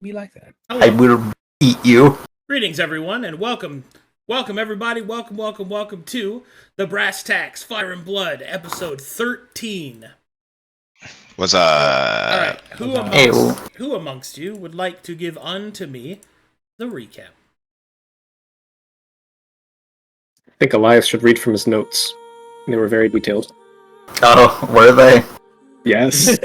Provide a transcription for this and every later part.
Me like that. I will eat you. Greetings, everyone, and welcome, everybody, welcome to the Brass Tacks Fire and Blood, episode 13. What's All right, up? who amongst you would like to give unto me the recap? I think Elias should read from his notes. They were very detailed. Oh, were they? Yes.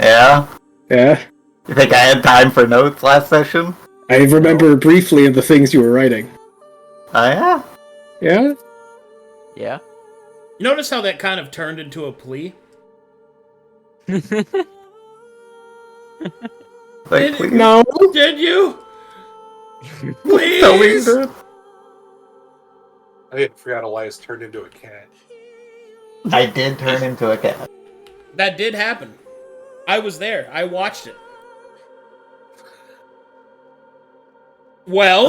Yeah? Yeah. You think I had time for notes last session? I remember briefly of the things you were writing. Oh, yeah? Yeah? Yeah. You notice how that kind of turned into a plea? Like, please? No. Did you? Please? No, we did. I forgot Elias turned into a cat. I did turn into a cat. That did happen. I was there. I watched it. Well...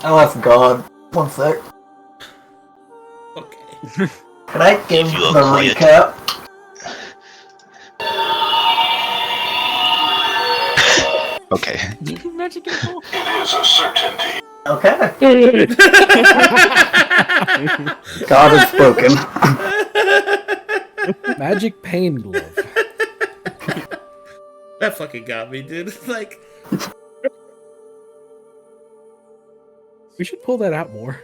Oh, that's God. 1 sec. Okay. Can I give the recap? Okay. Magic people. It is a certainty. Okay. God has spoken. Magic pain glove. That fucking got me, dude. Like... We should pull that out more.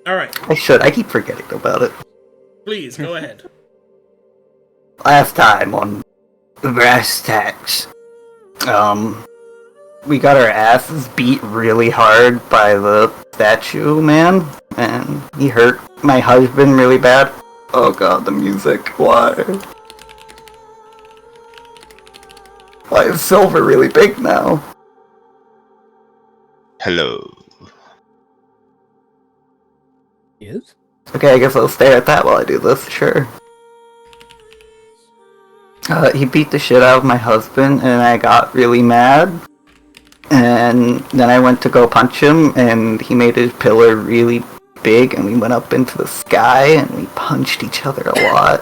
Alright, I should. I keep forgetting about it. please, go ahead. Last time on the Brass Tacks, we got our asses beat really hard by the statue man, and he hurt my husband really bad. Oh god, the music. Why? Why is Silver really big now? Hello. Is? Okay, I guess I'll stare at that while I do this, sure. He beat the shit out of my husband, and I got really mad. And then I went to go punch him, and he made his pillar really big, and we went up into the sky, and we punched each other a lot.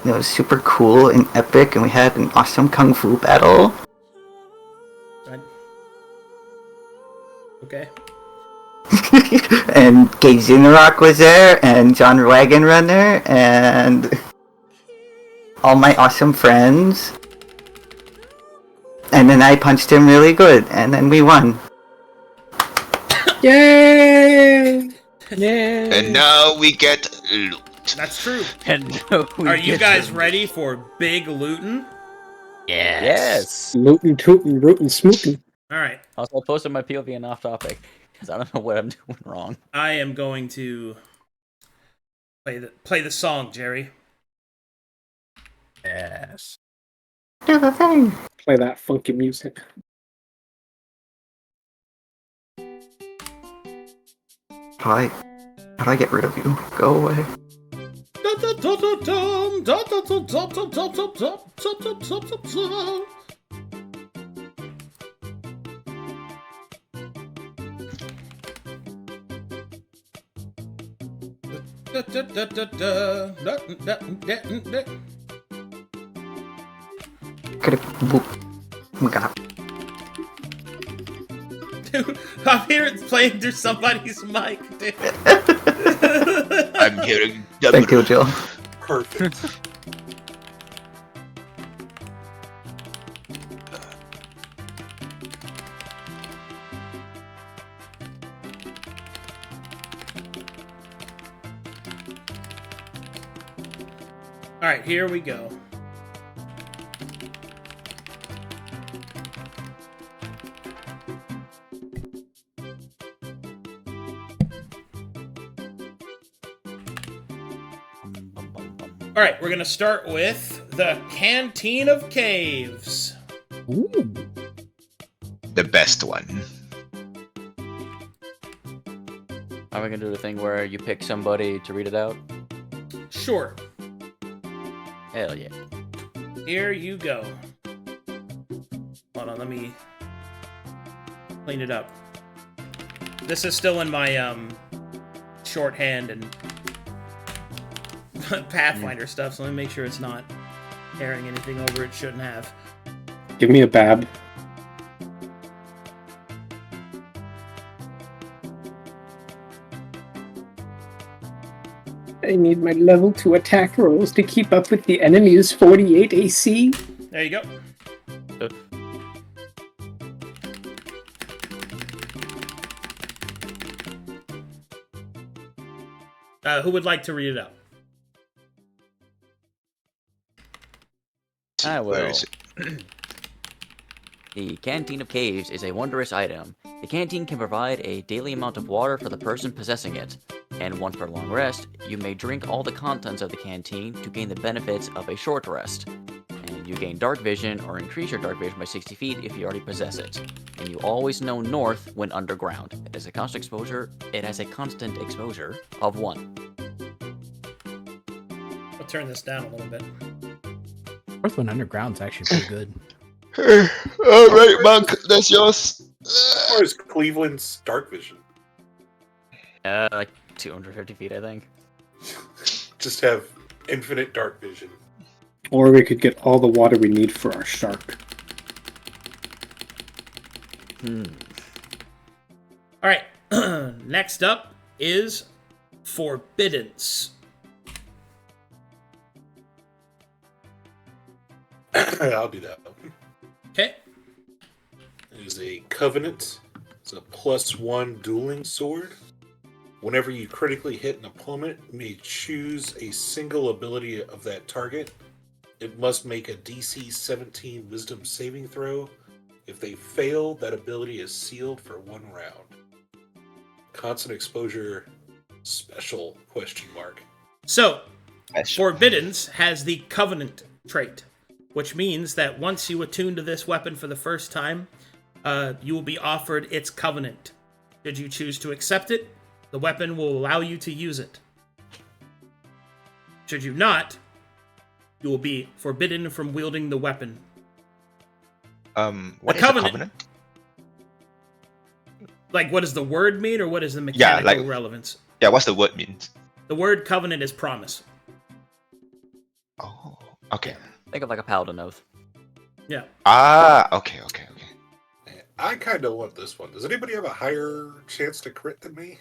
And it was super cool and epic, and we had an awesome kung fu battle. Okay. And Gay Zinrock was there, and John Wagon Runner, and all my awesome friends. And then I punched him really good, and then we won. Yay! Yay! And now we get loot. That's true. And Are you guys ready for big lootin'? Yes. Lootin', tootin', rootin', smootin'. Alright, Also, I posted my POV and off topic because I don't know what I'm doing wrong. I am going to play the song, Jerry. Yes. Do the thing. Play that funky music. How do I get rid of you? Go away. Oh my god. Dude, I'm hearing it playing through somebody's mic, dude. I'm hearing Thank you, Jill. Perfect. Alright, here we go. Alright, we're gonna start with the Canteen of Caves. Ooh. the best one. Are we gonna do the thing where you pick somebody to read it out? Sure. Hell yeah. Here you go. Hold on, let me clean it up. This is still in my shorthand and Pathfinder stuff, so let me make sure it's not carrying anything over it shouldn't have. Give me a bab. I need my level 2 attack rolls to keep up with the enemy's 48 AC. There you go. Who would like to read it out? I Where will. is it? The Canteen of Caves is a wondrous item. The canteen can provide a daily amount of water for the person possessing it, and once per long rest, you may drink all the contents of the canteen to gain the benefits of a short rest. And you gain dark vision or increase your dark vision by 60 feet if you already possess it. And you always know north when underground. It has a constant exposure. It has a constant exposure of 1. I'll turn this down a little bit. North Wind Underground's actually pretty good. All right, Monk, that's yours. Or is Cleveland's dark vision? Like 250 feet, I think. Just have infinite dark vision. Or we could get all the water we need for our shark. All right. Next up is Forbiddance. I'll do that. Okay. It is a covenant. It's a +1 dueling sword. Whenever you critically hit an opponent, you may choose a single ability of that target. It must make a DC 17 Wisdom saving throw. If they fail, that ability is sealed for 1 round. Constant exposure, special ? So, Forbiddance has the Covenant trait, which means that once you attune to this weapon for the first time, you will be offered its Covenant. Should you choose to accept it, the weapon will allow you to use it. Should you not, you will be forbidden from wielding the weapon. What is Covenant- a covenant? Like, what does the word mean, or what is the mechanical relevance? Yeah, what's the word means? The word covenant is promise. Oh, okay. Think of like a paladin oath. Yeah. Ah, okay. I kind of want this one. Does anybody have a higher chance to crit than me?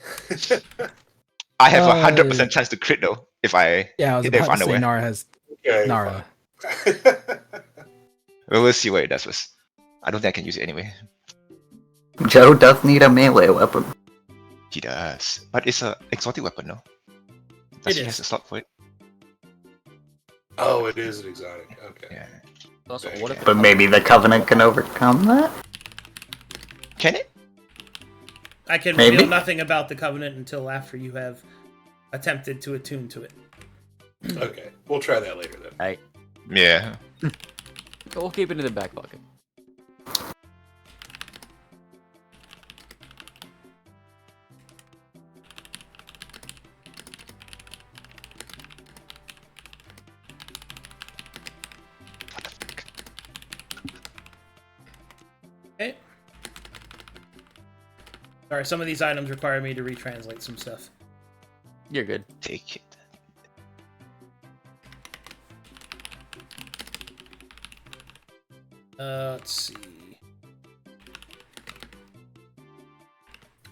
I have 100% chance to crit though if I Yeah, I was hit it with about to say underwear. Nara has Okay, Nara. We'll see what it does first. I don't think I can use it anyway. Joe does need a melee weapon. He does, but it's a exotic weapon, no? Does It he is. has a slot for it? Oh, it is an exotic. Okay. Yeah. Also, what if But maybe the Covenant can overcome that? Can it? I can Maybe. reveal nothing about the covenant until after you have attempted to attune to it. Okay, we'll try that later then. Yeah. We'll keep it in the back pocket. What the fuck? Okay. Sorry, some of these items require me to retranslate some stuff. You're good. Take it. Let's see.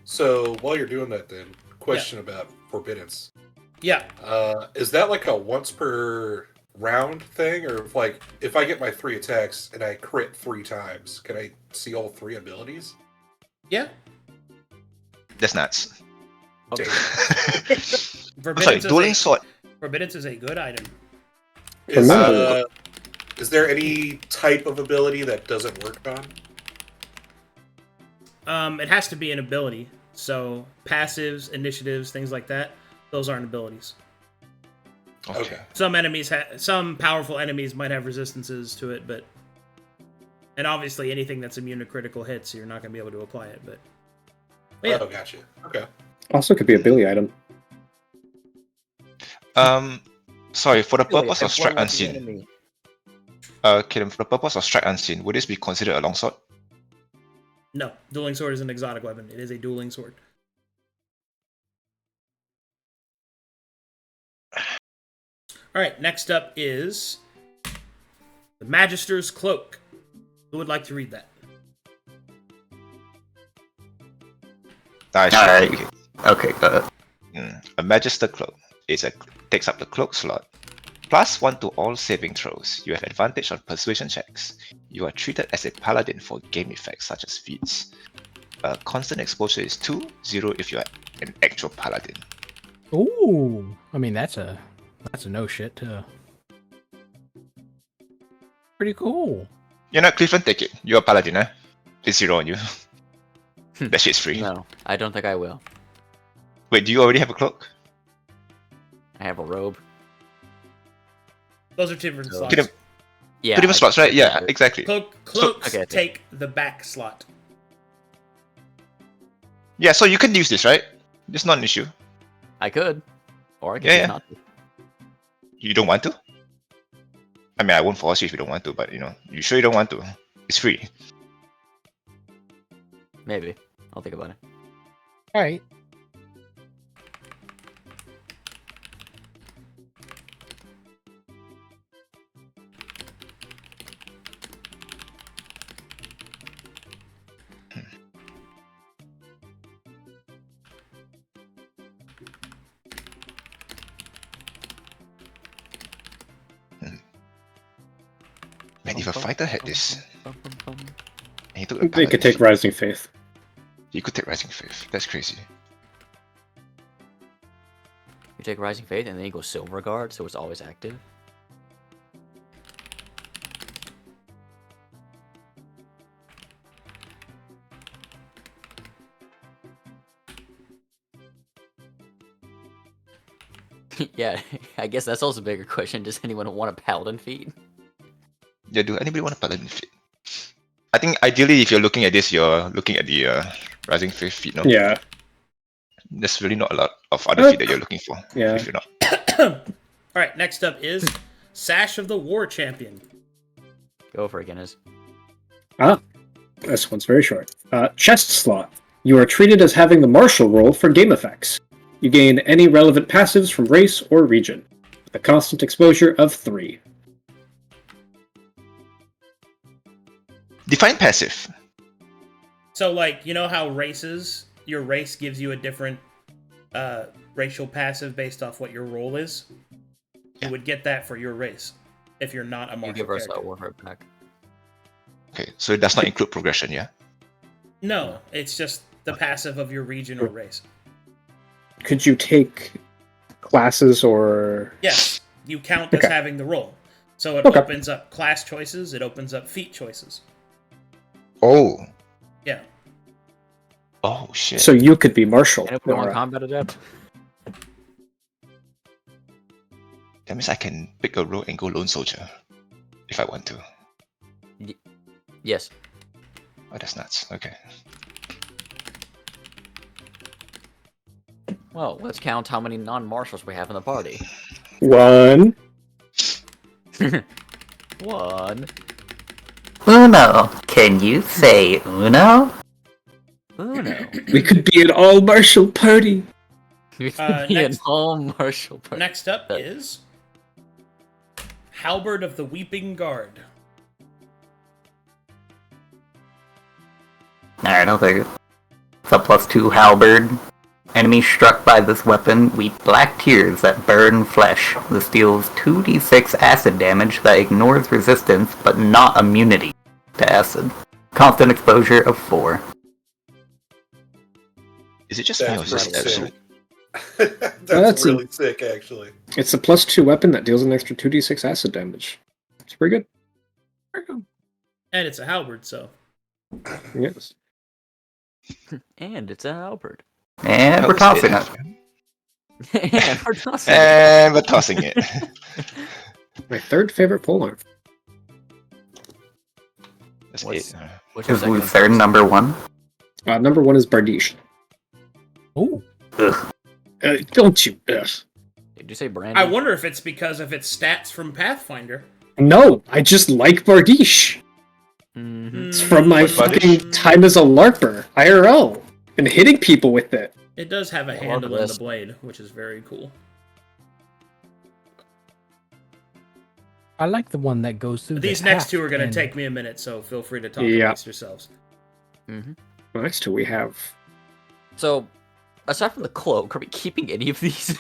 So while you're doing that, then question about forbiddance. Yeah. Is that like a once per round thing, or if I get my 3 attacks and I crit 3 times, can I see all 3 abilities? Yeah. That's nuts. Damn. I'm sorry, Forbiddance dueling sword. Forbiddance is a good item. Is there any type of ability that doesn't work on? It has to be an ability. So passives, initiatives, things like that, those aren't abilities. Okay. Some powerful enemies might have resistances to it, and obviously anything that's immune to critical hits, you're not going to be able to apply it. But yeah. Oh, gotcha. Okay. Also could be a Billy item. Sorry, for the purpose of F1 strike with the unseen. enemy. Kidding, for the purpose of strike unseen, would this be considered a longsword? No, dueling sword is an exotic weapon. It is a dueling sword. All right, next up is the Magister's Cloak. Who would like to read that? Ah, sure, Alright. okay. Okay, go ahead. A Magister Cloak. takes up the cloak slot. +1 to all saving throws. You have advantage on persuasion checks. You are treated as a paladin for game effects such as feats. Constant exposure is 2, 0 if you are an actual paladin. Ooh, I mean that's a no shit. Pretty cool. You're not Cleveland, take it. You're a paladin, eh? It's 0 on you. That shit's free. No, I don't think I will. Wait, do you already have a cloak? I have a robe. Those are different slots. Yeah. Two different slots, right? Yeah, exactly. Cloaks okay. take the back slot. Yeah, so you can use this, right? It's not an issue. I could. Or I could Yeah, choose yeah. not to. You don't want to? I mean, I won't force you if you don't want to, but you sure you don't want to? It's free. Maybe. I'll think about it. All right. Man, if a fighter had this, and he took They could take Rising Faith. He could take Rising Faith. That's crazy. You take Rising Faith and then you go Silver Guard, so it's always active. Yeah, I guess that's also a bigger question. Does anyone want a Paladin feat? Yeah, do anybody want a paladin feat? I think ideally, if you're looking at this, you're looking at the Rising Faith feat, no? Yeah. There's really not a lot of other feat that you're looking for. Yeah. If you're not. Alright, next up is Sash of the War Champion. Go for it, Kiniz. This one's very short. Chest slot. You are treated as having the martial role for game effects. You gain any relevant passives from race or region, with a constant exposure of 3. Define passive. So, like, you know how your race gives you a different racial passive based off what your role is? You would get that for your race, if you're not a You martial give us character. that warhead back. Okay, so it does not include progression, yeah? No, it's just the passive of your region or race. Could you take classes or... Yes, you count as Okay. having the role. So it Okay. opens up class choices, it opens up feat choices. Oh. Yeah. Oh, shit. So you could be martial. Can I put on Nara. combat adept? That means I can pick a role and go lone soldier. If I want to. Yes. Oh, that's nuts. Okay. Well, let's count how many non-martials we have in the party. 1. 1. Uno. Can you say Uno? Uno. We could be an all-martial party. We could be an next- all-martial party. Next up is Halberd of the Weeping Guard. Alright, I'll take it. It's a +2 halberd. Enemies struck by this weapon weep black tears that burn flesh. This deals 2d6 acid damage that ignores resistance but not immunity to acid. Constant exposure of 4. Is it just me or is That's this pretty absolute? sick. That's That's a- really sick, actually. It's a +2 weapon that deals an extra 2d6 acid damage. It's pretty good. And it's a halberd, so. Yes. And it's a halberd. And we're tossing it. And we're tossing it. And we're tossing it. My third favorite polearm. That's What's- it. Which was Is second? Lucerne number 1? Number 1 is Bardiche. Oh, Ugh. Don't you? Ugh. Did you say Brandy? I wonder if it's because of its stats from Pathfinder. No, I just like Bardiche. Mhm. It's from my What Bardiche? fucking time as a LARPer, IRL, and hitting people with it. It does have a love handle in the this. blade, which is very cool. I like the one that goes through. These the next half two are going to and- take me a minute, so feel free to talk Yeah. amongst yourselves. Mhm. Next to we have So, aside from the cloak, are we keeping any of these?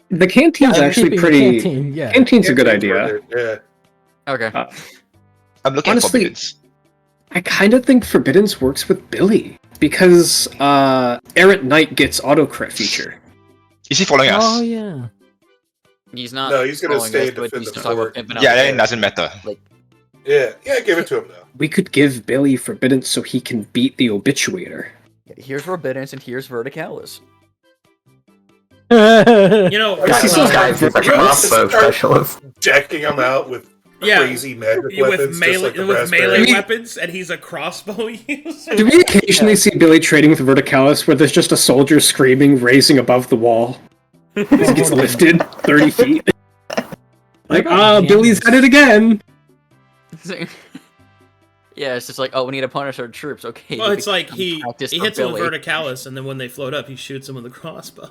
The canteen's I'm actually keeping the pretty. canteen, yeah. Canteen's a good idea. Yeah. Okay. I'm looking Honestly- at Forbiddens. I kind of think Forbidden's works with Billy because Errant Knight gets autocrit feature. Is he following us? Oh yeah. He's not. No, he's gonna following stay us, and but defend he's the just like, fort. pimping out Yeah, the then it fort. doesn't matter. Yeah, give it to him though. We could give Billy Forbidden so he can beat the Obituator. Here's Forbidden and here's Verticalis. You know, This This is guy's a crossbow specialist. Decking him out with crazy magic weapons, with melee, just like the with melee raspberry. weapons, and he's a crossbow user. Do we occasionally see Billy trading with Verticalis where there's just a soldier screaming, raising above the wall? As he gets lifted 30 feet. Like, Billy's at it again! Yeah, it's just like, oh, we need to punish our troops. Okay. Well, it's like he practice for hits them with Billy. Verticalis, and then when they float up, he shoots them with a crossbow.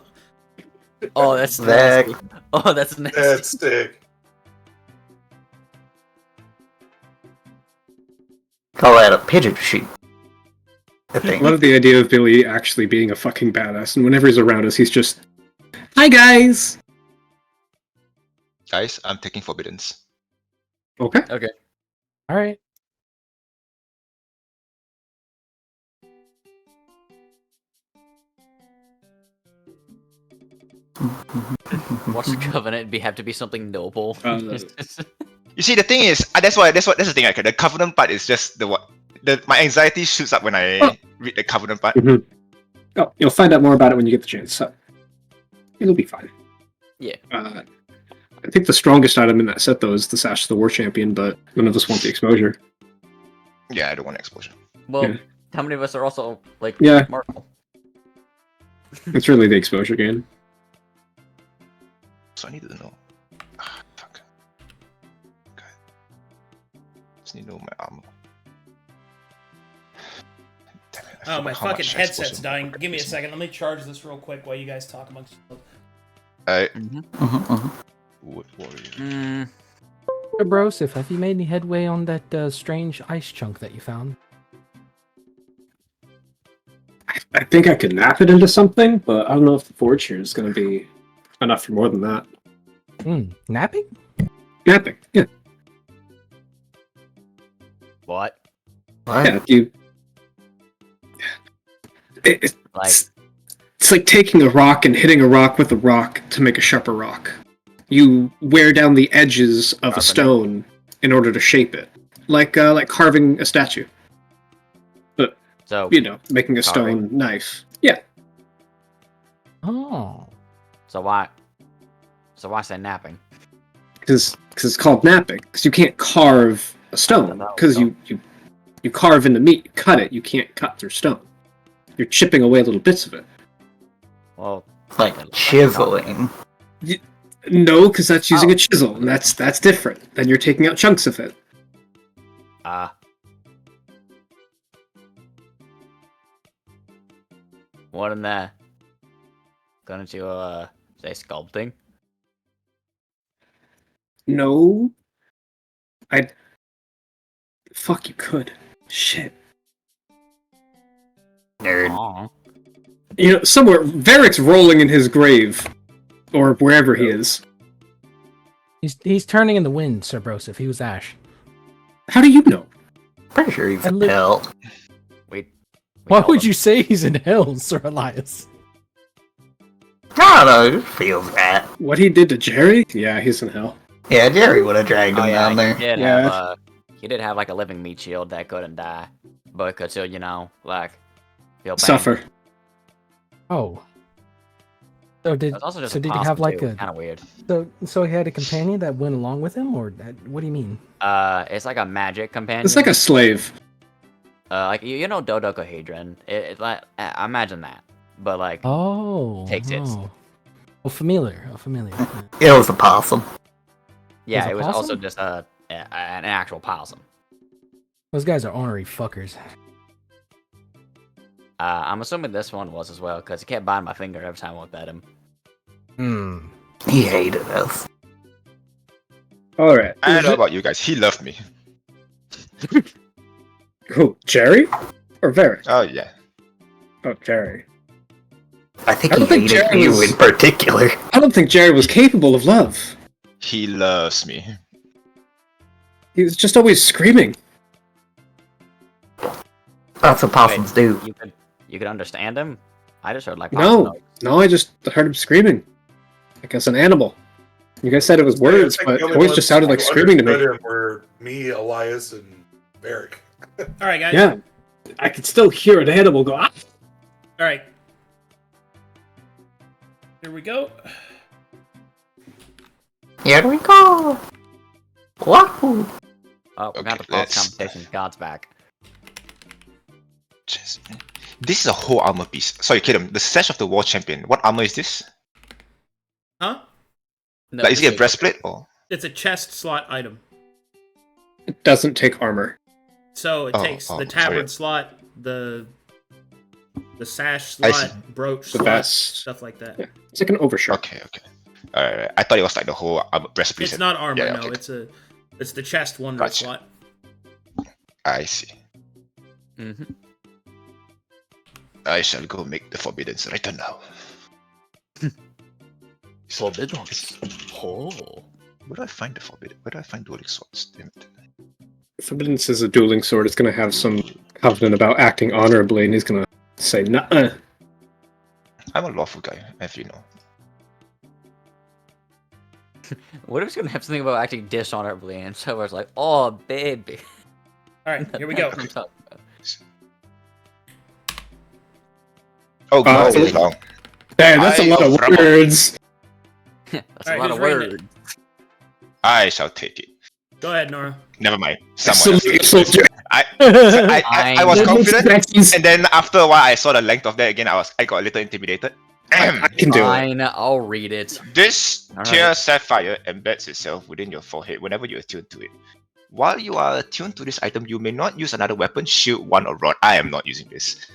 Oh, that's Zach. nasty. Oh, that's nasty. That's sick. Call that a pigeon sheep. I I think. love the idea of Billy actually being a fucking badass, and whenever he's around us, he's just, hi guys! Guys, I'm taking Forbiddens. Okay. Okay. All right. What's the covenant? Have to be something noble. You see, the thing is, that's the thing. The covenant part is just my anxiety shoots up when I read the covenant part. Oh, you'll find out more about it when you get the chance, so it'll be fine. Yeah. I think the strongest item in that set, though, is the Sash of the War Champion, but none of us want the exposure. Yeah, I don't want exposure. Well, Yeah. how many of us are also like Yeah. Marvel? It's really the exposure game. So I need to know. Fuck. Okay. Just need to know my armor. Damn it, I Oh, my forgot how fucking much headset's exposure dying. my Give me a weapons second. Let me charge this real quick while you guys talk amongst yourselves. Wood warrior. Mm, Broseph, have you made any headway on that strange ice chunk that you found? I think I could nap it into something, but I don't know if the forge here is going to be enough for more than that. Napping? Napping, yeah. what? Yeah, you... It's Like, it's like taking a rock and hitting a rock with a rock to make a sharper rock. You wear down the edges of a stone in order to shape it, like carving a statue. But so making a Carving. stone knife. Yeah, Oh. so why say napping? because it's called napping. Because you can't carve a stone. Because you carve into meat, you cut it. You can't cut through stone. You're chipping away little bits of it. Well, Like chiseling. No, because that's using a chisel, and that's different. Then you're taking out chunks of it. what in that? Going to say sculpting? No. Fuck, you could. Shit. Nerd. Aw. Somewhere, Varric's rolling in his grave. Or wherever he is. He's turning in the wind, Sir Broseph. He was Ash. How do you know? Pretty sure he's I in li- hell. Why would you say he's in hell, Sir Elias? I don't know, it just feels that. What he did to Jerry? Yeah, he's in hell. Yeah, Jerry would have dragged him Oh yeah, down there. he did have like a living meat shield that couldn't die, but could still, like feel pain. Suffer. Oh. So did That's also just he have like a kind of weird? so he had a companion that went along with him, or what do you mean? It's like a magic companion. It's like a slave. like Dodecahedron. It's like imagine that, but like takes it. Well, familiar. It was a possum. Yeah, a it was also possum? just an actual possum. Those guys are ornery fuckers. I'm assuming this one was as well because he kept biting my finger every time I looked at him. He hated us. Alright. I don't know about you guys. He loved me. Who? Jerry? Or Varric? Oh yeah. Oh, Jerry. I think I he don't think hated Jerry you was- in particular. I don't think Jerry was capable of love. He loves me. He was just always screaming. That's what possums do. You could understand him? I just heard like No, I just heard him screaming. Like as an animal. You guys said it was words, I think but the only it always ones just sounded like who screaming to me. understood him were me, Elias, and Barrick. All right, guys. Yeah. I could still hear an animal go, ah! All right. Here we go. Here we go. Wahoo! Oh, we're gonna have to Okay, pause let's- conversation. God's back. Just, this is a whole armor piece. Sorry, Kadam, the Sash of the War Champion. What armor is this? Huh? No, Like, is this it a breastplate or? It's a chest slot item. It doesn't take armor. So it takes the tabard slot, the sash I slot, brooch The slot, vest. stuff like that. Yeah. It's like an overshirt. Okay. Alright, I thought it was like the whole armor breastplate. It's not armor, Yeah, no. okay. It's the chest wonder Gotcha. slot. I see. Mm-hmm. I shall go make the forbiddance right now. Forbiddance. Oh. Where do I find the forbidden? Where do I find dueling swords? Damn it. Forbiddance is a dueling sword. It's going to have some covenant about acting honorably, and he's going to say, nuh-uh. I'm a lawful guy, as you know. What if it's gonna have something about acting dishonorably, and so it's like, oh baby. All right, here we go. That's what I'm talking about. Oh, God, so- it's long. Damn, that's a lot of Bravo. words. That's All a right, lot of who's reading it? words. I shall take it. Go ahead, Nora. Never mind. Someone else. Salute, soldier. I was confident, That's- and then after a while, I saw the length of that again. I got a little intimidated. I can do it. Fine, I'll read it. This Alright. tear sapphire embeds itself within your forehead whenever you attune to it. While you are attuned to this item, you may not use another weapon, shield, wand, or rod. I am not using this.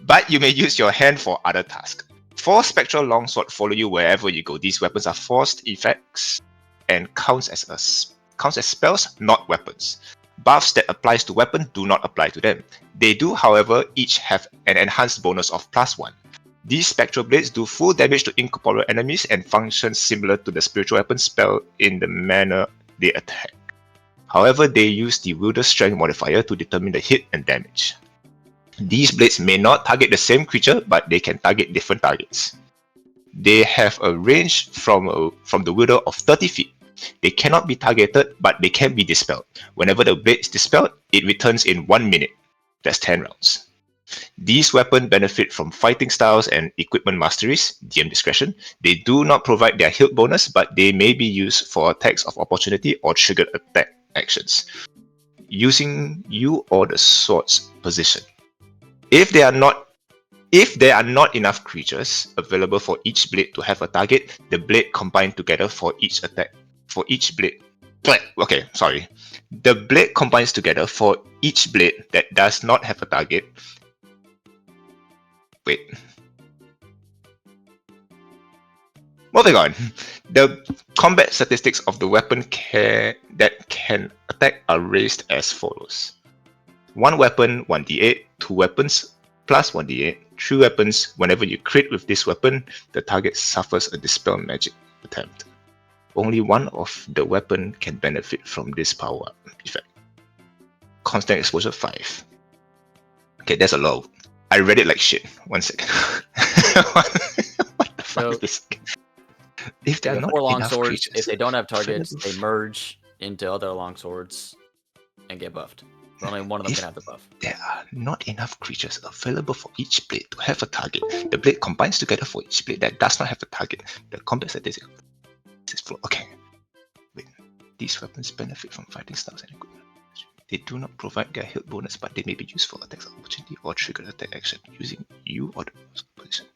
But you may use your hand for other tasks. 4 spectral longsword follow you wherever you go. These weapons are forced effects and counts as spells, not weapons. Buffs that applies to weapon do not apply to them. They do, however, each have an enhanced bonus of +1. These spectral blades do full damage to incorporeal enemies and function similar to the spiritual weapon spell in the manner they attack. However, they use the wielder strength modifier to determine the hit and damage. These blades may not target the same creature, but they can target different targets. They have a range from the wielder of 30 feet. They cannot be targeted, but they can be dispelled. Whenever the blade is dispelled, it returns in 1 minute. That's 10 rounds. These weapons benefit from fighting styles and equipment masteries, DM discretion. They do not provide their hilt bonus, but they may be used for attacks of opportunity or triggered attack actions, using you or the sword's position. If there are not enough creatures available for each blade to have a target, the blade combined together for each attack. For each blade. Okay, sorry. The blade combines together for each blade that does not have a target. Wait. Moving on. The combat statistics of the weapon that can attack are raised as follows. 1 weapon, 1d8, 2 weapons, plus 1d8, 3 weapons. Whenever you crit with this weapon, the target suffers a dispel magic attempt. Only one of the weapon can benefit from this power effect. Constant exposure 5. Okay, that's a lot. I read it like shit. 1 second. What the fuck is this? If there are The not 4 long enough swords, creatures, if they don't have targets, they merge into other long swords and get buffed. But only one of them can have the buff. there are not enough creatures available for each blade to have a target. The blade combines together for each blade that does not have a target. The combat statistic is full. Okay. Wait. These weapons benefit from fighting styles and equipment. They do not provide their hit bonus, but they may be used for attacks of opportunity or trigger attack action using you or the position.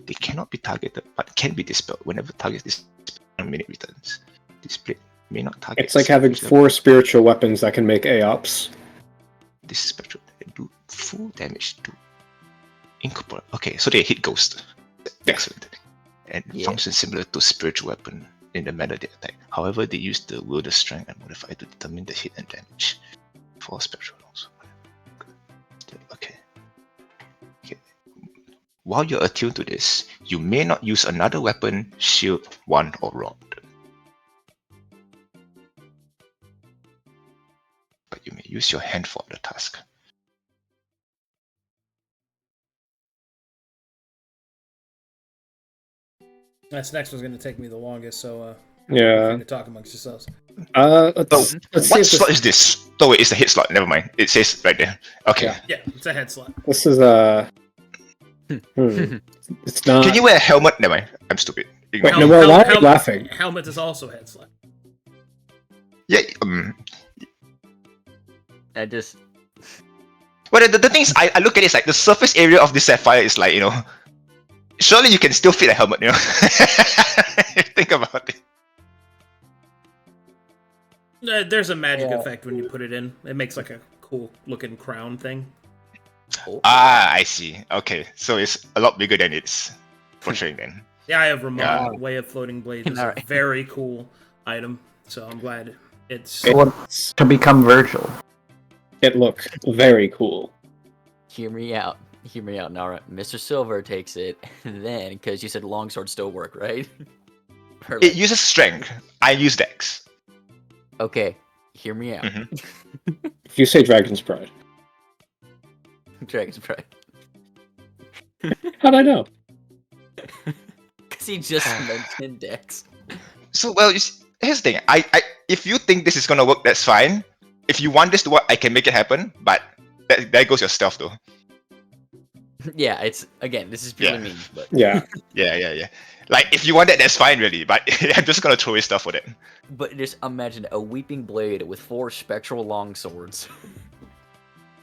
They cannot be targeted, but can be dispelled whenever target is dispelled 1 minute returns. This blade may not target. It's like having 4 spiritual weapons that can make AOPs. This spectral do full damage to incorporate. Okay, so they hit ghost. Excellent. And function similar to spiritual weapon in the manner they attack. However, they use the wielder strength and modifier to determine the hit and damage for spectral also. Okay. While you're attuned to this, You may not use another weapon, shield, wand, or rod. But you may use your hand for the task. This next one's going to take me the longest, so Yeah. to talk amongst yourselves. Let's see What if slot is this? Oh wait, it's the hit slot. Never mind. It says right there. Okay. Yeah. Yeah, it's a head slot. this is It's not. Can you wear a helmet? Never mind. I'm stupid. Wait, no, well, why are you laughing? Helmet is also head slot. Yeah. I just. Well, the thing is, I look at it, it's like the surface area of this sapphire is like, surely you can still fit a helmet, Think about it. There's a magic effect when you put it in. It makes like a cool looking crown thing. Ah, I see. Okay, so it's a lot bigger than it's portraying then. Yeah, I have Ramon, Way of Floating Blades. It's a Alright. very cool item, so I'm glad it's... It wants to become Virgil. It looks very cool. Hear me out, Nara. Mr. Silver takes it, and then, because you said longsword still work, right? It uses strength. I use dex. Okay, hear me out. If you say Dragon's Pride, Dragon's Pride. how'd I know? Because he just mentioned Dex. So, well, here's the thing. I if you think this is gonna work, that's fine. If you want this to work, I can make it happen, but there goes your stealth though. Yeah, it's, again, this is purely me, but... Yeah. Yeah. Like, if you want that, that's fine, really. But I'm just gonna throw away stuff for that. But just imagine a weeping blade with 4 spectral longswords.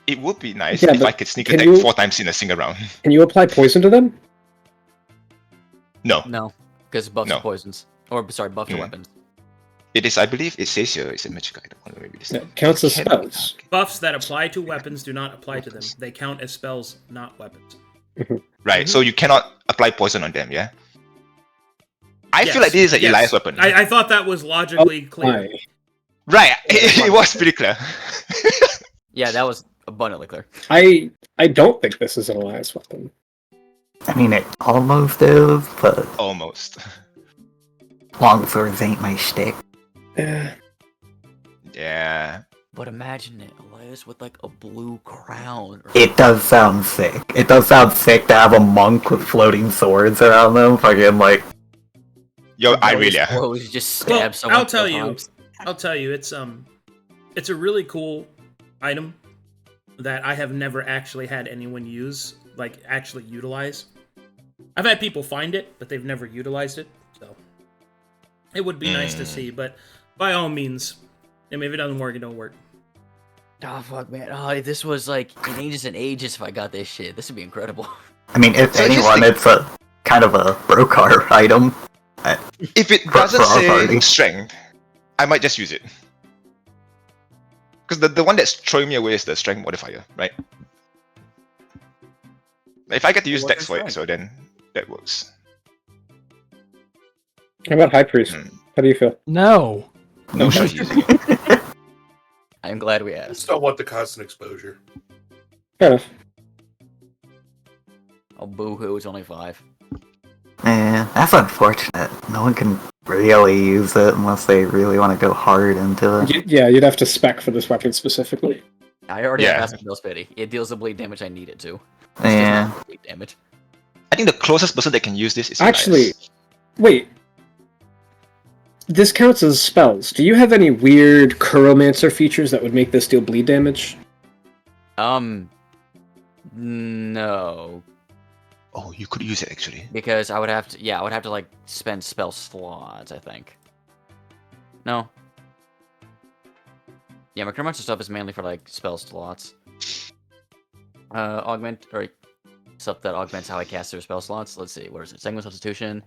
It would be nice Yeah, if but I could sneak can attack you- 4 times in a single round. Can you apply poison to them? No, No, because buffs No. to poisons. Or, sorry, buff to Mm. weapons. it is. I believe it says here it's a magic item. Or maybe this It counts as Can- spells. Buffs that apply to weapons do not apply to them. They count as spells, not weapons. Right. So you cannot apply poison on them. Yeah. I Yes, feel like this is an yes. Elias weapon. I thought that was logically clear. Why? Right. It was pretty clear. Yeah, that was abundantly clear. I don't think this is an Elias weapon. I mean, it almost is, but Almost. longswords ain't my shtick. Yeah. But imagine it, Elias with like a blue crown. Or... It does sound sick. It does sound sick to have a monk with floating swords around them. Fucking like, Yo, I really. Blows, just stab Well, someone. I'll tell 4 you. times. I'll tell you, it's a really cool item that I have never actually had anyone use, like actually utilize. I've had people find it, but they've never utilized it, so it would be nice to see. But by all means, I mean, if it doesn't work, it don't work. Oh fuck, man! Oh, this was like in ages and ages. If I got this shit, this would be incredible. I mean, if So here's anyone, the- it's a kind of a Brokhar item. If it For doesn't our say party. strength, I might just use it. Because the one that's throwing me away is the strength modifier, right? If I get to use What dex is for it, strength? so then that works. How about Hyghpriest? How do you feel? No. No shot using it. I'm glad we I asked. just don't want the constant exposure. Fair enough. Oh, boo-hoo! It's only 5. That's unfortunate. No one can really use it unless they really want to go hard into it. Yeah, you'd have to spec for this weapon specifically. I already Yeah. have Aspen Pity. It deals the bleed damage I need it to. Yeah. Bleed damage. I think the closest person that can use this is Actually, Elias. wait. This counts as spells. Do you have any weird Chromancer features that would make this deal bleed damage? No, Oh, you could use it actually. because I would have to. Yeah, I would have to like spend spell slots. I think. No. Yeah, my Chromancer stuff is mainly for like spell slots. Augment or stuff that augments how I cast their spell slots. Let's see, what is it? Sanguine Substitution.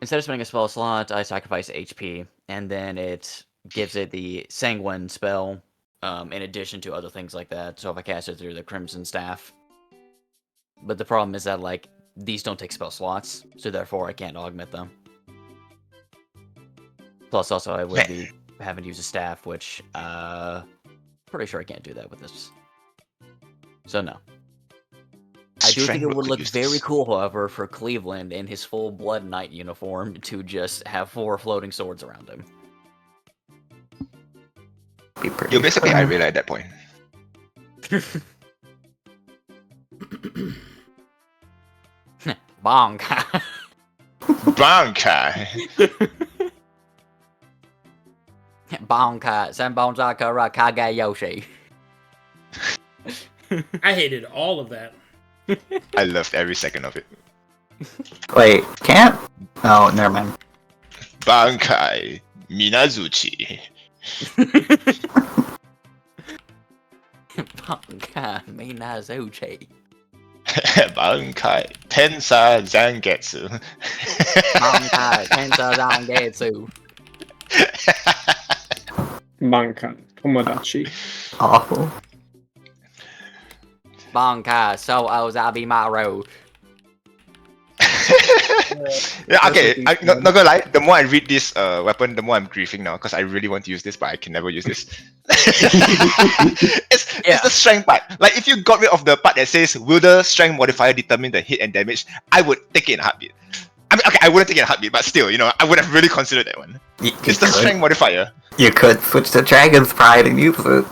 Instead of spending a spell slot, I sacrifice HP, and then it gives it the Sanguine spell, in addition to other things like that. So if I cast it through the Crimson Staff. But the problem is that, like, these don't take spell slots, so therefore I can't augment them. Plus, also, I would be having to use a staff, which, pretty sure I can't do that with this. So, no. I do think it Strength would could look use very this. cool, however, for Cleavland in his full Blood Knight uniform to just have 4 floating swords around him. Be pretty You're basically fun. Irela at that point. Bonk! Bankai! Bonka, Sanbonzakara Kage Yoshi. I hated all of that. I loved every second of it. Wait, can't? Oh, never mind. Bankai Minazuchi. Bonka, Minazuchi. Bankai Tensa Zangetsu. Bonka, Tensa Zangetsu. Manka, Tomodachi. Awful. Bonka, so Ozabimaru. Yeah, okay, not gonna lie, the more I read this weapon, the more I'm griefing now, because I really want to use this, but I can never use this. It's the strength part. Like, if you got rid of the part that says, will the strength modifier determine the hit and damage, I would take it in a heartbeat. I mean, okay, I wouldn't take it in a heartbeat, but still, I would have really considered that one. It's the strength modifier. You could switch to Dragon's Pride and use it.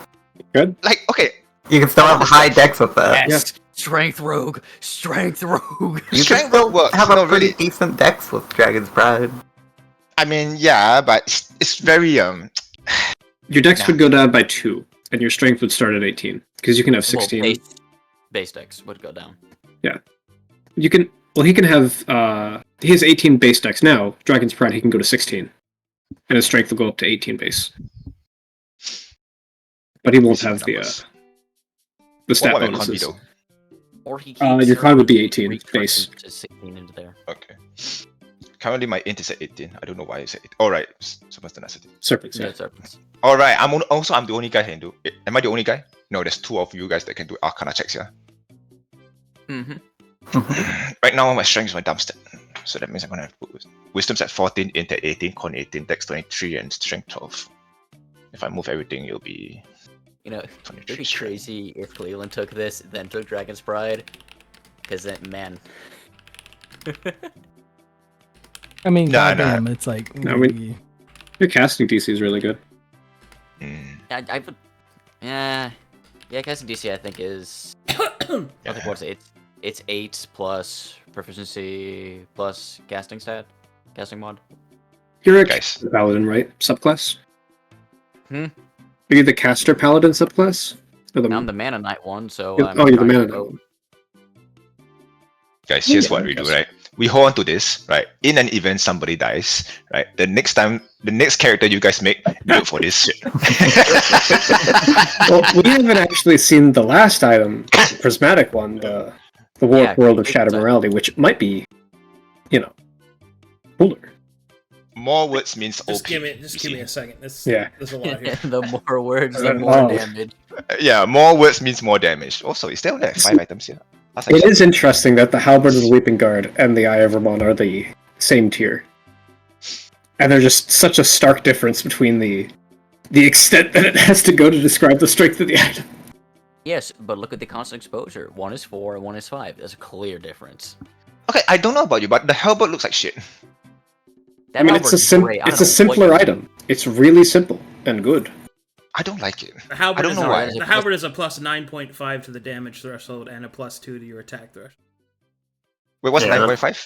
Good. Like, okay, You can still have high decks with that. Yes! Strength Rogue! Strength Rogue! You can Strength still works, have a no, pretty really. decent decks with Dragon's Pride. I mean, yeah, but it's very, Your dex would go down by 2, and your strength would start at 18. Because you can have 16. Well, base dex would go down. You can. Well, he can have. He has 18 base decks now. Dragon's Pride, he can go to 16, and his strength will go up to 18 base. But he won't have the stat what would my con be bonuses. though? Or he Your con would be 18 base. To 16 into there. Okay. Currently my int is at 18. I don't know why it's at 18. Alright, Serpent's Tenacity. Serpents. Yeah, Yeah. serpents. Alright, I'm the only guy who can do it. Am I the only guy? No, there's 2 of you guys that can do Arcana checks here. Mm-hmm. Right now my strength is my dump stat. So that means I'm gonna have to put Wisdom's at 14, int at 18, con 18, dex 23, and strength 12. If I move everything, it'll be You know, 23 it'd be strength. crazy if Cleveland took this, then took Dragon's Pride. Because then, man. I mean, Nah, goddamn, it's like. No, Your casting DC is really good. Mm. I would. Yeah, casting DC I think is. I think what's it? It's 8 plus proficiency plus casting mod. You're a Guys. paladin, right? Subclass? Hmm? Are you the caster paladin subclass? Or I'm the Mana Knight one, so You're- I'm oh, you're the trying Mana to Knight go- one. Guys, here's Yeah, what we do, right? We hold on to this, right? In an event somebody dies, right? The next character you guys make, do it for this shit. Well, we haven't actually seen the last item, the prismatic one, the Warp Yeah, World of it's Shattered a- Morality, which might be, cooler. More words means Just OP. give you me see. a second. There's a lot here. The more words, the more Oh. damage. Yeah, more words means more damage. Also, is there only like 5 items here? Last I It checked. is interesting that the Halberd of the Weeping Guard and the Eye of Ramon are the same tier. And there's just such a stark difference between the extent that it has to go to describe the strength of the item. Yes, but look at the constant exposure. One is 4 and one is 5. There's a clear difference. Okay, I don't know about you, but the Hellbird looks like shit. That I mean, it's Halberd's a great. I don't it's a know what simpler you- item. It's really simple and good. I don't like it. The halberd I don't is know a- why. The halberd is a plus 9.5 to the damage threshold and a plus 2 to your attack threshold. Wait, what's Yeah. 9.5?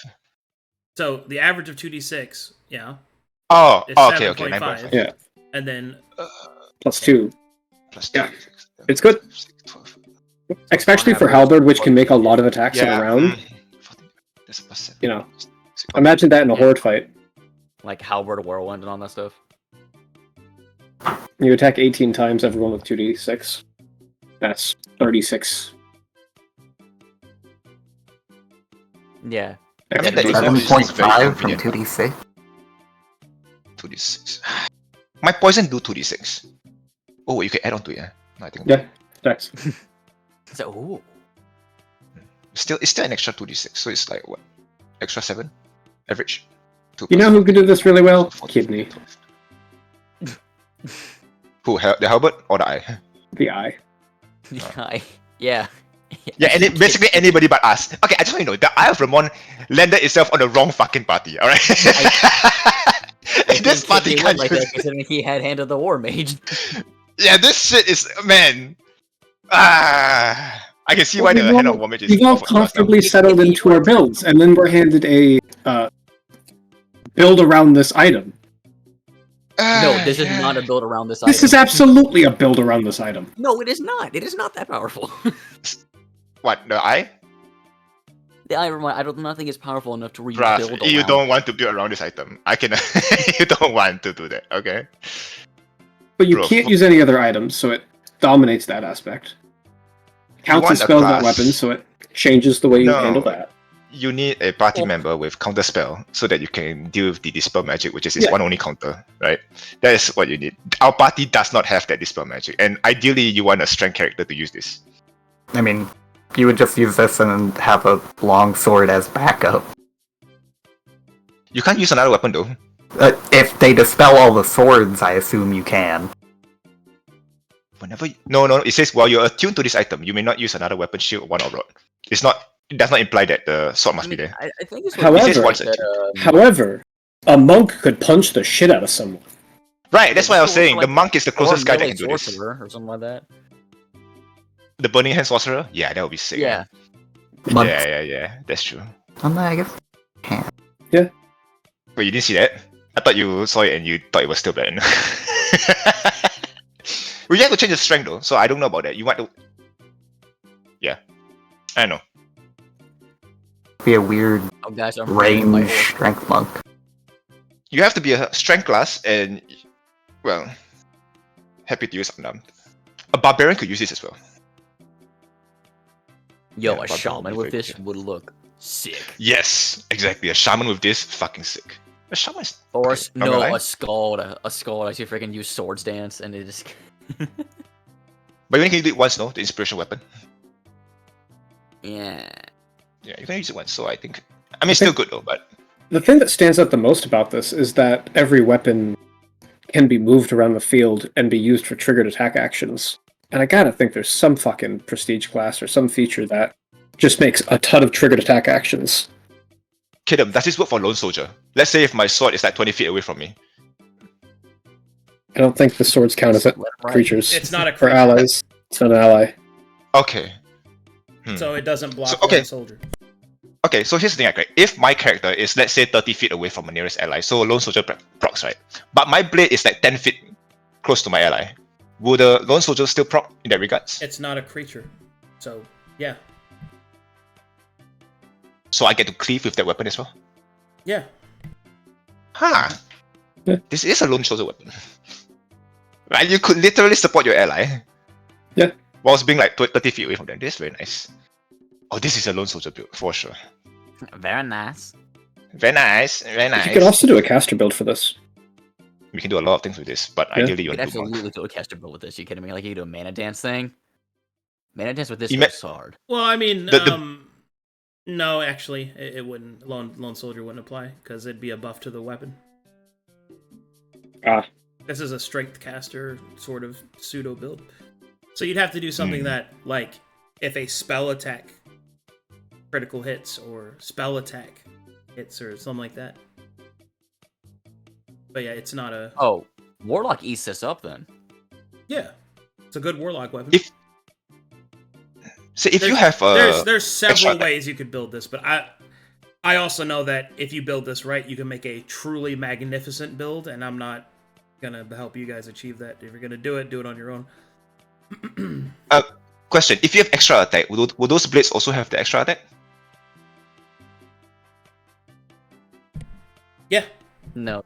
So the average of 2d6, yeah, Oh, is okay, 7.5. 9.5. Yeah. And then Plus 2. Plus Yeah. 2, 6, It's good. 12. Especially for Halberd, which can make a lot of attacks in a round. 14. That's a plus 7. You know, imagine that in a horde fight. Like Halberd, Whirlwind, and all that stuff. You attack 18 times, everyone with 2d6. That's 36. Yeah. I mean, that is 7.5 from convenient. 2d6. 2d6. My poison do 2d6. Oh, you can add on to it, yeah? No, I think Yeah, dex. So, ooh. it's still an extra 2d6, so it's like what? Extra 7? Average? 2 You know who could do this really well? 14, Kidney. 12. Who? The Halberd or the Eye? The eye. Yeah. Yeah, and basically anybody but us. Okay, I just want you to know, the Eye of Ramon landed itself on the wrong fucking party, alright? This party he can't went like use that considering he had Hand of the War Mage. Yeah, this shit is, man. I can see why the Hand of War Mage is We've all off on us now. comfortably settled into our builds, and then we're handed a build around this item. No, this is not a build around this This item. is absolutely a build around this item. No, it is not. It is not that powerful. What, the Eye? The Iron One, I don't think it's powerful enough to rebuild Bruh, around. you don't want to build around this item. I can. You don't want to do that, okay? But you Bro, can't use any other items, so it dominates that aspect. Counts want as a spells and class. weapons, so it changes the way you No. handle that. You need a party member with counter spell so that you can deal with the dispel magic, which is its Yeah. one only counter, right? That is what you need. Our party does not have that dispel magic, and ideally, you want a strength character to use this. I mean, you would just use this and have a long sword as backup. You can't use another weapon though. If they dispel all the swords, I assume you can. Whenever no, it says while you're attuned to this item, you may not use another weapon, shield, one or rod. It does not imply that the sword must be there. I think it's However- what It says once However, a monk could punch the shit out of someone. Right, that's why I was saying Like, the monk is the closest guy that can do this. sorcerer or something like that. The Burning Hand Sorcerer? Yeah, that would be sick. Yeah. Monks. Yeah, that's true. I guess. Wait, you didn't see that? I thought you saw it and you thought it was still bad. We have to change the strength though, so I don't know about that. You want to... Yeah. I don't know. Be a weird Oh, guys, I'm bringing my range strength monk. You have to be a strength class and... Well... Happy to use Arcadum. A barbarian could use this as well. Yo, Yeah, a but shaman don't with be this fake, would look sick. Yes, exactly. A shaman with this, fucking sick. A shaman is... Or okay, not gonna lie. a scald. A scald. I see freaking use swords dance and it just. But you only can do it once, no? The inspiration weapon. Yeah. Yeah, you can use it once, so I think... I mean, it's still good though, but... The thing that stands out the most about this is that every weapon can be moved around the field and be used for triggered attack actions. And I gotta think there's some fucking prestige class or some feature that just makes a ton of triggered attack actions. Kidum, does this work for Lone Soldier? Let's say if my sword is like 20 feet away from me. I don't think the swords count as creatures. It's not a For creature, allies. It's not an ally. Okay. so it doesn't block So, okay. one soldier. Okay, so here's the thing, right? If my character is, let's say, 30 feet away from my nearest ally, so Lone Soldier procs, right? But my blade is like 10 feet close to my ally. Would the Lone Soldier still proc in that regards? It's not a creature, so yeah, So I get to cleave with that weapon as well? yeah. Huh. Yeah. This is a Lone Soldier weapon. Right? You could literally support your ally. Yeah. Whilst being like 30 feet away from them. This is very nice. Oh, this is a Lone Soldier build, for sure. Very nice. Very nice, very nice. You could also do a caster build for this. We can do a lot of things with this, but Yeah. ideally you You could want to do monk. absolutely do a caster build with this. You kidding me? Like you could do a mana dance thing. Mana dance with this You goes hard. Well, I mean, The- no, actually, it wouldn't. Lone Soldier wouldn't apply because it'd be a buff to the weapon. Ah. This is a strength caster sort of pseudo build, so you'd have to do something that, like, if a spell attack critical hits or spell attack hits or something like that. But yeah, it's not a. Oh, Warlock eats this up then. Yeah, it's a good warlock weapon. If you have there's several extra- ways you could build this, but I also know that if you build this right, you can make a truly magnificent build, and I'm not gonna help you guys achieve that. If you're gonna do it on your own. question, if you have extra attack, would those blades also have the extra attack? Yeah, No.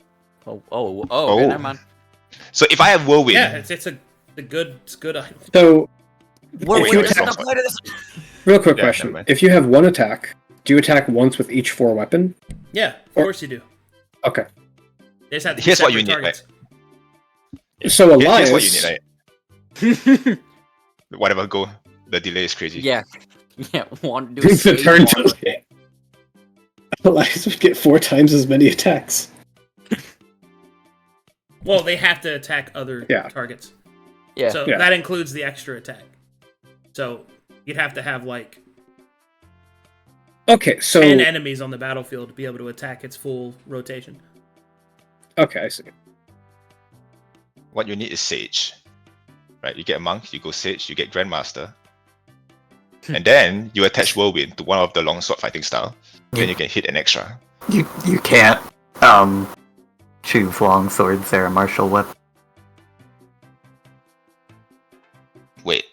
Oh, Oh. okay, never mind. So if I have whirlwind, yeah, it's a good item. So, What, If you does that attack- apply to this? real quick Yeah, question. never mind. If you have one attack, do you attack once with each 4 weapon? Yeah, of Or- course you do. Okay. They just have to be Here's what you separate need, targets. So Elias... here's what you need, right? Whatever, go. The delay is crazy. Yeah. Yeah, one do the save turn one. delay. Elias would get 4 times as many attacks. Well, they have to attack other Yeah. targets. Yeah. So Yeah. that includes the extra attack. So You'd have to have like Okay, so 10 enemies on the battlefield to be able to attack its full rotation. okay, I see. What you need is Sage. Right? You get a monk, you go Sage, you get Grandmaster. And then you attach Whirlwind to one of the longsword fighting style. Then you can hit an extra. You can't choose long swords. They're a martial weapon. Wait.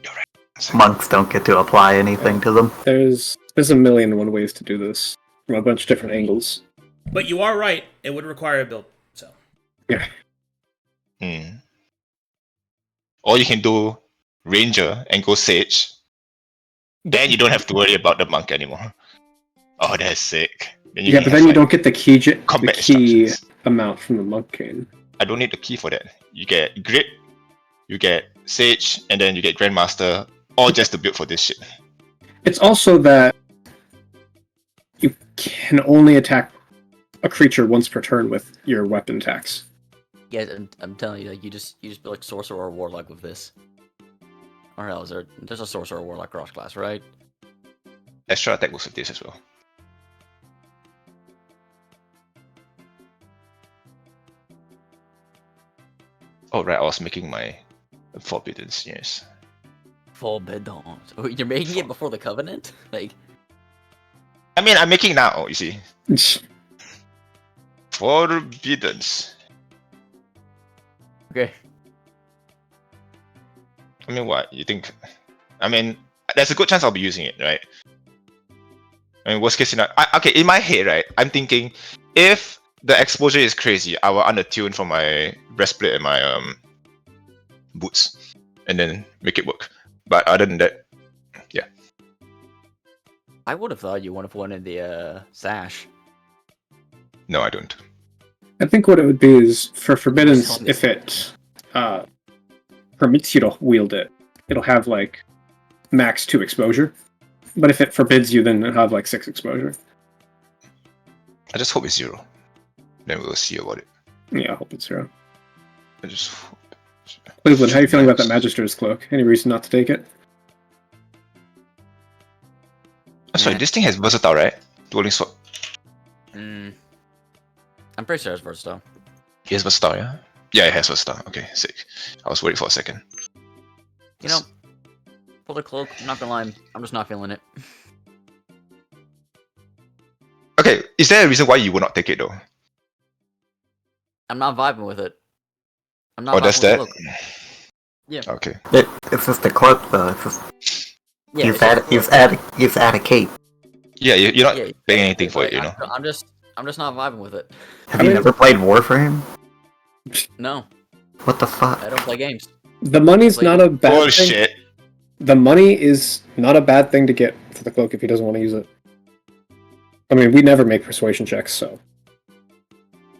You're right. Monks don't get to apply anything to them. There's a million and one ways to do this from a bunch of different angles. But you are right, it would require a build. So Yeah. Or you can do Ranger and go Sage. Then you don't have to worry about the monk anymore. Oh, that's sick. Then Yeah, but then you don't get the key combat key instructions. amount from the monk cane. I don't need the key for that. You get Grip, you get Sage, and then you get Grandmaster, all just to build for this shit. It's also that you can only attack a creature once per turn with your weapon attacks. Yeah, I'm telling you, like, you just build like sorcerer or warlock with this. Or else there's a sorcerer or warlock cross class, right? Extra attack boost with this as well. Oh right, I was making my forbiddance, yes. Forbidden. Oh, you're making it before the covenant? Like, I mean, I'm making now, you see. Forbiddance. okay. I mean, what? You think... I mean, there's a good chance I'll be using it, right? I mean, worst case scenario... okay, in my head, right, I'm thinking, if the exposure is crazy, I will unattune from my breastplate and my boots. And then make it work. But other than that, yeah. I would have thought you would have wanted the sash. No, I don't. I think what it would be is for Forbiddance, if it permits you to wield it, it'll have like max 2 exposure. But if it forbids you, then it'll have like 6 exposure. I just hope it's 0. Then we'll see about it. Yeah, I hope it's 0. I just hope. Cleavland, how are you feeling about that Magister's Cloak? Any reason not to take it? Sorry, this thing has versatile, right? Dueling sword. I'm pretty sure it's versatile. It has versatile, yeah? Yeah, it has versatile. Okay, sick. I was worried for a second. You know, pull the cloak, I'm not gonna lie, I'm just not feeling it. Okay, is there a reason why you would not take it though? I'm not vibing with it. I'm not Oh, that's vibing that? with the cloak. Yeah. Okay. It's just a cloak, though. It's just Yeah, you've it's just a cloak. add a cape. Yeah, you're not Yeah, paying anything for like, it, you know? I'm just not vibing with it. Have you never played Warframe? No, What the fuck? I don't play games. The money's not a bad thing. Bullshit. The money is not a bad thing to get for the cloak if he doesn't want to use it. I mean, we never make persuasion checks, so...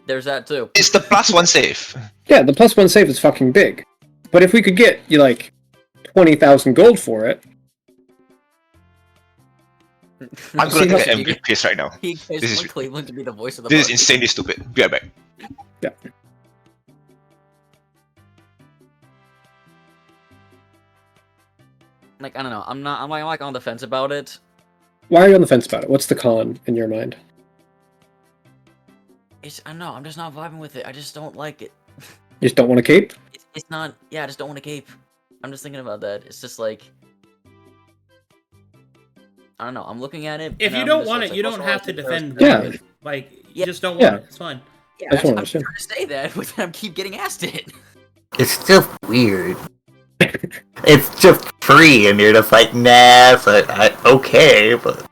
There's that too. It's the +1 save. Yeah, the +1 save is fucking big. But if we could get, you like, 20,000 gold for it... I'm See gonna how- take an angry piss right now. He pays This is- Cleveland to be the voice of the This is party. insanely stupid. Be right back. Yeah. Like, I don't know. I'm like on the fence about it. Why are you on the fence about it? What's the con in your mind? I don't know. I'm just not vibing with it. I just don't like it. You just don't want a cape? It's not. Yeah, I just don't want a cape. I'm just thinking about that. It's just like, I don't know. I'm looking at it. If and you I'm don't just want like, it, you what's don't the have to last defend Yeah. with it. Like, you Yeah. just don't Yeah. want it. It's fine. Yeah, I just wanna I'm understand. trying to say that, but then I keep getting asked it. It's just weird. It's just free, and you're just like, nah. So okay, but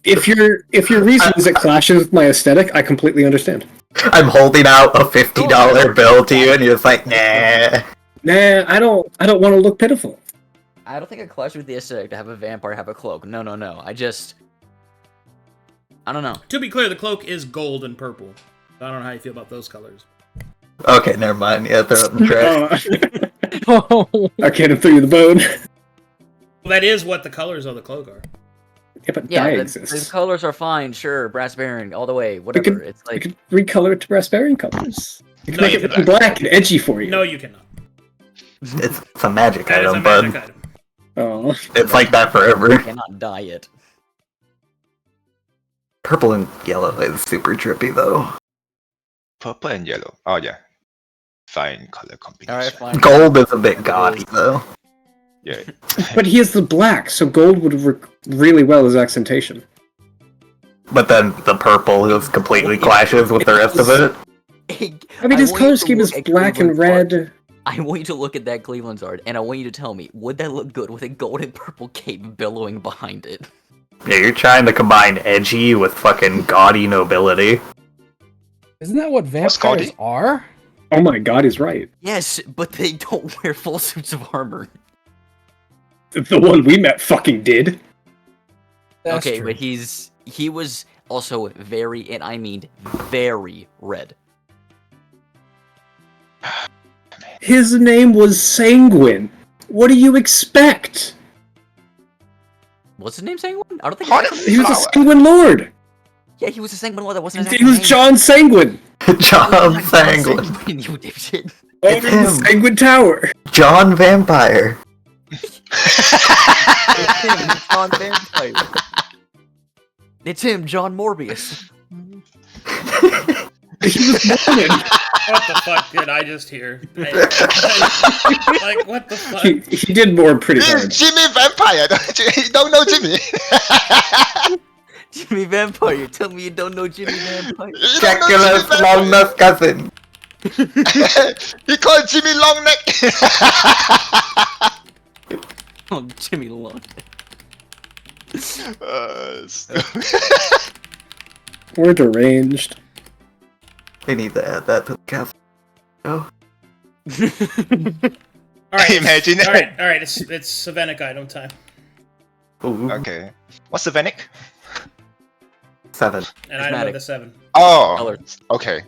If your reason is it clashes with my aesthetic, I completely understand. I'm holding out a $50 bill to you, and you're just like, nah. Nah, I don't want to look pitiful. I don't think it clashes with the aesthetic to have a vampire have a cloak. No. I don't know. To be clear, the cloak is gold and purple. I don't know how you feel about those colors. Okay, never mind. Yeah, throw it in the trash. Oh, Arcadum threw you the bone. Well, that is what the colors of the cloak are. Yeah, but Yeah, dye the exists. colors are fine. Sure, brass bearing all the way. Whatever. It's We like could recolor it to brass bearing colors. We can No, make you it cannot. black and edgy for you. No, you cannot. It's a magic That is a item, bud. magic item. Oh. It's like that forever. Cannot dye it. Purple and yellow is super trippy though. Purple and yellow. Oh yeah. Fine color combination. Alright, fine. Gold is a bit gaudy though. Yeah. But he has the black, so gold would work really well as accentation. But then the purple just completely clashes with the rest of it. I mean, his want color you to scheme is look at black and Cleveland's art. red. I want you to look at that Cleveland's art, and I want you to tell me, would that look good with a gold and purple cape billowing behind it? Yeah, you're trying to combine edgy with fucking gaudy nobility. Isn't that what What's vampires gaudy? are? Oh my god, he's right. Yes, but they don't wear full suits of armor. The one we met fucking did. That's okay, true. but he was also very, and I mean very red. His name was Sanguine. What do you expect? What's his name, Sanguine? I don't think Heart it's of He was a Flower. Sanguine Lord. Yeah, he was a Sanguine Lord. That wasn't his He was actual John Sanguine. John name. Sanguine. Sanguine, you dipshit. Over the him. Sanguine Tower. John Vampire. It's him, John Vampire. It's him, John Morbius. He was Mormon. What the fuck did I just hear? Like, what the fuck? He did more pretty This hard. is Jimmy Vampire. You don't know Jimmy. Jimmy Vampire, you tell me you don't know Jimmy Vampire. You don't know Dracula's Jimmy long Vampire. lost cousin. He called Jimmy Longneck. Oh, Jimmy Long. We're deranged. We need to add that to the cast. Oh. All right, Imagine. All right. It's Savanic item time, Ooh. Okay. What's the Venic? 7. and item Prismatic. of the 7. Oh. Color. Okay.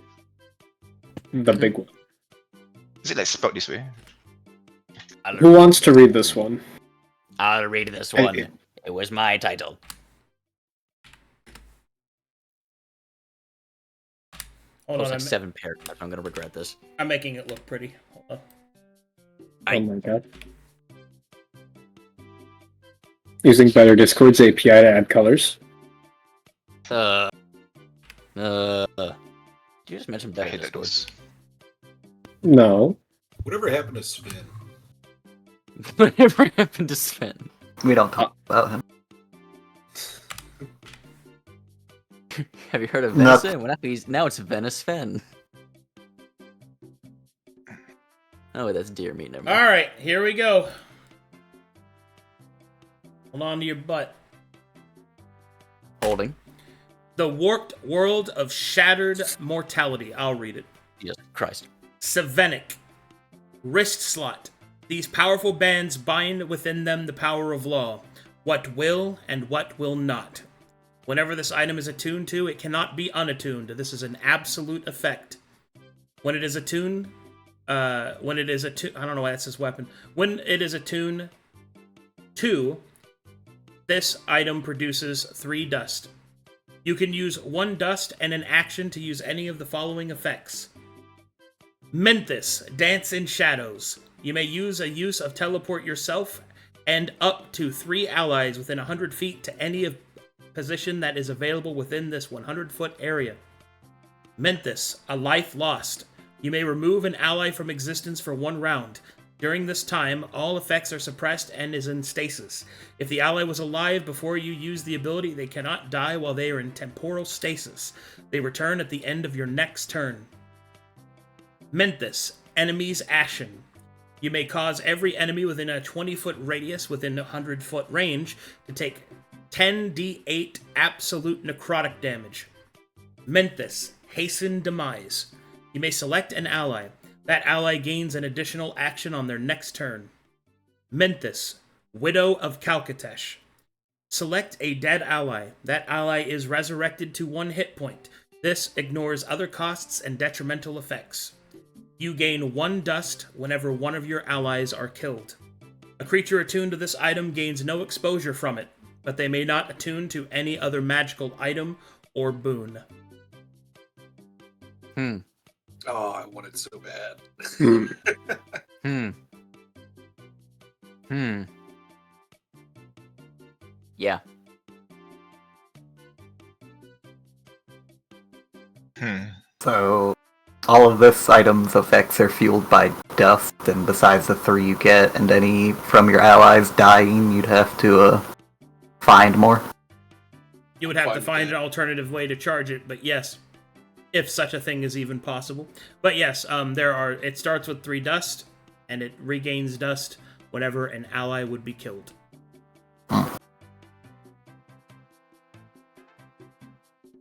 The big one. Is it like spelled this way? Who wants to read this one? I'll read this Hey, one. It was my title. Hold It was on, like 7 paragraphs. I'm gonna regret this. I'm making it look pretty. Hold on. Oh my god. Using Better Discord's API to add colors. Did you just mention I Better hate that Discord? those. No. Whatever happened to Sven? Whatever happened to Sven? We don't talk about him. Have you heard of Nope. Venison? Well, now it's Venice Fen. Oh, wait, that's deer meat. Never mind. All right, here we go. Hold on to your butt. Holding. The warped world of shattered mortality. I'll read it. Jesus Christ. Savanic. Wrist slot. These powerful bands bind within them the power of law. What will and what will not. Whenever this item is attuned to, it cannot be unattuned. This is an absolute effect. When it is attuned, I don't know why that's his weapon. When it is attuned to, this item produces 3 dust. You can use 1 dust and an action to use any of the following effects. Menthis, Dance in Shadows. You may use a use of teleport yourself and up to 3 allies within 100 feet to any position that is available within this 100-foot area. Menthis, a life lost. You may remove an ally from existence for 1 round. During this time, all effects are suppressed and is in stasis. If the ally was alive before you use the ability, they cannot die while they are in temporal stasis. They return at the end of your next turn. Menthis, Enemy's Ashen. You may cause every enemy within a 20-foot radius within a 100-foot range to take 10d8 absolute necrotic damage. Menthis, Hasten Demise. You may select an ally. That ally gains an additional action on their next turn. Menthis, Widow of Calcatesh. Select a dead ally. That ally is resurrected to 1 hit point. This ignores other costs and detrimental effects. You gain 1 dust whenever one of your allies are killed. A creature attuned to this item gains no exposure from it, but they may not attune to any other magical item or boon. Oh, I want it so bad. Yeah. So, all of this item's effects are fueled by dust, and besides the 3 you get, and any from your allies dying, you'd have to find more. You would have to find an alternative way to charge it, but yes, if such a thing is even possible. But yes, it starts with 3 dust, and it regains dust whenever an ally would be killed.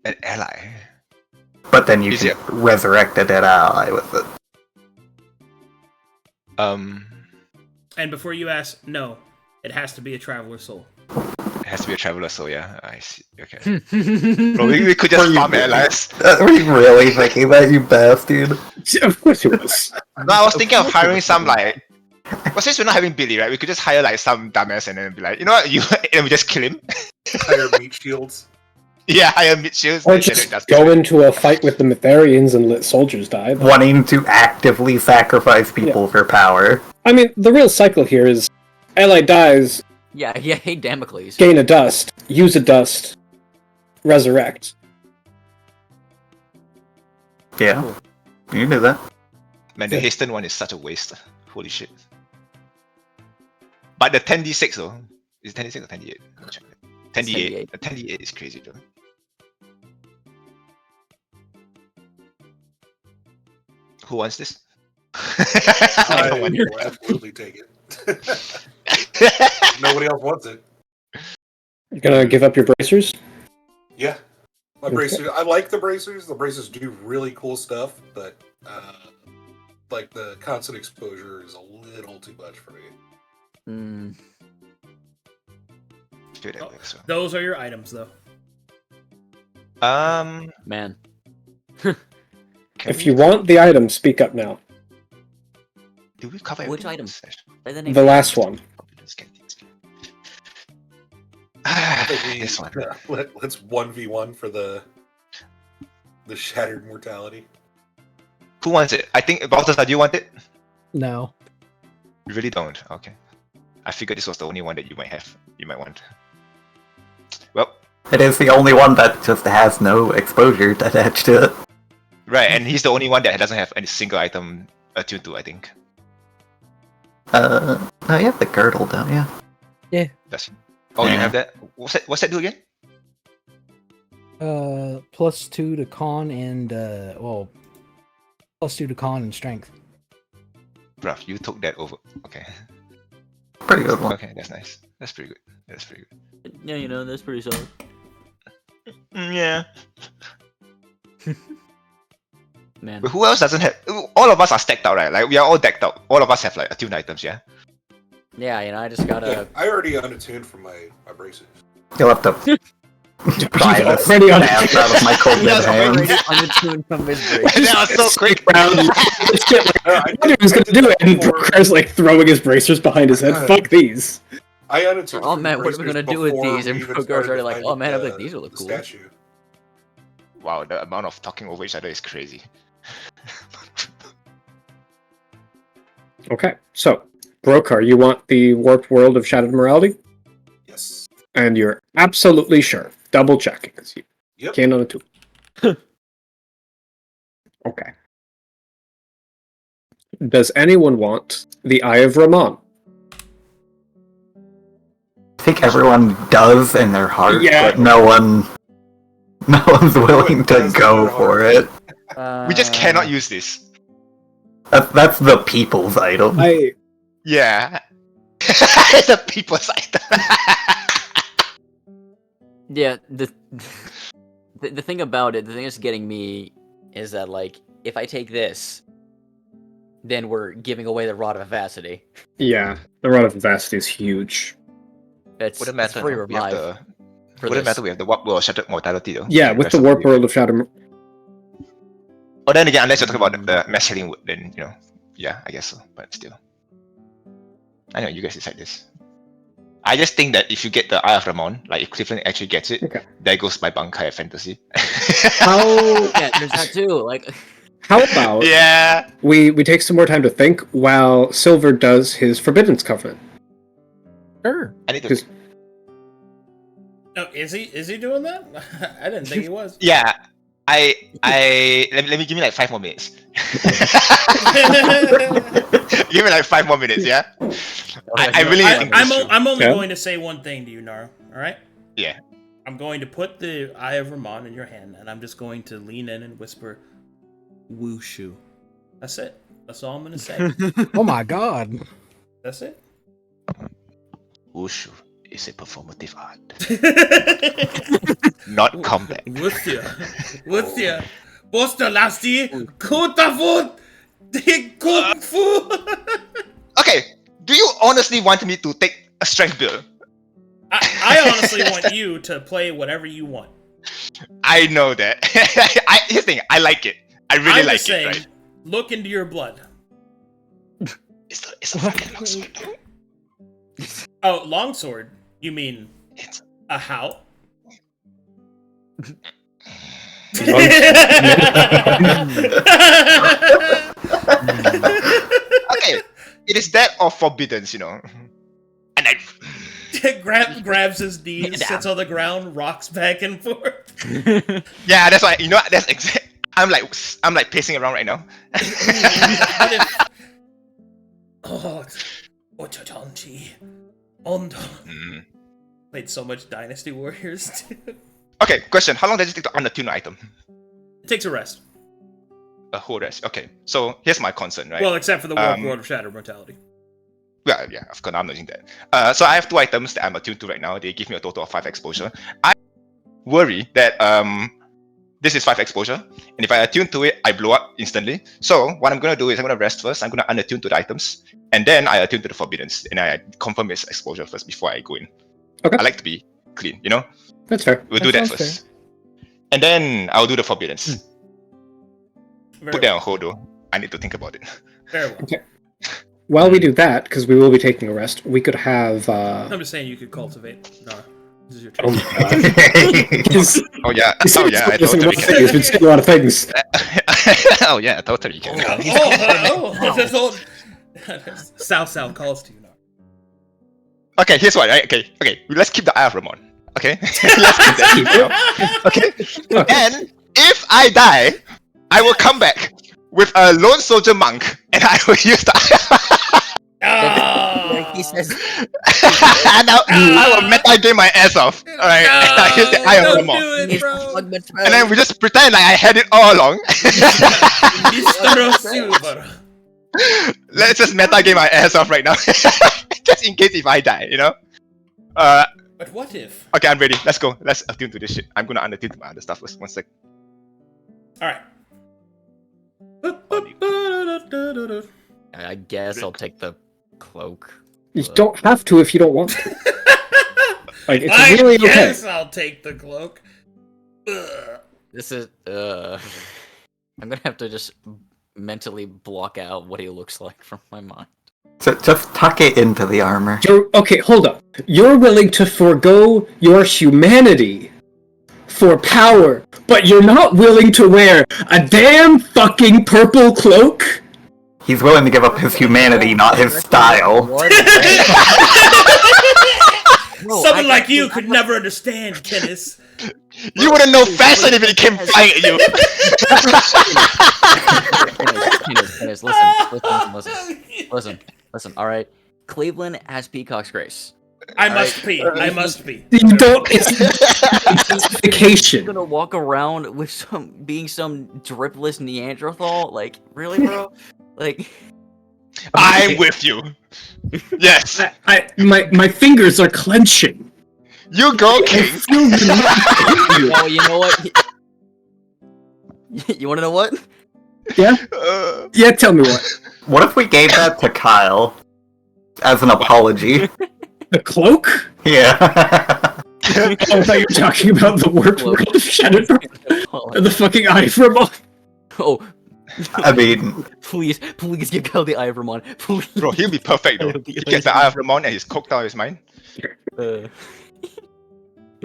An ally. But then you can resurrect a dead ally with it. And before you ask, no, it has to be a traveler soul. It has to be a traveler soul, yeah. I see. Okay. Bro, we could just farm Elias. Are you really thinking that, you bastard? Of course it was. No, I was thinking of hiring some like. Well, since we're not having Billy, right? We could just hire like some dumbass and then be like, you know what, and we just kill him. Hire meat shields. Yeah, hire meat shields. Or just go into a fight with the Mytharians and let soldiers die. Wanting to actively sacrifice people for power. I mean, the real cycle here is ally dies, Yeah, hey, Damocles. gain a dust, use a dust, resurrect. Yeah, you can do that. Man, the hasten one is such a waste. Holy shit. But the 10d6 though, is it 10d6 or 10d8? 10d8. The 10d8 is crazy though. Who wants this? I will absolutely take it. Nobody else wants it. You're gonna give up your bracers? Yeah. My bracers, I like the bracers. The bracers do really cool stuff, but like the constant exposure is a little too much for me. Those are your items, though. Man. If you want the item, speak up now. Do we cover Which item? The last one. This one. Let's 1v1 for the shattered mortality. Who wants it? I think Balthazar, do you want it? No. You really don't? Okay. I figured this was the only one that you might have. You might want. Well. It is the only one that just has no exposure attached to it. Right, and he's the only one that doesn't have any single item attuned to, I think. No, you have the girdle, don't you? Yeah. Does he? Oh, you have that? What's that do again? +2 to con and +2 to con and strength. Bruh, you took that over. Okay. Pretty good one. Okay, that's nice. That's pretty good. That's pretty good. Yeah, you know, that's pretty solid. Yeah. Man. But who else doesn't have? All of us are stacked out, right? Like, we are all decked out. All of us have, like, attuned items, yeah? Yeah, you know, I just gotta... Yeah, I already unattuned from my bracers. You'll have to pry this Already on out of my cold dead hands. unattuned from his brace. That was so quick! What he was gonna do it, and Brokhar's like throwing his bracers behind his head. Fuck these. I unattuned. Oh from man, what are we bracers gonna do with before these? And we even Brokhar's started already like, fighting oh man, I'm the- like, these will look the cool. statue. Wow, the amount of talking over each other is crazy. Okay, so Brokhar, you want the warped world of shattered morality? Yes. And you're absolutely sure. Double checking. You Yep. can't on a two. Okay. Does anyone want the Eye of Ramon? I think everyone does in their heart, Yeah. but no one's willing to go for it. We just cannot use this. That's the people's item. Yeah. It's a people's item. Yeah, the thing about it, the thing that's getting me is that, like, if I take this, then we're giving away the Rod of Vivacity. Yeah, the Rod of Vivacity is huge. It's Wouldn't matter. free We have revive. Wouldn't matter. We have the warp world shattered mortality though. Yeah, with the warp world of shattered. But then again, unless you're talking about the mass healing wood, then you know, yeah, I guess so. But still, I know you guys decide this. I just think that if you get the Eye of Ramon, like if Cleavland actually gets it, Okay. there goes my Bankai fantasy. How Yeah, there's that too. Like, how about Yeah. we take some more time to think while Silver does his Forbidden's Covenant? Sure. I need to. Because Oh, is he doing that? I didn't think he was. Yeah. Let me give me like 5 more minutes. Give me like 5 more minutes, yeah? I'm only Yeah. going to say one thing to you, Nara. Alright? Yeah. I'm going to put the Eye of Ramon in your hand, and I'm just going to lean in and whisper, Wushu. That's it. That's all I'm going to say. Oh my god. That's it. Wushu is a performative art, not combat. Wushu. Bosta lasti. Kutafut. Kung fu. Okay, do you honestly want me to take a strength build? I honestly want you to play whatever you want. I know that. Here's the thing, I like it. I really I'm like just it, saying, right? look into your blood. It's a fucking longsword, though. Oh, longsword? You mean It's a how? okay. It is that or forbiddance, you know. And I grabs his knees, sits on the ground, rocks back and forth. yeah, that's why you know that's exact. I'm like pacing around right now. Oh, Ochatanchi. Ondo. Mm. Played so much Dynasty Warriors, dude. Okay, question: how long does it take to unattune an item? It takes a rest. A whole rest. Okay, so here's my concern, right? Well, except for the World of Shadow Mortality. Yeah, of course, I'm not using that. So I have 2 items that I'm attuned to right now. They give me a total of 5 exposure. I worry that this is 5 exposure, and if I attune to it, I blow up instantly. So what I'm gonna do is I'm gonna rest first. I'm gonna unattune to the items, and then I attune to the forbiddance, and I confirm its exposure first before I go in. Okay. I like to be clean, you know. That's fair. We'll do that sounds first, and then I'll do the forbiddance. Very Put that on hold though. I need to think about it. Very well. Okay. While we do that, because we will be taking a rest, we could have. I'm just saying you could cultivate. No, this is your turn. Oh my god. Oh yeah, I Listen, totally one can. thing, he's been saying a lot of things. Oh yeah, totally can. This old South calls to you now. Okay, here's what. Right? Okay. Let's keep the Eye of Ramon. Okay. Let's keep that. Okay. And if I die, I will come back with a lone soldier monk, and I will use the. He says, Now I will meta game my ass off. All right. And I use the Eye of Ramon. Do it, bro. And then we just pretend like I had it all along. Let's just meta game my ass off right now, just in case if I die, you know. But what if? Okay, I'm ready. Let's go. Let's attune to this shit. I'm gonna unattune to my other stuff first. 1 sec. All right. I guess I'll take the cloak. You don't have to if you don't want to. Like, it's I really okay. guess I'll take the cloak. Ugh. This is I'm gonna have to just mentally block out what he looks like from my mind. So just tuck it into the armor. Okay, hold up. You're willing to forego your humanity for power, but you're not willing to wear a damn fucking purple cloak? He's willing to give up his humanity, not his style. Someone like you could never understand, Kiniz. You wouldn't know fashion if it came flying at you. Kiniz, listen. All right, Cleavland has Peacock's Grace. I must be. You don't. It's vacation. You're gonna walk around with some dripless Neanderthal? Like, really, bro? Like, I'm with you. Yes. My fingers are clenching. You go, King. oh, you know what? You want to know what? Yeah. Yeah. Tell me what. What if we gave that to Kyle as an apology? The cloak? Yeah. I thought you were talking about the world of Shadow or the fucking Eye of Ramon. Oh, I mean, please give Kyle the Eye of Ramon. Please. Bro, he'll be perfect though. He gets the Eye of Ramon and he's cooked out of his mind. Bro,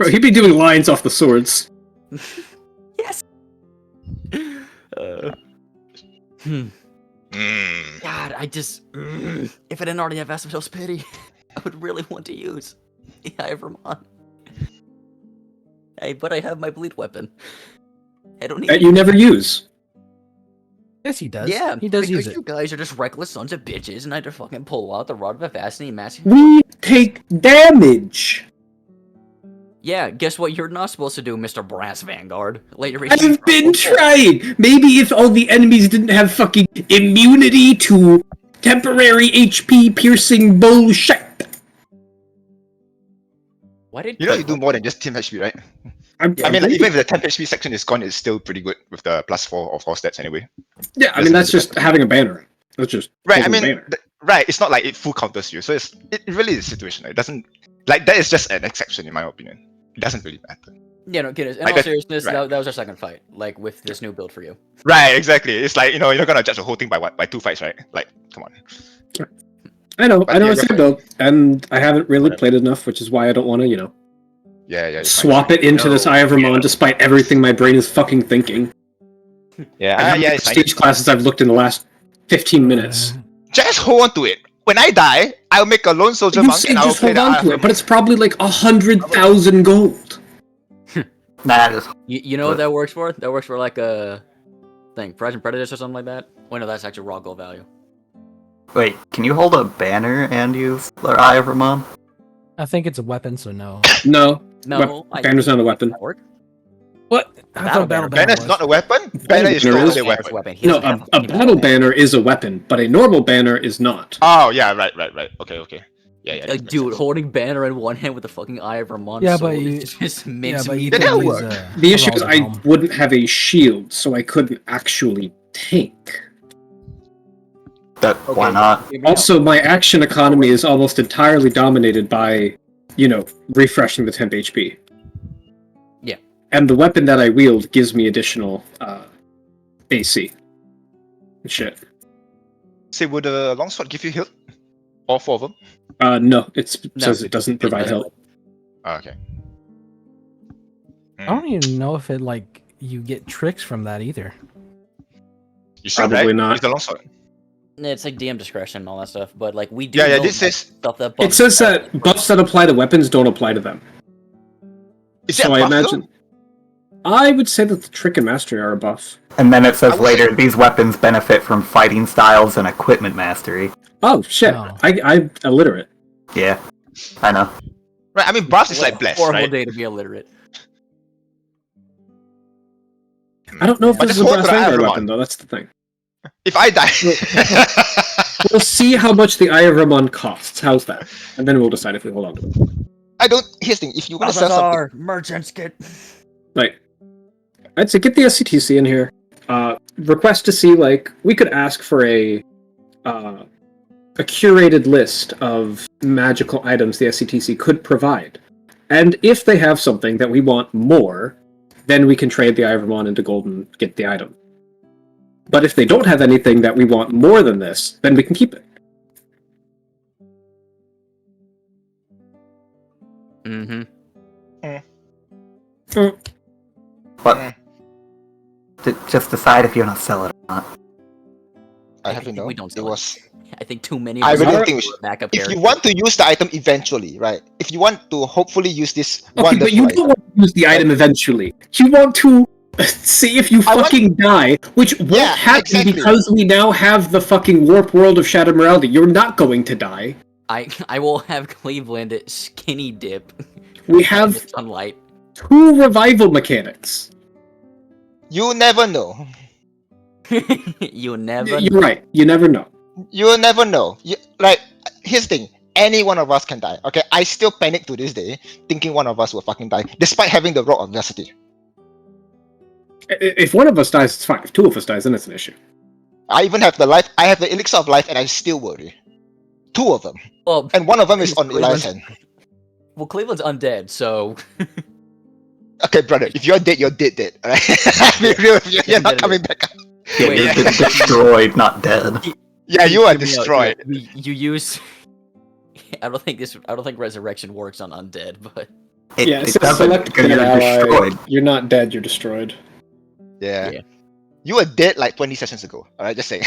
he'd be doing lines off the swords. Yes. God, I just if I didn't already have Asphodels Pity, I would really want to use the Eye of Ramon. But I have my bleed weapon. I don't need That you never use. Yes, he does. Yeah, he does because use it. you guys are just reckless sons of bitches, and I had to fucking pull out the Rod of Vivacity and massive. We take damage. Yeah, guess what? You're not supposed to do, Mr. Brass Vanguard. Later, I've been trying. Maybe if all the enemies didn't have fucking immunity to temporary HP piercing bullshit. Why did You know you do more than just team HP, right? I mean, like, even if the 10 HP section is gone, it's still pretty good with the +4 or 4 stats anyway. Yeah, I mean that's just having a banner. That's just Right, I having a mean, banner. right, it's not like it full counters you, so it really is situational. It doesn't, like, that is just an exception in my opinion. It doesn't really matter. Yeah, no, Kiniz. In Like all that- seriousness, right. that was our second fight, like, with this new build for you. Right, exactly. It's like, you know, you're not gonna judge the whole thing by what? By 2 fights, right? Like, come on. I know yeah, it's a you're good build, and I haven't really played enough, which is why I don't want to, Yeah, you're fine. swap it into this Eye of Ramon, despite everything my brain is fucking thinking. Yeah, And how many it's fine. prestige classes I've looked in the last 15 minutes. Just hold on to it. When I die, I'll make a lone soldier You monk say and I'll just play hold the on to it, but it's probably like 100,000 gold. That is. You know what that works for? That works for, like, a thing, Present Predators or something like that? Wait, no, that's actually raw gold value. Wait, can you hold a banner and use the Eye of Ramon? I think it's a weapon, so no. No, No, banner's not a weapon. That work? What? Battle I thought banner. Banner is was. not a weapon. Banner is Banner totally is- a weapon. He No, doesn't have a fucking battle banner is a weapon, but a normal banner is not. Oh yeah, right. Okay. Yeah. Like, that makes dude, sense. holding banner in one hand with the fucking Eye of Ramon Yeah, sword but you- just makes Yeah, but me... you Then could that'll use work. The issue is a I helm. wouldn't have a shield, so I couldn't actually tank. Why not? Also, my action economy is almost entirely dominated by, refreshing the temp HP. Yeah. And the weapon that I wield gives me additional AC. Shit. Say, would a longsword give you health? All 4 of them? No, it No, says it doesn't provide doesn't. help. Oh, okay. I don't even know if you get tricks from that either. You should, Probably right? not. Use the longsword. It's like DM discretion and all that stuff, but, like, we do Yeah, know this that is- stuff that It buffs says that that buffs that apply to weapons don't apply to them. Is So that I a buff, imagine. I would say that the trick and mastery are a buff. And then it says I would later, say- these weapons benefit from fighting styles and equipment mastery. Oh shit! No. I'm illiterate. Yeah, I know. Right, I mean, brass is What like a blessed, horrible right? day to be illiterate. I don't know if But this just is a hold brass to the Eye of vanguard Ramon. weapon though. That's the thing. If I die... We'll see how much the Eye of Ramon costs. How's that? And then we'll decide if we hold on to it. I don't... Here's the thing, if you want to sell something... Balthazar, merchants get... Like, I'd say get the SCTC in here. Request to see, like, we could ask for a curated list of magical items the SCTC could provide. And if they have something that we want more, then we can trade the Eye of Ramon into gold and get the item. But if they don't have anything that we want more than this, then we can keep it. Mm-hmm. But just decide if you're gonna sell it or not. I have to know. We don't It sell it. was... I think too many I of us really are think we should- backup If you characters. want to use the item eventually, right? If you want to hopefully use this Okay, wonderful but you item... don't want to use the item eventually. You want to see if you I want- fucking die, which won't Yeah, happen exactly. because we now have the fucking warp world of Shattered Morality. You're not going to die. I will have Cleavland skinny dip. We in have the sunlight. 2 revival mechanics. You never know. You never. You're right. You never know. You'll never know. Here's the thing. Any one of us can die. Okay, I still panic to this day, thinking one of us will fucking die, despite having the Rock of Adversity. If one of us dies, it's fine. If 2 of us dies, then it's an issue. I even have the life. I have the elixir of life, and I still worry. 2 of them, Well, and one of them is on Cleveland's- Elias' hand. well, Cleveland's undead, so Okay, brother, if you're dead, you're dead. Alright? Be real with you. You're not coming back up. Yeah, Wait, you're yeah. destroyed, not dead. Yeah, you are Hear me out, destroyed. You use. I don't think resurrection works on undead, but It, Yeah, it so doesn't select because an you're ally. destroyed. You're not dead, you're destroyed. Yeah. Yeah. You were dead like 20 sessions ago. Alright, just saying.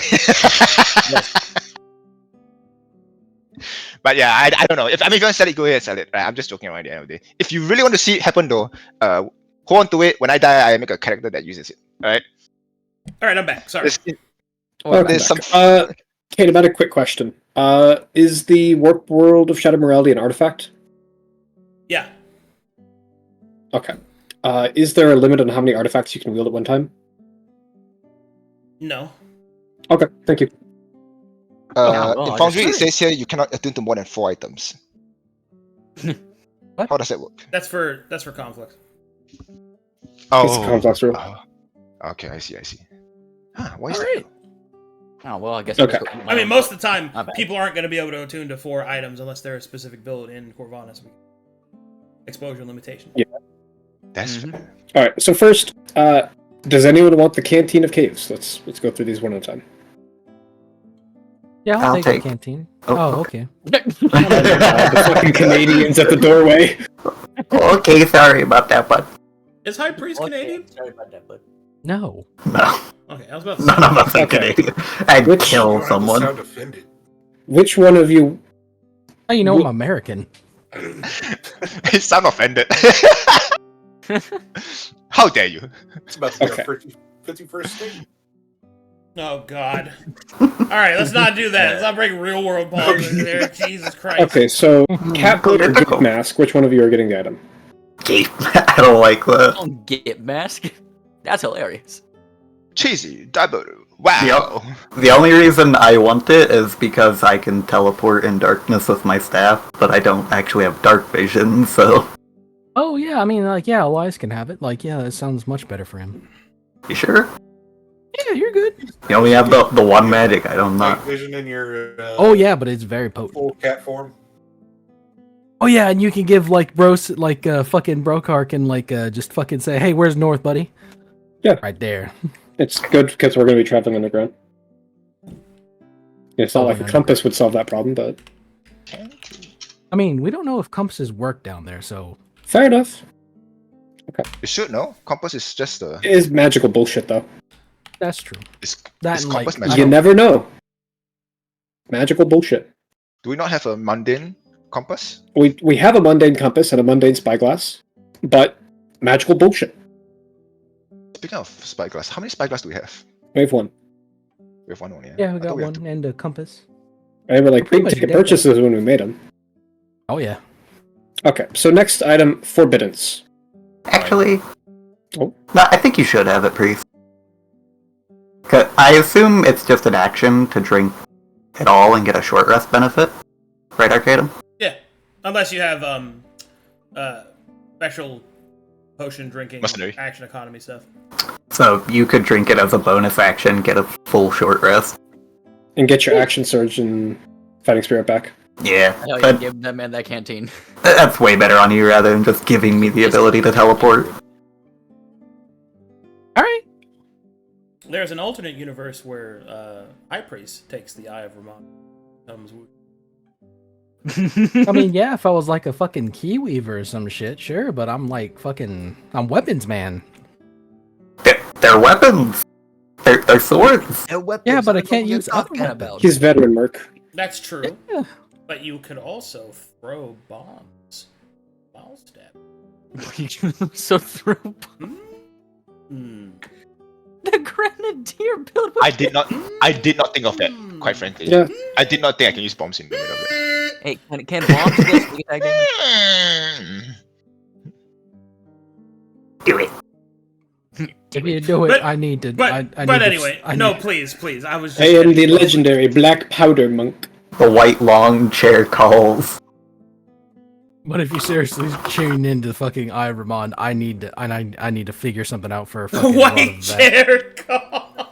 But yeah, I don't know. If you want to sell it, go ahead and sell it. Right? I'm just joking around at the end of the day. If you really want to see it happen though, hold on to it. When I die, I make a character that uses it. Alright? Alright, I'm back. Sorry. There's some... Kate, about a quick question. Is the Warp World of Shadow Morality an artifact? Yeah. Okay. Is there a limit on how many artifacts you can wield at one time? No. Okay, thank you. in Foundry, it says here you cannot attune to more than 4 items. What? How does that work? That's for conflict. It's a complex rule. Okay, I see. Why is Alright. Oh, well, I guess... Okay. I mean, most of the time, Not bad. people aren't going to be able to attune to 4 items unless they're a specific build in Corvinus. Exposure limitation. Yeah. That's fair. Alright, so first, does anyone want the Canteen of Caves? Let's go through these one at a time. Yeah, I'll take take- the canteen. Oh, Oh, okay. The fucking Canadians at the doorway. Okay, sorry about that, but Is Hyghpriest Canadian? Sorry about that, but... no. No. Okay, I was about to say. None of us are Okay. Canadian. I'd Which- You kill don't have to someone. sound offended. Which one of you... How you know I'm American? You sound offended. How dare you? It's about to be Okay. our 51st state. Oh, God. Alright, let's not do that. Let's not bring real world politics there. Jesus Christ. Okay, so Cat or Political. Geek Mask, which one of you are getting the item? Gee, I don't like that. Don't get mask. That's hilarious. Cheesy, double. Wow. The only reason I want it is because I can teleport in darkness with my staff, but I don't actually have dark vision, so... Oh, yeah, I mean, like, yeah, Elias can have it. Like, yeah, that sounds much better for him. You sure? Yeah, you're good. You only have the one magic item, Night not... vision in your Oh, yeah, but it's very potent. full cat form. Oh, yeah, and you can give, like, fucking Brokhar can, like, just fucking say, hey, where's North, buddy? Yeah. Right there. It's good because we're going to be traveling underground. It's not Oh, like a yeah. compass would solve that problem, but... I mean, we don't know if compasses work down there, so... Fair enough. You should know. Compass is just a... It is magical bullshit, though. That's true. Is That and, compass like, magical? You never know. Magical bullshit. Do we not have a mundane compass? We have a mundane compass and a mundane spyglass, but magical bullshit. Speaking of spyglass, how many spyglass do we have? We have one. We have one only. Yeah, I we thought got had one, two. and a compass. They were like Pretty big much ticket dead. purchases when we made them. Oh, yeah. Okay, so next item, Forbiddance. Actually... Oh. No, I think you should have it, Priest. 'Cause I assume it's just an action to drink it all and get a short rest benefit. Right, Arcadum? Yeah. Unless you have, special potion drinking, Mercenary. action economy stuff. So you could drink it as a bonus action, get a full short rest. And get your action surge and fighting spirit back. Yeah, Hell yeah, but give that man that canteen. that's way better on you rather than just giving me the ability to teleport. Alright. There's an alternate universe where, Hyghpriest takes the Eye of Ramon. Comes I mean, yeah, if I was like a fucking key weaver or some shit, sure, but I'm like fucking... I'm weapons man. They're weapons! They're swords! Yeah, but I can't use other talking weapons. about. He's veteran Merc. That's true. Yeah. But you could also throw bombs. Ball stab. So through Hmm. the grenadier build. I did not think of that, quite frankly. Yeah. I did not think I can use bombs in the middle of it. Hey, can bombs do this? Sneak attack damage? Do it. If you do it, But- I need to... But, I but need to- anyway, I no, need- please. I was just I am the kidding. legendary Black Powder Monk. The white long chair calls. But if you seriously tune into the fucking Eye of Ramon, I need to figure something out for a fucking run White of that. chair call.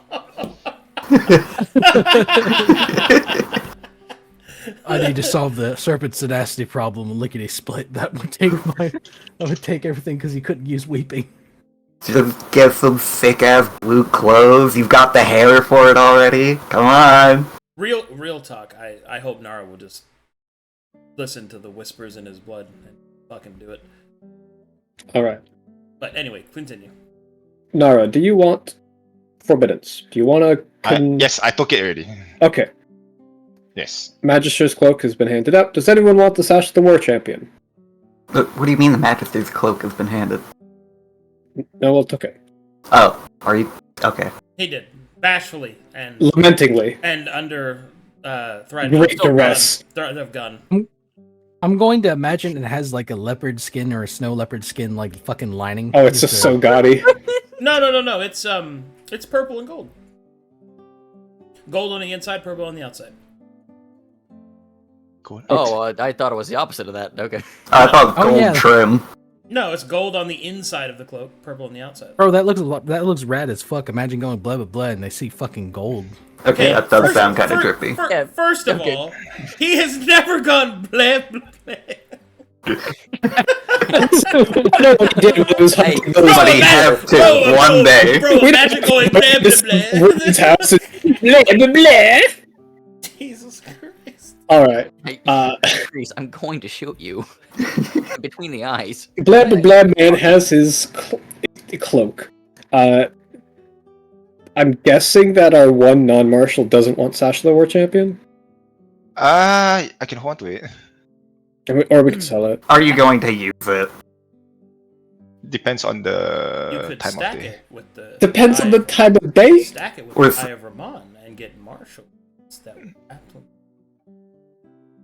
I need to solve the Serpent's Tenacity problem and lickety split. That would take everything because he couldn't use weeping. Just get some sick ass blue clothes. You've got the hair for it already. Come on. Real talk. I hope Nara will just listen to the whispers in his blood and fucking do it. Alright. But anyway, continue. Nara, do you want Forbiddance? Do you want to... Yes, I took it already. Okay. Yes. Magister's Cloak has been handed out. Does anyone want the Sash of the War Champion? What do you mean the Magister's cloak has been handed? No, well, took it. Oh, are you okay? He did bashfully and Lamentingly. under threat Great duress. of gun. I'm going to imagine it has like a leopard skin or a snow leopard skin, like fucking lining. Oh, it's just so gaudy. No. It's purple and gold. Gold on the inside, purple on the outside. Cool. Oh, I thought it was the opposite of that. Okay. I thought Oh, gold yeah. trim. No, it's gold on the inside of the cloak, purple on the outside. Bro, that looks rad as fuck. Imagine going blood with blood and they see fucking gold. Okay, that does sound kind of drippy. Yeah, First of okay. all, he has never gone blah blah blah. I know what he did when he was Hey, hunting Bro, those But he imagine- have to bro, one day. Bro, imagine going blah blah This blah. Wooden's house is blah, blah, blah. Jesus Christ. Alright. Hey, Uh, Chris, I'm going to shoot you between the eyes. Blah blah blah man has his cloak. I'm guessing that our one non-martial doesn't want Sash of the War Champion? I can hold on to it. Or we can sell it. Are you going to use it? Depends on You the could time of stack day. it with the Depends on Eye- the time of day. stack it with With- the Eye of Ramon and get Marshall.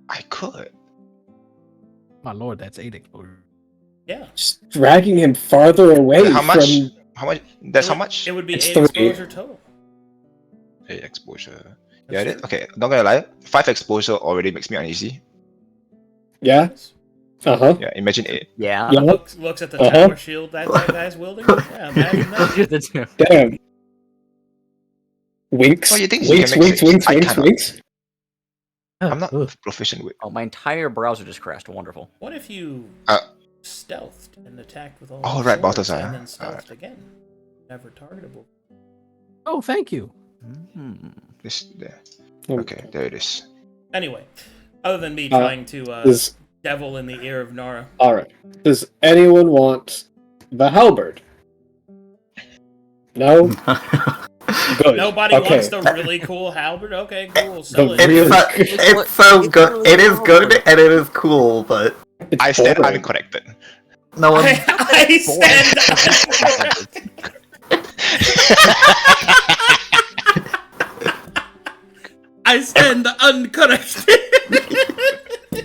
I could. My lord, that's 8 exposure. Yeah. Just dragging him farther away How much? from... How much? That's It how would- much? It would be It's 8 3. exposure total. 8 exposure. That's Yeah, it. okay. Not gonna lie. 5 exposure already makes me uneasy. Yeah? Uh-huh. Yeah, imagine 8. Yeah. Yeah. Looks at the tower shield that guy's wielding. Yeah, imagine that. Damn. Winks. Oh, you think you Winks, can make winks, six? winks, I winks, cannot. winks. I'm not Ugh. proficient with. Oh, my entire browser just crashed. Wonderful. What if you Uh, stealthed and attacked with all Oh, your right, swords Balthazar. and then stealthed again? Never targetable. Oh, thank you. This there. Oh. Okay, there it is. Anyway, other than me trying to Does, devil in the ear of Nara. alright. Does anyone want the halberd? No? Good. Nobody okay. wants the really cool halberd? Okay, cool. Sell The it. really- It's so good. It is good and it is cool, but It's I stand boring. uncorrected. no one. I stand I stand uncorrected.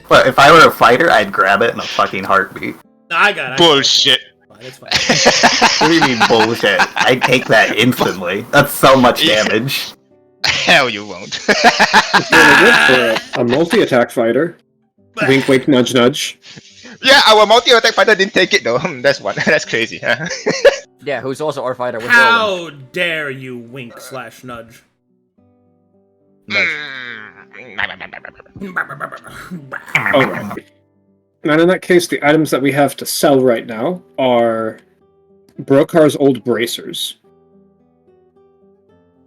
But if I were a fighter, I'd grab it in a fucking heartbeat. I got it. Bullshit. It's fine. What do you mean bullshit? I'd take that instantly. That's so much damage. Hell, you won't. It's really good for a multi-attack fighter. Wink, wink, nudge, nudge. Yeah, our multi-attack fighter didn't take it though. That's one. That's crazy. Huh? Yeah, who's also our fighter with Bolan. How dare you wink / nudge? Alright. And in that case, the items that we have to sell right now are Brokhar's old bracers.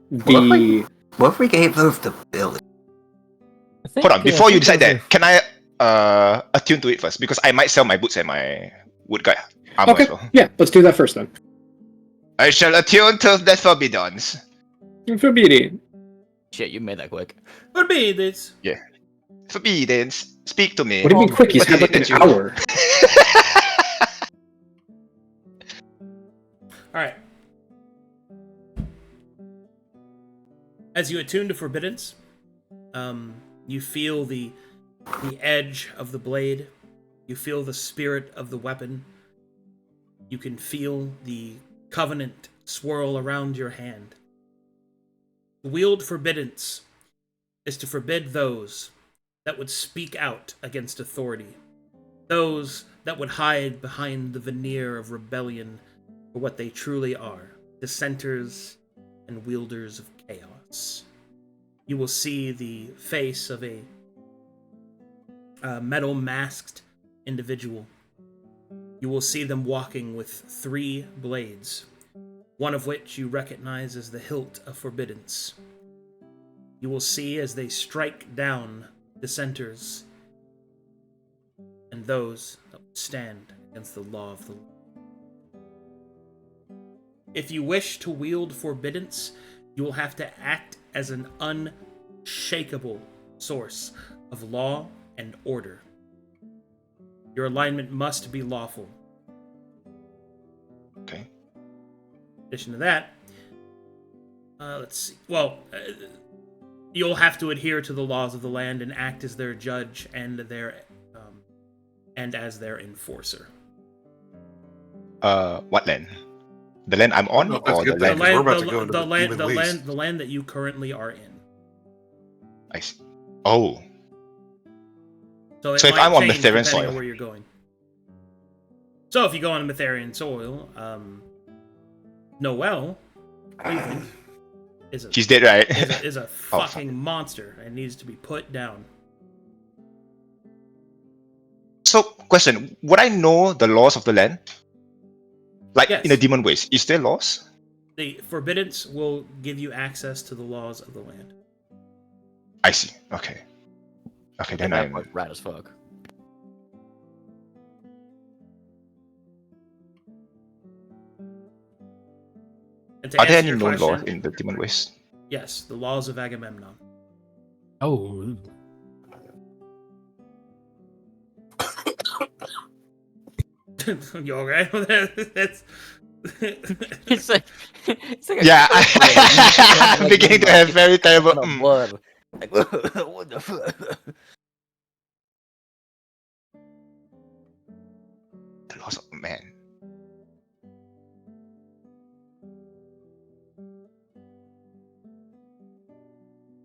What if we gave those to Billy? Hold on, before you decide that, can I attune to it first? Because I might sell my boots and my wood guy armor Okay, as well. yeah, let's do that first then. I shall attune to the Forbiddons. Forbidden. Shit, you made that quick. Would be this. Forbiddons, speak to me. What do you mean quick? He's What had is like it an that you- hour. Alright. As you attune to Forbiddance, you feel the edge of the blade. You feel the spirit of the weapon. You can feel the covenant swirl around your hand. To wield Forbiddance is to forbid those that would speak out against authority. Those that would hide behind the veneer of rebellion for what they truly are, dissenters and wielders of chaos. You will see the face of a metal masked individual. You will see them walking with 3 blades, one of which you recognize as the hilt of Forbiddance. You will see as they strike down dissenters and those that would stand against the law of the Lord. If you wish to wield Forbiddance, you will have to act as an unshakable source of law and order. Your alignment must be lawful. Okay. addition to that, let's see. Well, you'll have to adhere to the laws of the land and act as their judge and as their enforcer. What land? The land I'm on, No, that's or good the then, land? 'cause we're about to go into the demon waste. The land that you currently are in. I see. Oh, So, So if might I'm on change Mitharian depending soil. on where you're going. So if you go on Mitharian soil, Noel, Cleavland, is a he's dead, right? is a Oh, fucking monster and needs to be put down. So, question: would I know the laws of the land? Like Yes. in the demon waste, is there laws? The Forbiddance will give you access to the laws of the land. I see. Okay. Okay, then That I'm. was rad as fuck. And to Are there answer any your known laws question, in the demon waste? yes, the laws of Agamemnon. Oh, You alright with that? That's It's like a Yeah, I'm beginning to have very terrible. ton of blood. Like, what the fuck? The laws of man.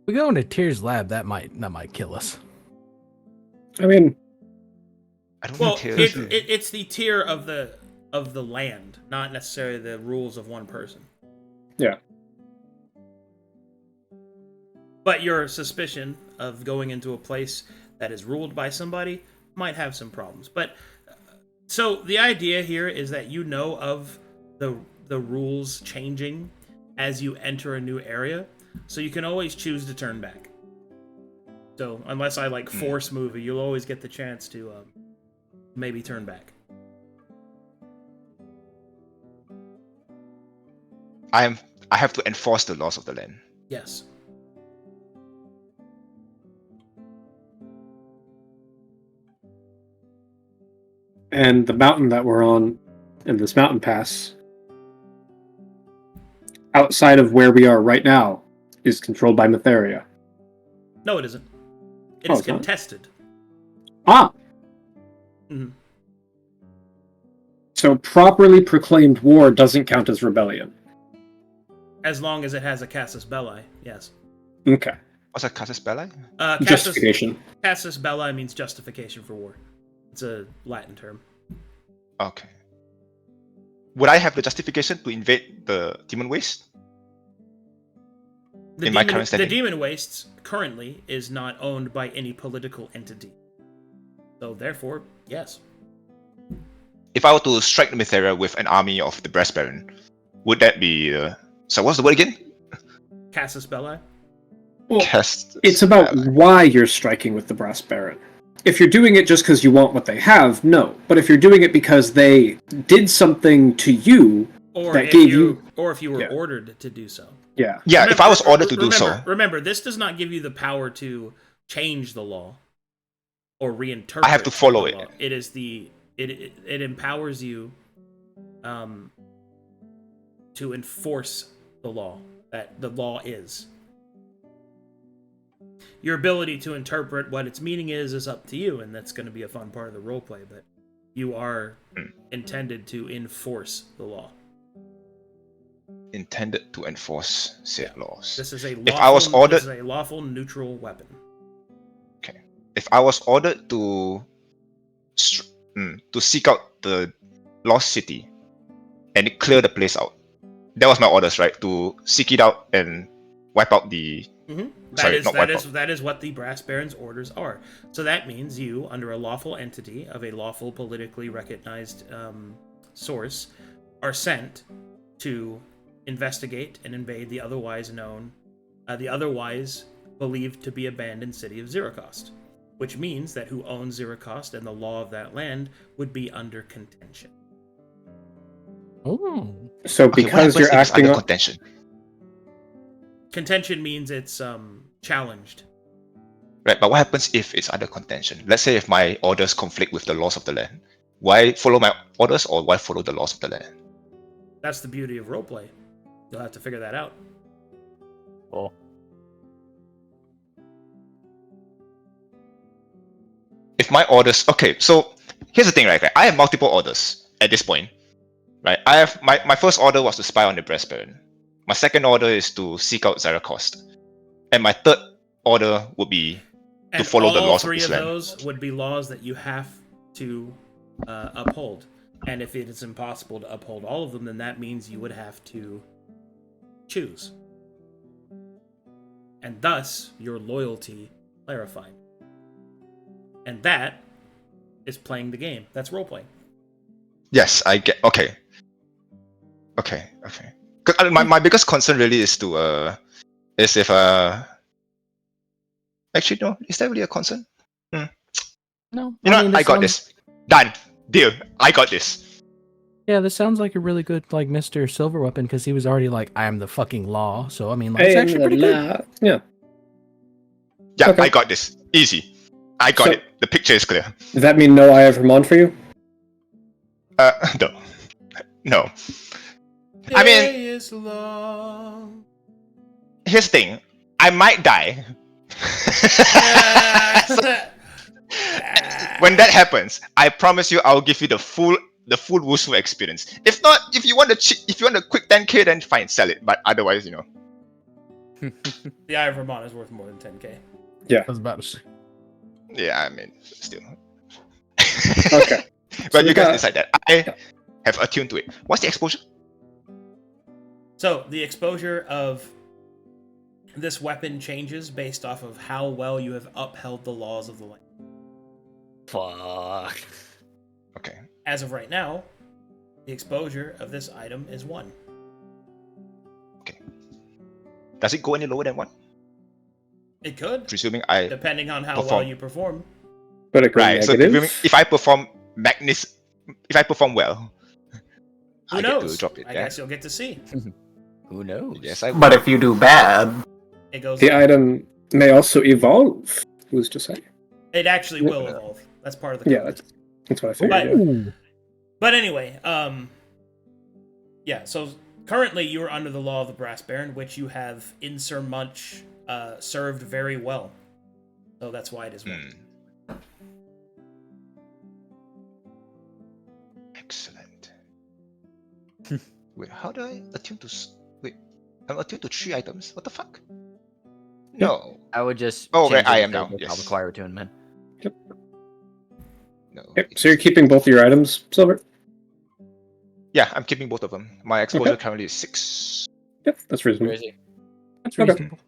we go into Tyr's lab. That might kill us. I mean, I don't well, know. Tails. it's the tier of the land, not necessarily the rules of one person. yeah. But your suspicion of going into a place that is ruled by somebody might have some problems. But so the idea here is that you know of the rules changing as you enter a new area, so you can always choose to turn back. So unless I like force move you, you'll always get the chance to maybe turn back. I have to enforce the laws of the land. Yes. And the mountain that we're on in this mountain pass, outside of where we are right now, is controlled by Mytheria. No, it isn't. It Oh, is it's not? contested. Ah! Mhm. So properly proclaimed war doesn't count as rebellion. As long as it has a casus belli, yes. Okay. What's a casus belli? Justification. Casus belli means justification for war. It's a Latin term. Okay. Would I have the justification to invade the demon waste? In my current The setting? Demon Wastes currently is not owned by any political entity. So therefore, yes. If I were to strike the Mytheria with an army of the Brass Baron, would that be? So what's the word again? Casus belli. Well, Cast. it's about why you're striking with the Brass Baron. If you're doing it just because you want what they have, no. But if you're doing it because they did something to you Or that if gave you were Yeah. ordered to do so. yeah. Yeah, if I was ordered to do so. Remember, this does not give you the power to change the law or reinterpret. I have to follow the it. law. It is it empowers you to enforce the law that the law is. Your ability to interpret what its meaning is up to you, and that's going to be a fun part of the roleplay, but you are intended to enforce the law. Intended to enforce said laws. This is a lawful, If I was ordered, this is a lawful neutral weapon. if I was ordered to seek out the lost city and clear the place out, that was my orders, right? To seek it out and wipe out the. That is what the Brass Baron's orders are. So that means you, under a lawful entity of a lawful politically recognized source, are sent to investigate and invade the otherwise believed to be abandoned city of Ziracost, which means that who owns Ziracost and the law of that land would be under contention. Oh, So Okay, what because happens you're if it's acting under on... contention? Contention means it's challenged. Right, but what happens if it's under contention? Let's say if my orders conflict with the laws of the land. Why follow my orders or why follow the laws of the land? That's the beauty of roleplay. You'll have to figure that out. Well, If my orders, okay, so here's the thing, right? I have multiple orders at this point, right? I have my first order was to spy on the breastbone. My second order is to seek out Zaracost, and my third order would be to follow the laws of All three Islam. of those would be laws that you have to uphold. And if it is impossible to uphold all of them, then that means you would have to choose. And thus, your loyalty clarified. And that is playing the game. That's role-playing. Yes, I get. Okay. 'Cause, my biggest concern really is to is if actually no, is that really a concern? No, You know, mean, what? I got sounds- this. Done. Deal. I got this. Yeah, this sounds like a really good like Mr. Silver Weapon because he was already like, I am the fucking law. So I mean, like, it's actually pretty good. Yeah. Yeah, Okay. I got this. Easy. I got So- it. The picture is clear. Does that mean no Eye of Ramon for you? No. No. I mean- Day is long. Here's the thing. I might die. When that happens, I promise you, I'll give you the full Wushu experience. If not, if you want a quick 10k, then fine, sell it. But otherwise, you know. The Eye of Ramon is worth more than 10k. I was about to say. Yeah, I mean, still. Okay. But we you guys got- decide that. I have attuned to it. What's the exposure? So, the exposure of this weapon changes based off of how well you have upheld the laws of the land. fuck. Okay. As of right now, the exposure of this item is 1. Does it go any lower than 1? It could, Presuming I depending on how perform. well you perform. But it goes right. So negative. presuming if I perform well, Who I knows? get to drop it. I Yeah. guess you'll get to see. Who knows? Yes, I. But if you do bad, It goes. The item may also evolve. Who's to say? It actually will evolve. That's part of the. Yeah, concept. that's what I figured. But- yeah. Ooh. But anyway, yeah. So currently, you are under the law of the Brass Baron, which you have in Sir Munch served very well. So that's why it is 1. Excellent. Wait, how do I attune to? Wait, I'm attuned to 3 items. What the fuck? No, I would just. Oh, change right, I it am to now, without yes. require attunement. no. Yep. So you're keeping both of your items, Silver? Yeah, I'm keeping both of them. My exposure Okay. currently is 6. Yep, that's reasonable. Crazy. That's Okay. reasonable.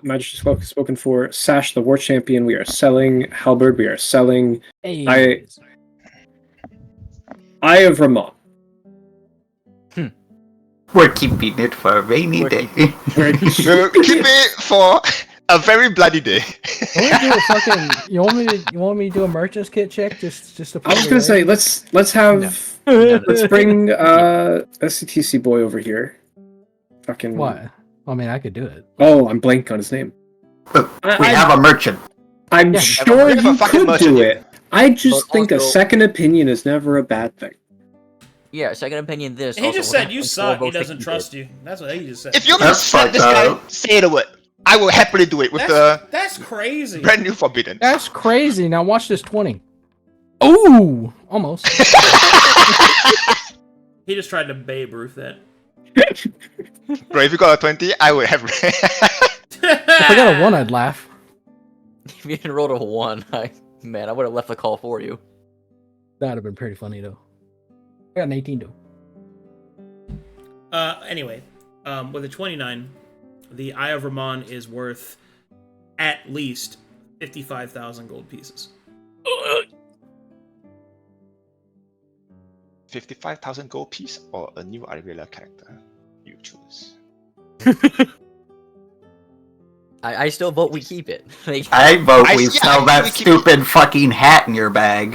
Majesty spoken for. Sash, the War Champion, we are selling. Halberd, we are selling. Hey. Eye of Ramon. we're keeping it for a rainy We're day. We'll keep it for a very bloody day. You want me to do a merchant's kit check just to I was put it gonna say away? let's have let's bring SCTC boy over here. Fucking What? I mean, I could do it. Oh, I'm blank on his name. We have a merchant. I'm Yeah, sure we have a you fucking could merchant do here. it. I just But think a also- second opinion is never a bad thing. Yeah, second opinion. This. He also, just what said you happens suck. for He both doesn't the trust you. That's what he just said. If you want me to That's slap this fucked guy, up. say the word. I will happily do it with the That's crazy. brand new Forbidden. That's crazy. Now watch this 20. Ooh, almost. He just tried to Babe Ruth that. Bro, if you got a 20, I would have. If I got a 1, I'd laugh. If you didn't roll a 1, I would have left the call for you. That'd have been pretty funny though. I got an 18 though. Anyway, with a 29, the Eye of Ramon is worth at least 55,000 gold pieces. 55,000 gold piece or a new Arvela character? You choose. I still vote we keep it. Like, I vote we Yeah, sell I that we keep stupid fucking hat in your bag.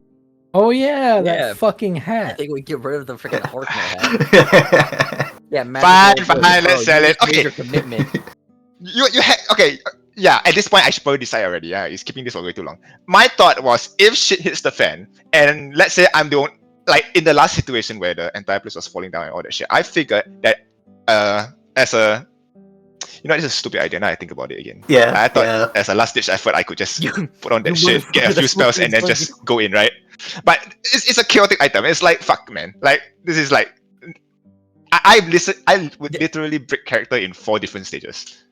Oh yeah, that Yeah. fucking I hat. think we get rid of the freaking Harkness hat. Yeah, Fine, fine, let's sell it. Okay. Okay. Your commitment. You had okay. Yeah, at this point, I should probably decide already. Yeah, it's keeping this for way too long. My thought was, if shit hits the fan, and let's say I'm the only, like in the last situation where the entire place was falling down and all that shit, I figured that as a, this is a stupid idea. Now I think about it again. Yeah, I thought as a last ditch effort, I could just put on that shit, get a few spells, and then just go in, right? But it's a chaotic item. It's like fuck, man. Like this is like, I would literally break character in 4 different stages.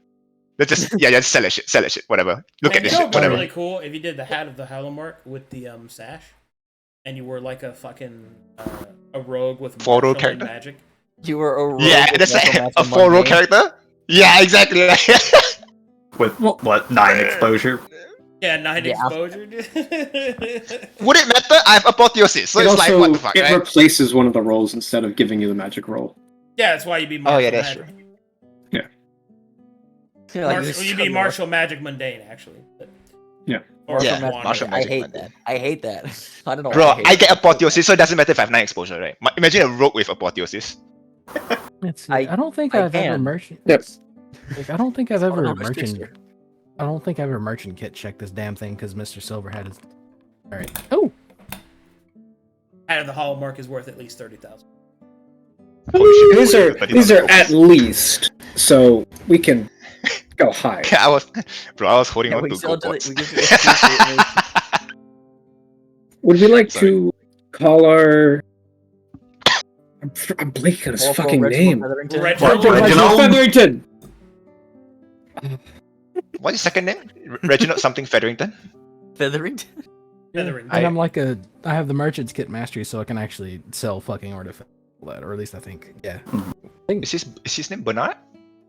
Let's just just sell that shit, whatever. Look at this shit, It'd be whatever. really cool if you did the hat of the Hallmark with the sash, and you were like a fucking a rogue with Four-row martial and character? magic. You were a rogue. Yeah, with that's Metal a Master 4-row Monday. character. Yeah, exactly. With what 9 exposure? Yeah, 9 Yeah. exposure. Would it matter? I have apotheosis, so It it's like also what the fuck, it right? replaces one of the rolls instead of giving you the magic roll. Yeah, that's why you'd be Oh martial yeah, that's magic. true. Yeah, like, You'd be martial magic mundane, actually. But... Yeah. Or Yeah, Wand. martial I magic hate Monday. that. I hate that. I don't know. Bro, why hate I get that. apotheosis, so it doesn't matter if I have 9 exposure, right? Imagine a rogue with apotheosis. Let's see. I- I don't think I I've ever can. merchant. Yep. Like, I don't think I've ever Harvest merchant. Fixer. I don't think I've ever merchant kit checked this damn thing because Mr. Silver had his. All right. Oh, Hat of the Hallmark is worth at least 30,000. These are at least, so we can go high. I was holding Yeah, on we to sell gold to the- pots. we give you exclusive- Would we like Sorry. to call our? I'm blanking on his Corporal fucking Reginald name. Featherington. Reginald. Reginald? Featherington. What's his second name? Reginald something Featherington? Featherington. Feathering. and I'm like I have the merchant's kit mastery, so I can actually sell fucking artifacts, or at least I think. Yeah. Is his name Bernard?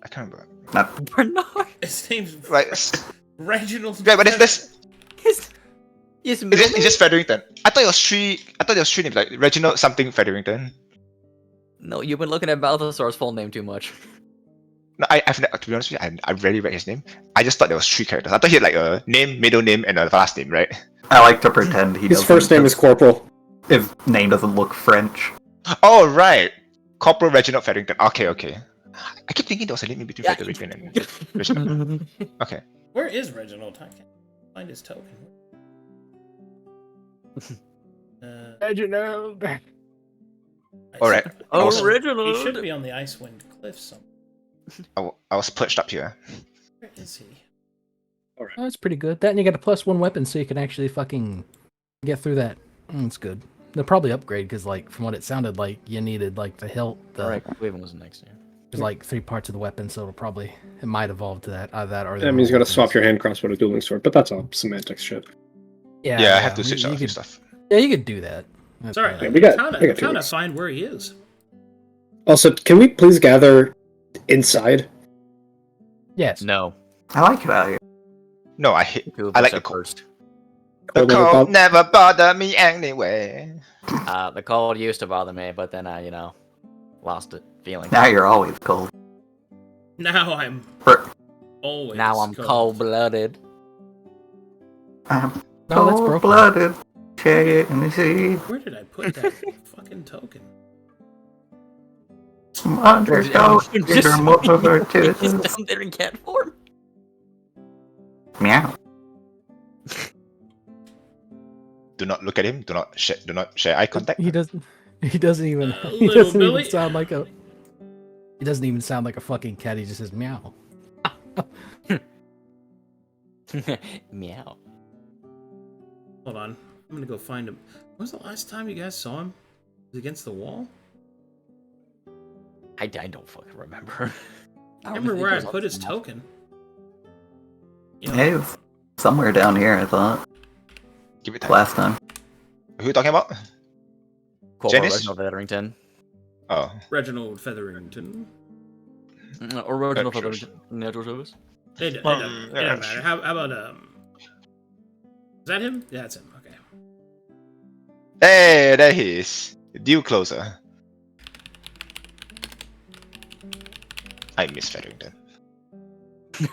I can't remember. Bernard. His name's Right. Reginald. Yeah, but this His it's middle just, name? it's just Featherington. I thought it was three names, like Reginald something Featherington. No, you've been looking at Balthazar's full name too much. No, to be honest with you, I rarely read his name. I just thought there was 3 characters. I thought he had like a name, middle name, and a last name, right? I like to pretend he His doesn't. first name is Corporal. His name doesn't look French. Oh right, Corporal Reginald Featherington. Okay. I keep thinking there was a name in between Featherington and Reginald. Okay. Where is Reginald? I can't find his token. Reginald. All right. Original. He should be on the Icewind Cliff somewhere. I was perched up here. Where is he? Oh, that's pretty good. That and you got a +1 weapon, so you can actually fucking get through that. That's good. They'll probably upgrade because, like, from what it sounded like, you needed like the hilt. Alright, Cleveland was next year. There's like 3 parts of the weapon, so it might evolve to that. Either that or That means you got to swap your hand cross with a dueling sword, but that's all semantics shit. Yeah, I have to switch out a few stuff. Yeah, you could do that. It's alright. Yeah, we got I'm 2 trying to weeks. find where he is. Also, can we please gather inside? Yes. No. I like it out here. No, I like the cold. first. The Cold never cold bothered- never bothered me anyway. The cold used to bother me, but then I, lost it feeling. Now you're always cold. Now I'm For- always. Now I'm cold-blooded. I'm No, that's broken. cold-blooded. Shit in the sea. Where did I put that fucking token? I'm underdog. Your mother He's too. down there in cat form. Meow. Do not look at him. Do not share eye contact. He doesn't. He doesn't even. He Little doesn't Billy. even sound like a. He doesn't even sound like a fucking cat. He just says meow. Meow. Hold on. I'm gonna go find him. When was the last time you guys saw him? Was he against the wall? I don't fucking remember. I remember where I put his token. You know, Hey, it was somewhere down here, I thought. Give it time. Last time. Who are you talking about? Janice? Reginald Featherington. Oh, Reginald Featherington. Original sure. Featherington. Natural service. It Well, doesn't yeah, matter. How about Is that him? Yeah, that's him. Okay. hey, there he is. Deal closer. I miss Featherington.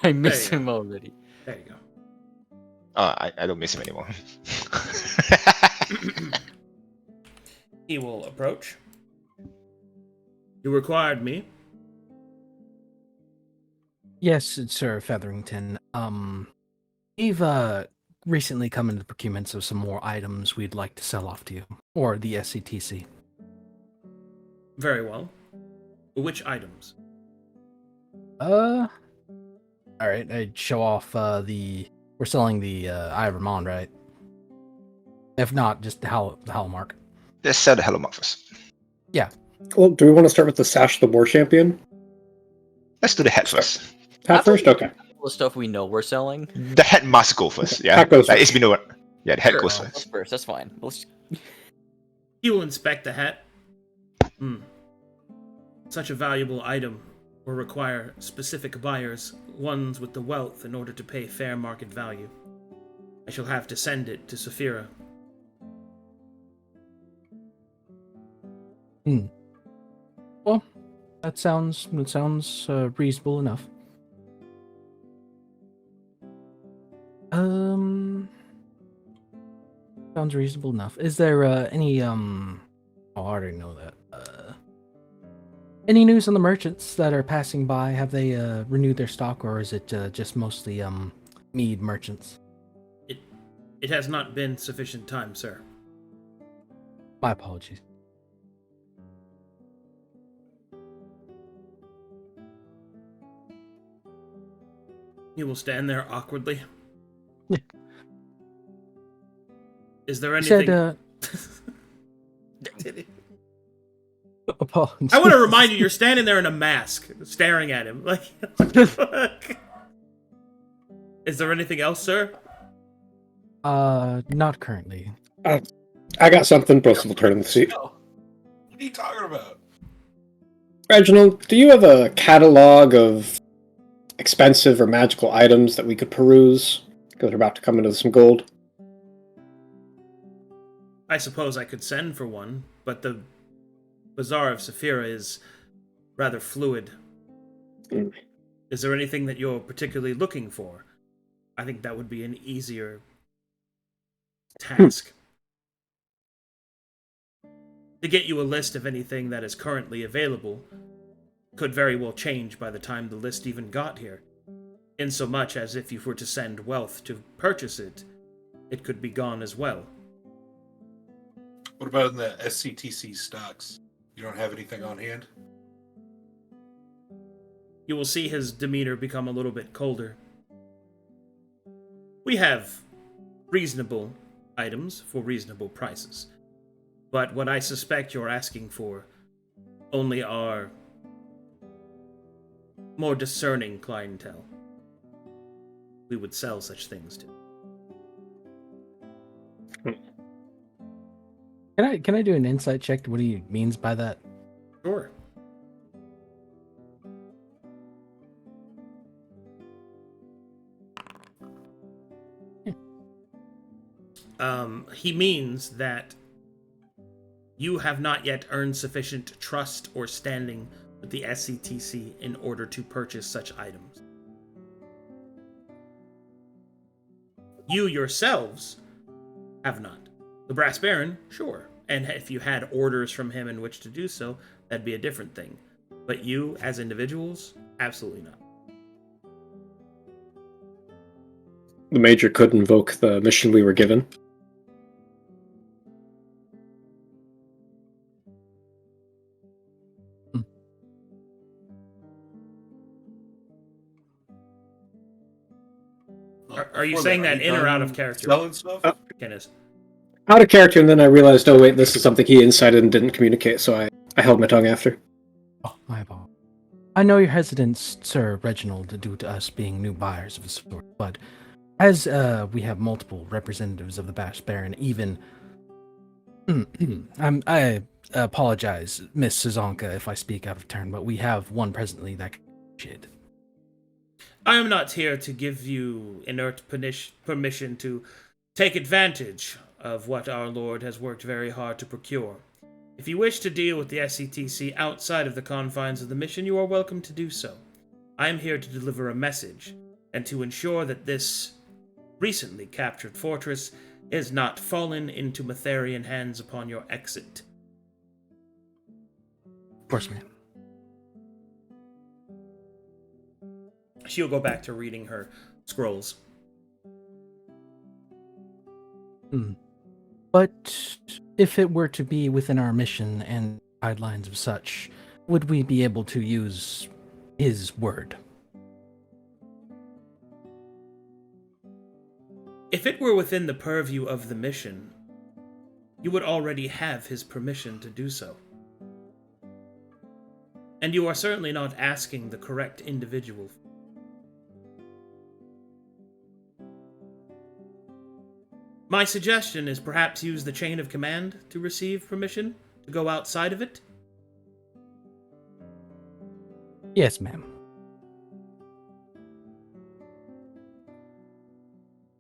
I miss There you him already. There you go. I don't miss him anymore. He will approach. You required me. Yes, Sir Featherington. We've recently come into procurements of some more items we'd like to sell off to you, or the SCTC. Very well. Which items? All right. I'd show off we're selling the Eye of Ramon, right? If not, just the Howl mark. Let's sell the Hello Mark first. Yeah. Well, do we want to start with the Sash the War Champion? Let's do the hat first. Hat first? Okay. The stuff we know we're selling. The hat must go first. Yeah, Hat goes like, first. it's been over. Yeah, the hat Sure, goes that's first. first. That's fine. Let's... He will inspect the hat. Such a valuable item will require specific buyers, ones with the wealth in order to pay fair market value. I shall have to send it to Saphira. Well, that sounds reasonable enough. Sounds reasonable enough. Is there any Oh, I already know that. Any news on the merchants that are passing by? Have they renewed their stock, or is it just mostly mead merchants? It has not been sufficient time, sir. My apologies. He will stand there awkwardly. Is there You anything... said, apologies. I want to remind you, you're standing there in a mask, staring at him. Like, is there anything else, sir? Not currently. I got something. Broseph will turn in the seat. What are you talking about? Reginald, do you have a catalog of expensive or magical items that we could peruse? Because we're about to come into some gold. I suppose I could send for one, but the Bazaar of Saphira is rather fluid. Is there anything that you're particularly looking for? I think that would be an easier task. To get you a list of anything that is currently available could very well change by the time the list even got here. Insomuch as if you were to send wealth to purchase it, it could be gone as well. What about in the SCTC stocks? You don't have anything on hand? You will see his demeanor become a little bit colder. We have reasonable items for reasonable prices, but what I suspect you're asking for only are more discerning clientele we would sell such things to. Can I do an insight check to what he means by that? Sure. He means that you have not yet earned sufficient trust or standing with the SCTC in order to purchase such items. You yourselves have not. The Brass Baron, sure. And if you had orders from him in which to do so, that'd be a different thing. But you, as individuals, absolutely not. The Major could invoke the mission we were given. Are you saying that in or out of character? Selling stuff? Kiniz? Out of character, and then I realized, oh wait, this is something he incited and didn't communicate, so I held my tongue after. Oh, my apologies. I know your hesitance, Sir Reginald, due to us being new buyers of the sort, but as we have multiple representatives of the Brass Baron, even I apologize, Miss Suzanka, if I speak out of turn, but we have one presently that can shit. I am not here to give you inert permission to take advantage of what our Lord has worked very hard to procure. If you wish to deal with the SCTC outside of the confines of the mission, you are welcome to do so. I am here to deliver a message, and to ensure that this recently captured fortress is not fallen into Matharian hands upon your exit. Of course, ma'am. She'll go back to reading her scrolls. But if it were to be within our mission and guidelines of such, would we be able to use his word If it were within the purview of the mission, you would already have his permission to do so. And you are certainly not asking the correct individual. My suggestion is perhaps use the chain of command to receive permission to go outside of it. Yes, ma'am.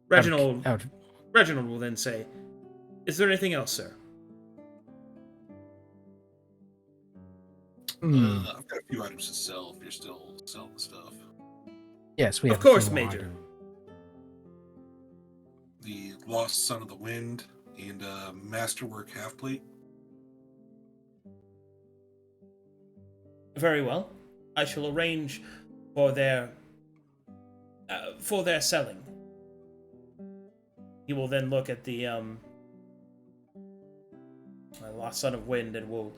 Reginald will then say, "Is there anything else, sir?" I've got a few items to sell if you're still selling stuff. Yes, we Of have. course, a few more Major. items. The Lost Son of the Wind and Masterwork Half-Plate. Very well. I shall arrange for their selling. He will then look at the Lost Son of Wind and will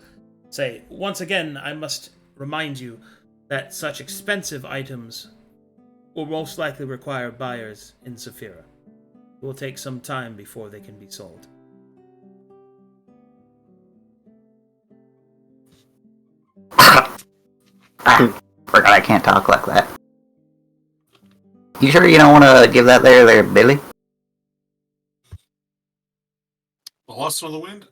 say, "Once again, I must remind you that such expensive items will most likely require buyers in Saphira. It will take some time before they can be sold." Forgot I can't talk like that. You sure you don't want to give that there, Billy? The Lost Son of the Wind?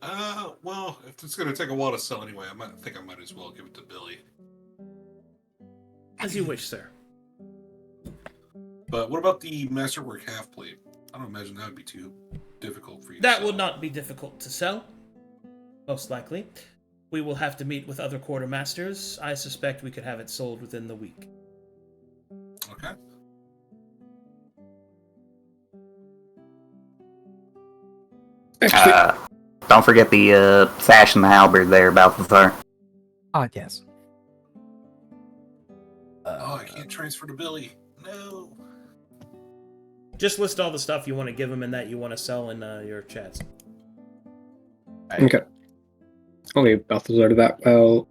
Well, if it's going to take a while to sell anyway, I might as well give it to Billy. As you wish, sir. But what about the Masterwork Half-Plate? I don't imagine that would be too difficult for you to That sell. would not be difficult to sell, most likely. We will have to meet with other quartermasters. I suspect we could have it sold within the week. Okay. Actually, Don't forget the sash and the halberd there, Balthazar. Ah, yes. Oh, I can't transfer to Billy. No. Just list all the stuff you want to give him and that you want to sell in your chats. okay. I'll leave Balthazar to that. Well,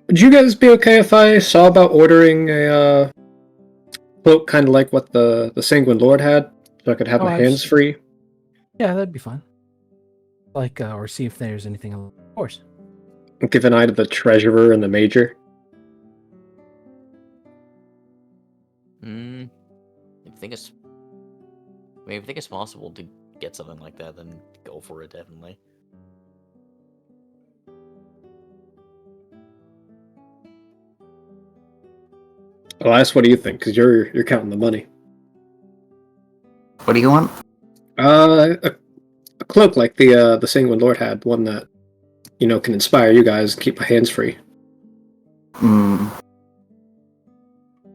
would you guys be okay if I saw about ordering a cloak kind of like what the Sanguine Lord had, so I could have Oh, my hands free? Yeah, that'd be fun. Like, or see if there's anything. Of course. Give an eye to the Treasurer and the Major. If you think it's possible to get something like that, then go for it, definitely. Elias, what do you think? Because you're counting the money. What do you want? A cloak like the Sanguine Lord had, one that can inspire you guys and keep my hands free.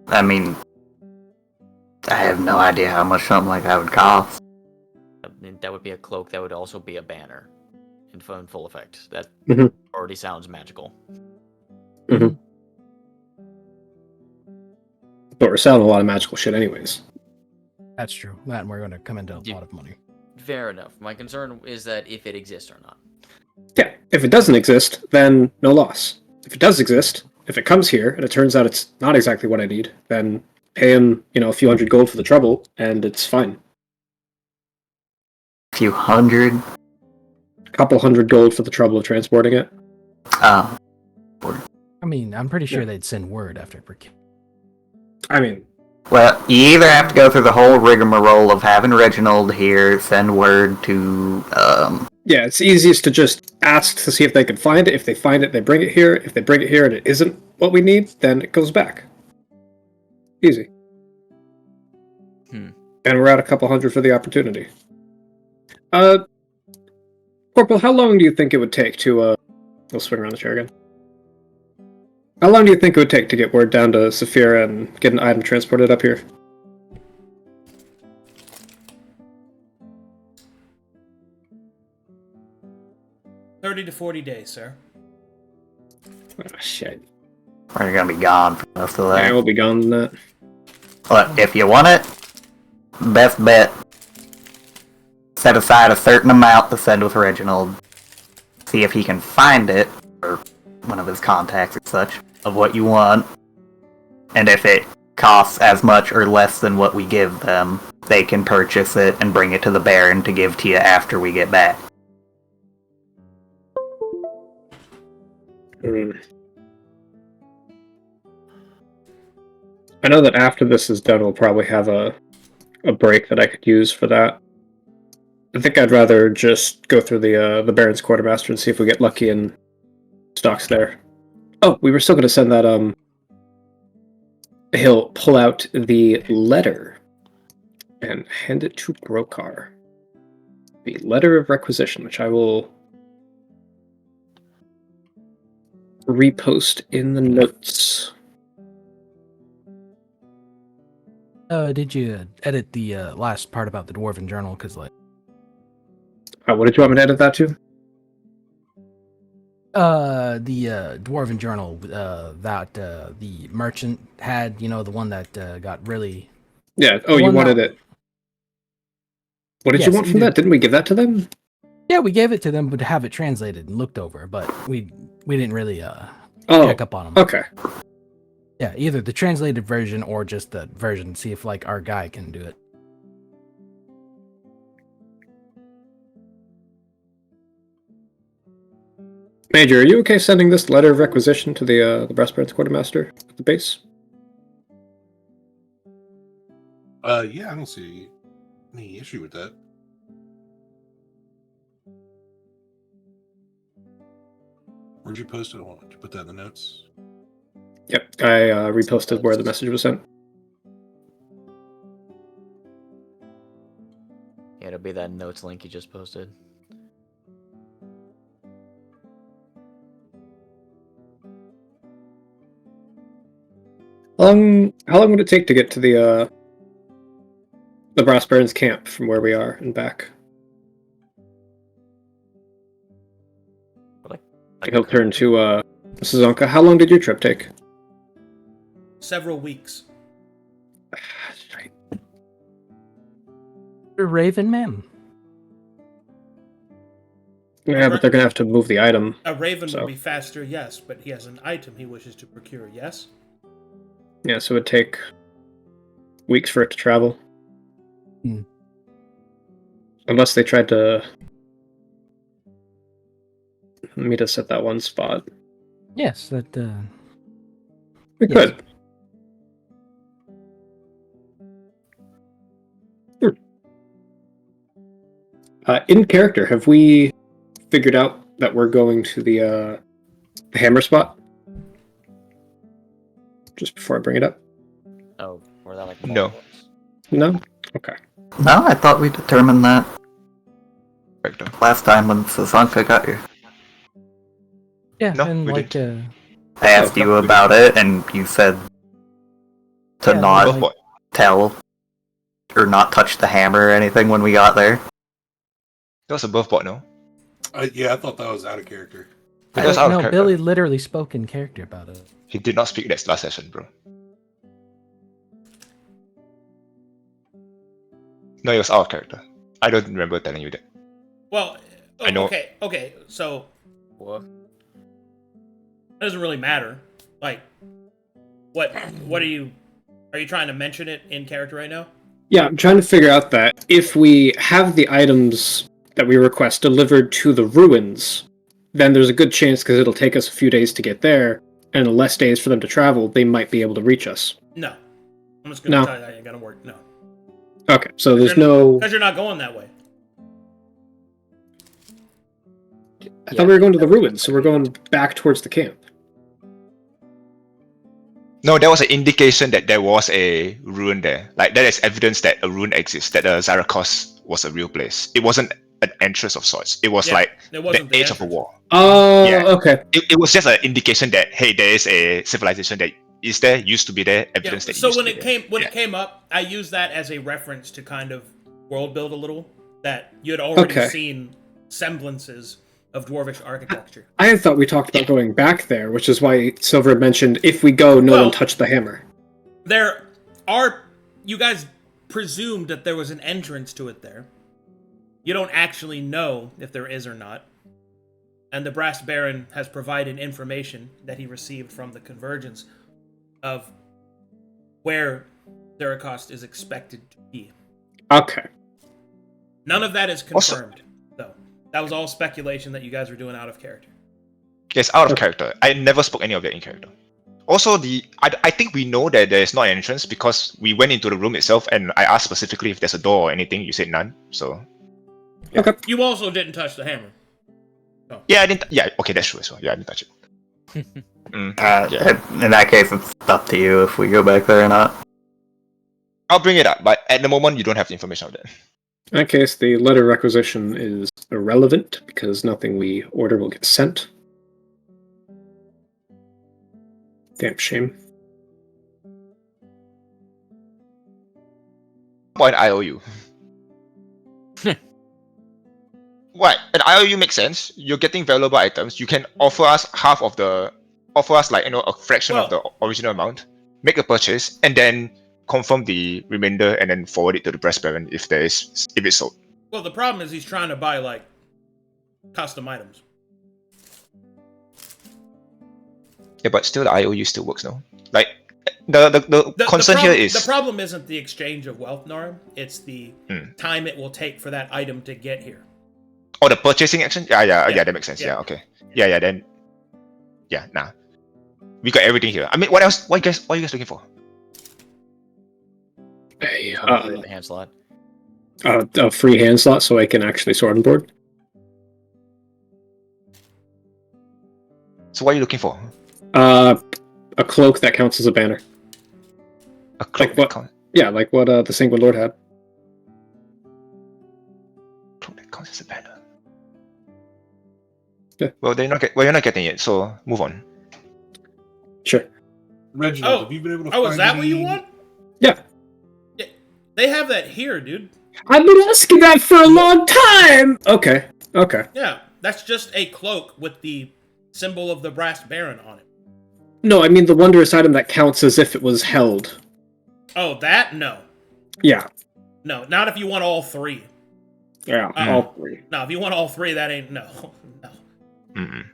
I mean, I have no idea how much something like that would cost. That would be a cloak. That would also be a banner in full effect. That Mhm. already sounds magical. But we're selling a lot of magical shit anyways. That's true. That and we're going to come into a Yeah. lot of money. Fair enough. My concern is that if it exists or not. Yeah, if it doesn't exist, then no loss. If it does exist, if it comes here and it turns out it's not exactly what I need, then pay him, a few hundred gold for the trouble, and it's fine. A few hundred? A couple hundred gold for the trouble of transporting it. Oh. I mean, I'm pretty sure Yeah. they'd send word after procurement. I mean, Well, you either have to go through the whole rigmarole of having Reginald here send word to, yeah, it's easiest to just ask to see if they can find it. If they find it, they bring it here. If they bring it here and it isn't what we need, then it goes back. Easy. And we're at a couple hundred for the opportunity. Corporal, how long do you think it would take to, we'll swing around the chair again. How long do you think it would take to get word down to Saphira and get an item transported up here? $30 to 40 days, sir. Oh, shit. we're gonna be gone for most of Yeah, that. we'll be gone in that. Look, if you want it, best bet, set aside a certain amount to send with Reginald. See if he can find it, or one of his contacts or such, of what you want. And if it costs as much or less than what we give them, they can purchase it and bring it to the Baron to give to you after we get back. I know that after this is done, we'll probably have a break that I could use for that. I think I'd rather just go through the Baron's Quartermaster and see if we get lucky and stocks there. Oh, we were still going to send that. He'll pull out the letter and hand it to Brokhar. The letter of requisition, which I will repost in the notes. Did you edit the last part about the Dwarven Journal? Because, like... What did you want me to edit that to? The Dwarven Journal that the merchant had, the one that got really... Yeah, you wanted it. What did you want from that? Didn't we give that to them? Yeah, we gave it to them, but to have it translated and looked over, but we didn't really check up on them. Okay. Yeah, either the translated version or just the version, see if, like, our guy can do it. Major, are you okay sending this letter of requisition to the Breastburns Quartermaster at the base? Yeah, I don't see any issue with that. Where'd you post it? Did you put that in the notes? Yep, I reposted where the message was sent. Yeah, it'll be that notes link you just posted. How long would it take to get to the Brosburns camp from where we are and back? He'll turn to Mrs. Zonka. How long did your trip take? Several weeks. Raven Man. Yeah, but they're gonna have to move the item. A raven would be faster, yes, but he has an item he wishes to procure, yes? Yeah, so it would take weeks for it to travel. Unless they tried to meet us at that one spot. Yes, that we could. In character, have we figured out that we're going to the hammer spot? Just before I bring it up. Oh, were that like No. No? Okay. No, I thought we determined that last time when Sazanka got here. Yeah, No, and we like didn't. I asked you about it, and you said to not tell or not touch the hammer or anything when we got there. That was above board, no? Yeah, I thought that was out of character. It was out of no, character. Billy literally spoke in character about it. He did not speak that last session, bro. No, it was out of character. I don't remember telling you that. Well, I know. Okay, so What? it doesn't really matter. Like, what are you trying to mention it in character right now? Yeah, I'm trying to figure out that if we have the items that we request delivered to the ruins, then there's a good chance, because it'll take us a few days to get there, and less days for them to travel, they might be able to reach us. No. I'm just gonna tell you that ain't gonna work. No. Okay, so there's no... Because you're not going that way. I thought we were going to the ruins, so we're going back towards the camp. No, there was an indication that there was a ruin there. Like, there is evidence that a ruin exists, that Zarakos was a real place. It wasn't an entrance of sorts. It was the edge of a wall. Oh, Yeah. okay. It was just an indication that, hey, there is a civilization that is there, used to be there, evidence that So used when to it be came there. it came up, I used that as a reference to kind of world build a little, that you had already seen semblances of dwarvish architecture. I had thought we talked about going back there, which is why Silver mentioned if we go, don't touch the hammer. You guys presumed that there was an entrance to it there. You don't actually know if there is or not. And the Brass Baron has provided information that he received from the Convergence of where Zaracost is expected to be. Okay. None of that is confirmed, though. That was all speculation that you guys were doing out of character. Yes, out of character. I never spoke any of that in character. Also, I think we know that there is not an entrance because we went into the room itself and I asked specifically if there's a door or anything. You said none, so. Yeah. Okay. You also didn't touch the hammer. So. Yeah, I didn't. Yeah, okay, that's true as well. Yeah, I didn't touch it. In that case, it's up to you if we go back there or not. I'll bring it up, but at the moment, you don't have the information of that. In that case, the letter requisition is irrelevant because nothing we order will get sent. Damn shame. What an IOU? What? An IOU makes sense. You're getting valuable items. You can offer us a fraction of the original amount, make a purchase, and then confirm the remainder and then forward it to the Brass Baron if it's sold. Well, the problem is he's trying to buy like custom items. Yeah, but still the IOU still works, no? Like the concern here is the problem isn't the exchange of wealth, Nara. It's the time it will take for that item to get here. Oh, the purchasing action? Yeah, that makes sense. Yeah, okay. Yeah, then nah. We got everything here. I mean, what else? What are you guys looking for? The hand slot. A free hand slot so I can actually sword and board. So what are you looking for? A cloak that counts as a banner. A cloak like what? Yeah, like what the Sanguine Lord had. Cloak that counts as a banner. Yeah. Well, you're not getting it, so move on. Sure. Reginald, have you been able to find is that any... what you want? Yeah. They have that here, dude. I've been asking that for a long time! Okay. Yeah, that's just a cloak with the symbol of the Brass Baron on it. No, I mean the wondrous item that counts as if it was held. Oh, that? No. Yeah. No, not if you want all three. Yeah, all three. No, if you want all three, that ain't... No. Mm-mm.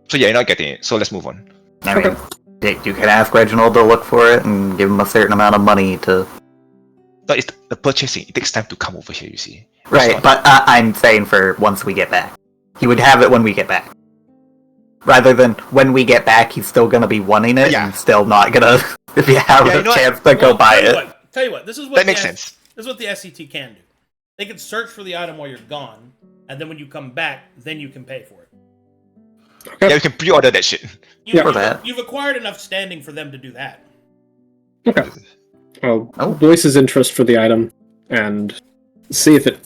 So yeah, you're not getting it, so let's move on. I mean, you can ask Reginald to look for it and give him a certain amount of money to... No, it's the purchasing. It takes time to come over here, you see. Right, but I'm saying for once we get back. He would have it when we get back. Rather than when we get back, he's still gonna be wanting it and still not gonna if you have a chance to go buy it. Tell you what, this is what that makes sense. This is what the SCT can do. They can search for the item while you're gone, and then when you come back, then you can pay for it. Okay. Yeah, we can pre-order that shit. You've acquired enough standing for them to do that. Okay. Well, voice his interest for the item and see if it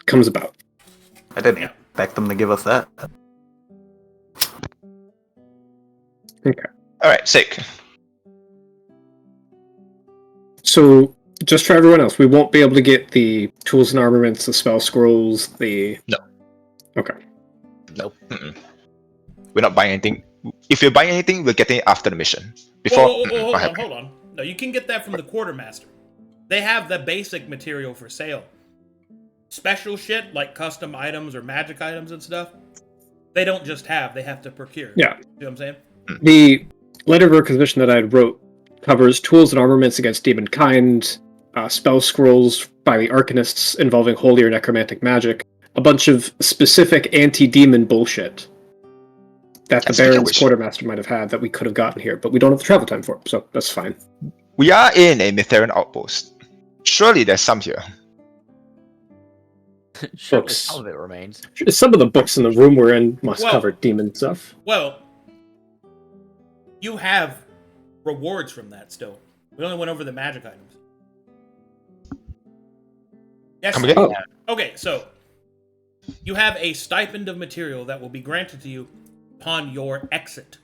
comes about. I didn't expect them to give us that. Okay. Alright, sick. So, just for everyone else, we won't be able to get the tools and armaments, the spell scrolls, the... No. Okay. Nope. Mm-mm. We're not buying anything. If you're buying anything, we're getting it after the mission. Before... Hold on. No, you can get that from the Quartermaster. They have the basic material for sale. Special shit, like custom items or magic items and stuff, they don't just have, they have to procure. Yeah. You know what I'm saying? The letter of requisition that I wrote covers tools and armaments against demon kind, spell scrolls by the arcanists involving holy or necromantic magic, a bunch of specific anti-demon bullshit that the Baron's Quartermaster might have had that we could have gotten here, but we don't have the travel time for it, so that's fine. We are in a Mytharian outpost. Surely there's some here. Books. Some of it remains. Some of the books in the room we're in must cover demon stuff. Well, you have rewards from that still. We only went over the magic items. Yes. Come again? Oh. Okay, so you have a stipend of material that will be granted to you upon your exit.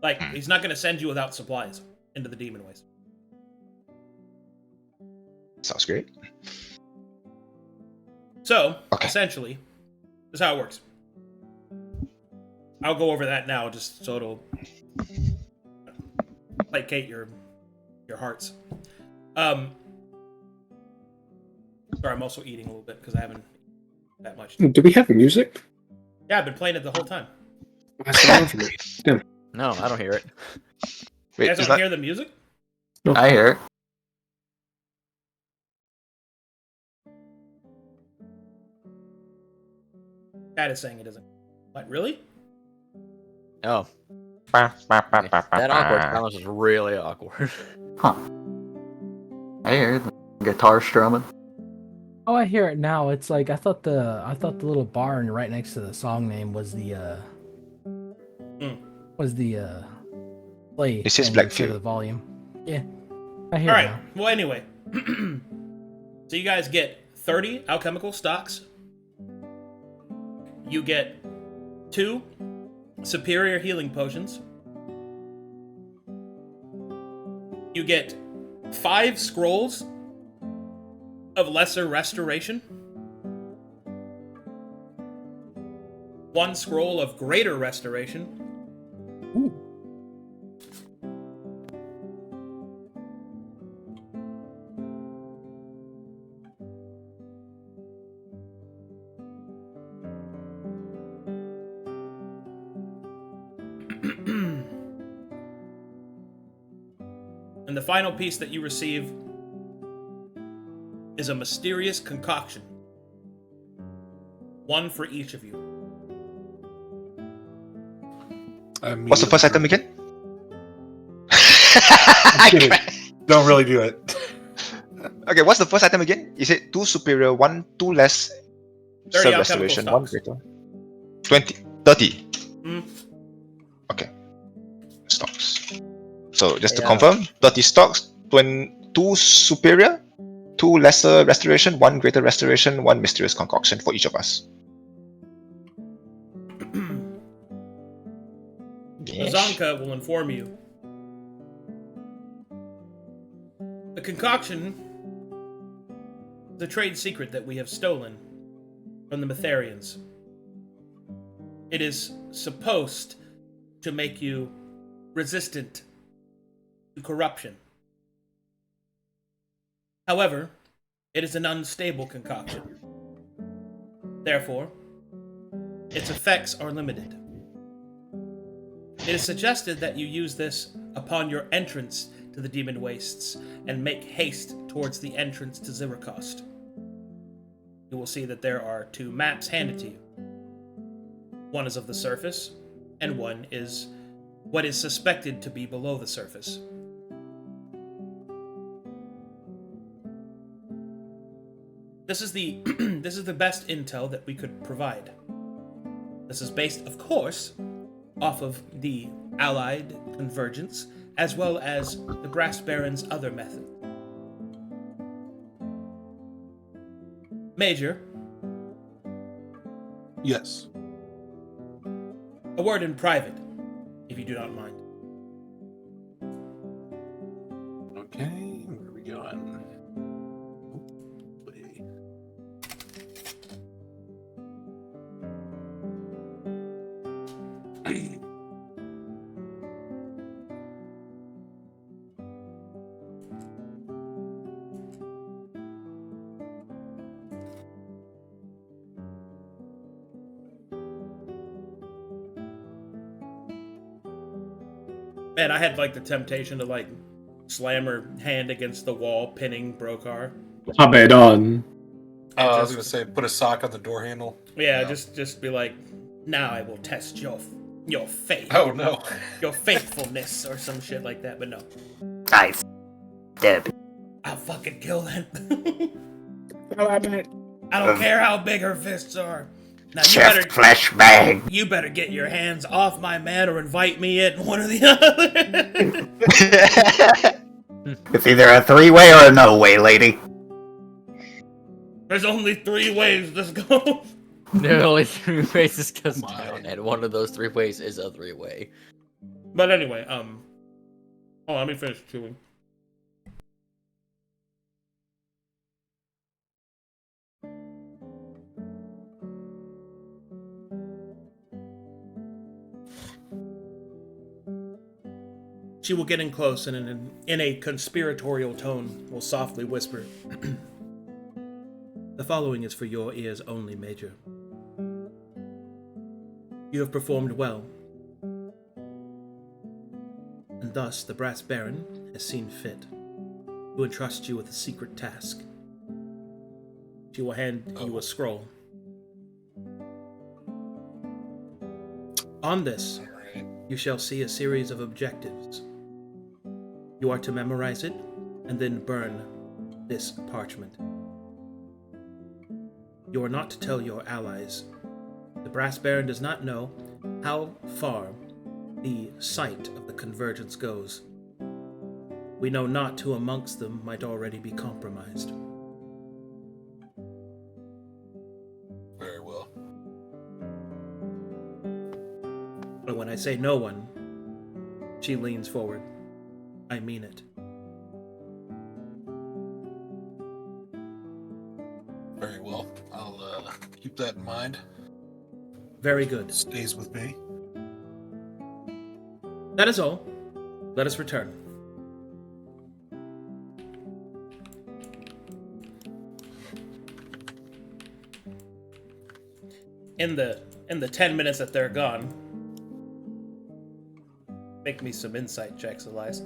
Like, he's not going to send you without supplies into the demon waste. Sounds great. So, essentially, this is how it works. I'll go over that now, just so it'll placate your hearts. Sorry, I'm also eating a little bit because I haven't eaten that much. Do we have music? Yeah, I've been playing it the whole time. That's all for me. Damn. No, I don't hear it. You Wait, guys it's don't not. hear the music? I hear it. Chat is saying it isn't. What, really? Oh. That awkward silence is really awkward. Huh. I hear the guitar strumming. Oh, I hear it now. It's like I thought the little bar right next to the song name was the play. It says thing Blackfield. instead of the volume. Yeah, I hear All it right. now. Well, anyway. So you guys get 30 alchemical stocks. You get 2 superior healing potions. You get 5 scrolls of lesser restoration. 1 scroll of greater restoration. Ooh. And the final piece that you receive is a mysterious concoction. 1 for each of you. What's the first item again? I'm kidding. Don't really do it. Okay, what's the first item again? Is it 2 superior, 1, 2 less 30 self alchemical restoration, 1 stocks. greater? 20, 30. Mm. Okay. Stocks. So just to Yeah. confirm, 30 stocks, 2 superior, 2 lesser restoration, 1 greater restoration, 1 mysterious concoction for each of us. Yes. Azanka will inform you. The concoction is a trade secret that we have stolen from the Metharians. It is supposed to make you resistant to corruption. However, it is an unstable concoction. Therefore, its effects are limited. It is suggested that you use this upon your entrance to the Demon Wastes and make haste towards the entrance to Ziracost. You will see that there are 2 maps handed to you. One is of the surface, and one is what is suspected to be below the surface. This is the this is the best intel that we could provide. This is based, of course, off of the Allied Convergence, as well as the Brass Baron's other method. Major, Yes. a word in private, if you do not mind. Okay, where are we going? Hopefully. Man, I had like the temptation to like slam her hand against the wall, pinning Brokhar. Abaddon. I was gonna say, put a sock on the door handle. Yeah, No. just be like, now I will test your faith, Oh no. your faithfulness, or some shit like that. But no, Nice. Deb. I'll fucking kill them. Oh, I bet. I don't care how big her fists are. Now Chest flesh bag. you better get your hands off my man or invite me in, one or the other. It's either a 3-way or a no-way, lady. There's only 3 ways this goes. There are only 3 ways this goes My. down, and one of those 3 ways is a 3-way. But anyway, let me finish chewing. She will get in close and in a conspiratorial tone will softly whisper, "The following is for your ears only, Major. You have performed well. and thus the Brass Baron has seen fit to entrust you with a secret task. She will hand you a scroll. On this, you shall see a series of objectives. You are to memorize it and then burn this parchment. You are not to tell your allies. The Brass Baron does not know how far the sight of the convergence goes. We know not who amongst them might already be compromised. Very well. But when I say no one, she leans forward. I mean it. Very well. I'll keep that in mind. Very good. Stays with me. That is all. Let us return. In the 10 minutes that they're gone, make me some insight checks, Elias.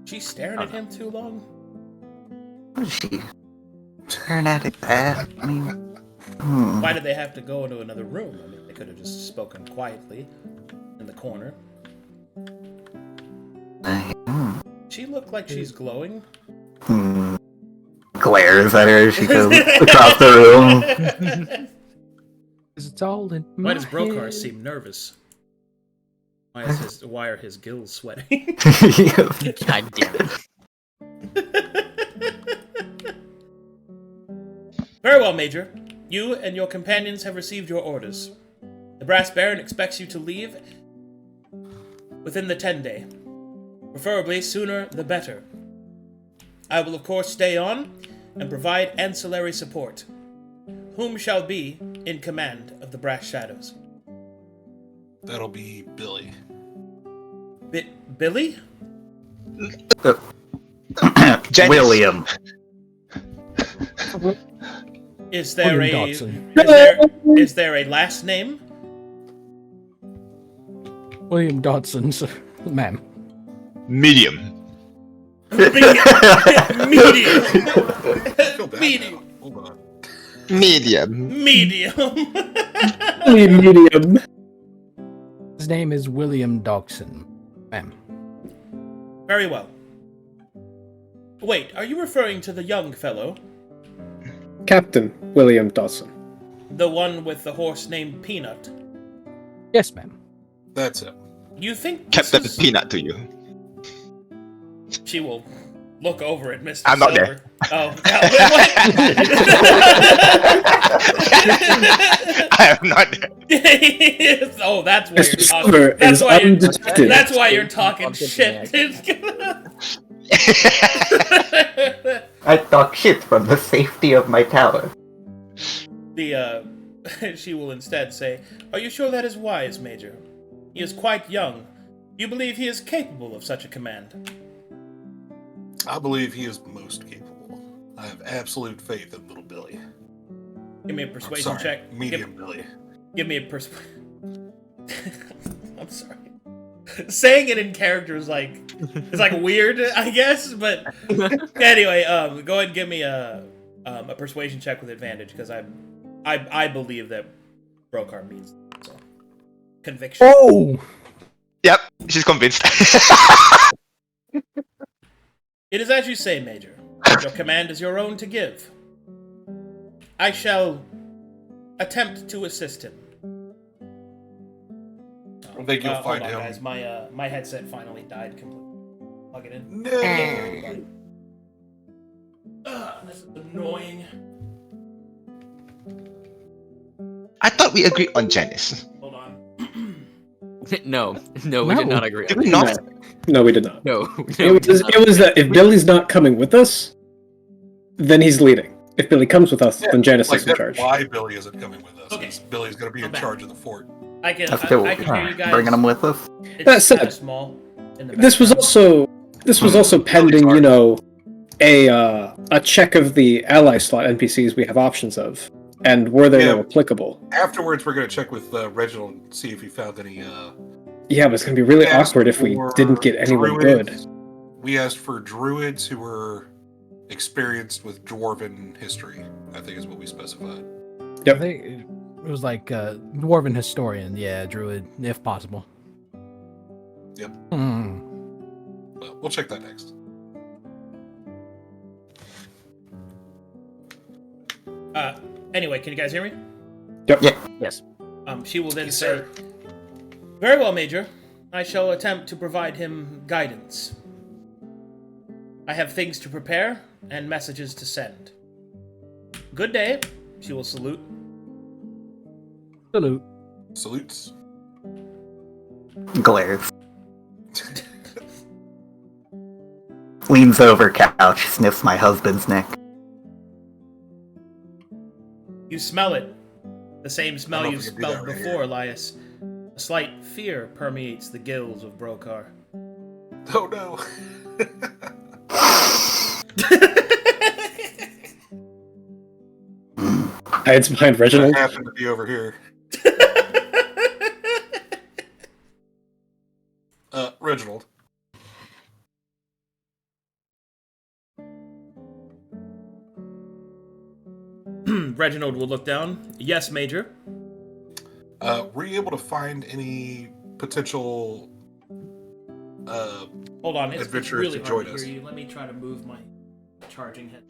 She's staring at him too long? What is she staring at it at? I mean, Why did they have to go into another room? I mean, they could have just spoken quietly in the corner. She looked like she's glowing. Glares at her as she goes across the room. It's all in my Why does Brokhar head. seem nervous? Why are his gills sweating? God damn it. Very well, Major. You and your companions have received your orders. The Brass Baron expects you to leave within the 10-day. Preferably sooner the better. I will of course stay on and provide ancillary support. Whom shall be in command of the Brass Shadows? That'll be Billy. Billy? Janice. William. Is there William a Dodson. is there a last name? William Dodson, sir. Ma'am. Medium. Medium. Feel bad Medium. now. Hold on. Medium. Medium. Medium. His name is William Dodson, ma'am. Very well. Wait, are you referring to the young fellow? Captain William Dawson. The one with the horse named Peanut? Yes, ma'am. That's it. You think this Captain is... Peanut to you. She will look over at Mr. I'm not Silver. Oh, no, I am not there. oh, that's why Mr. you're Silver talking. is undetected. That's why you're talking shit. I talk shit from the safety of my tower. She will instead say, "Are you sure that is wise, Major? He is quite young. You believe he is capable of such a command?" I believe he is most capable. I have absolute faith in little Billy. Give me a I'm persuasion sorry, check. medium Billy. Give me a persuasion. I'm sorry. Saying it in character is like weird, I guess. But anyway, go ahead and give me a persuasion check with advantage because I believe that Brokhar means so. Conviction. Oh! Yep, she's convinced. It is as you say, Major. Your command is your own to give. I shall attempt to assist him. I think you'll find hold on, him. guys. My headset finally died completely. Plug it in. No. This is annoying. I thought we agreed on Janice. Hold on. No, we did No. not agree. Did we not? No, we did not. No, It was that if Billy's not coming with us, then he's leading. If Billy comes with us, then Janice Like is in that's charge. why Billy isn't coming with us. Okay. Is Billy's going to be in I'm back. charge of the fort. I can That's still I can hear you guys. bringing them with us. It's That said, kinda small. In the This was also pending, a check of the ally slot NPCs we have options of. And were they Yeah. applicable? Afterwards, we're going to check with Reginald and see if he found any. Yeah, but it's going to be really asked awkward if we for didn't get anyone druids. good. We asked for druids who were experienced with dwarven history, I think is what we specified. Yep. I think it was like dwarven historian, yeah, druid, if possible. Yep. Hmm. Well, we'll check that next. Anyway, can you guys hear me? Yep. Yeah. Yes. She will then Yes, say, sir. "Very well, Major. I shall attempt to provide him guidance. I have things to prepare and messages to send. Good day." She will salute. Salute. Salutes. Glares. Leans over couch, sniffs my husband's neck. You smell it. The same smell know you if we can do smelled that right before, Elias. A slight fear permeates the gills of Brokhar. Oh no. Hides behind I Reginald. happen to be over here. Reginald. Reginald will look down. Yes, Major. Were you able to find any potential Hold on, it's adventurers really to hard join to us? hear you. Let me try to move my charging head.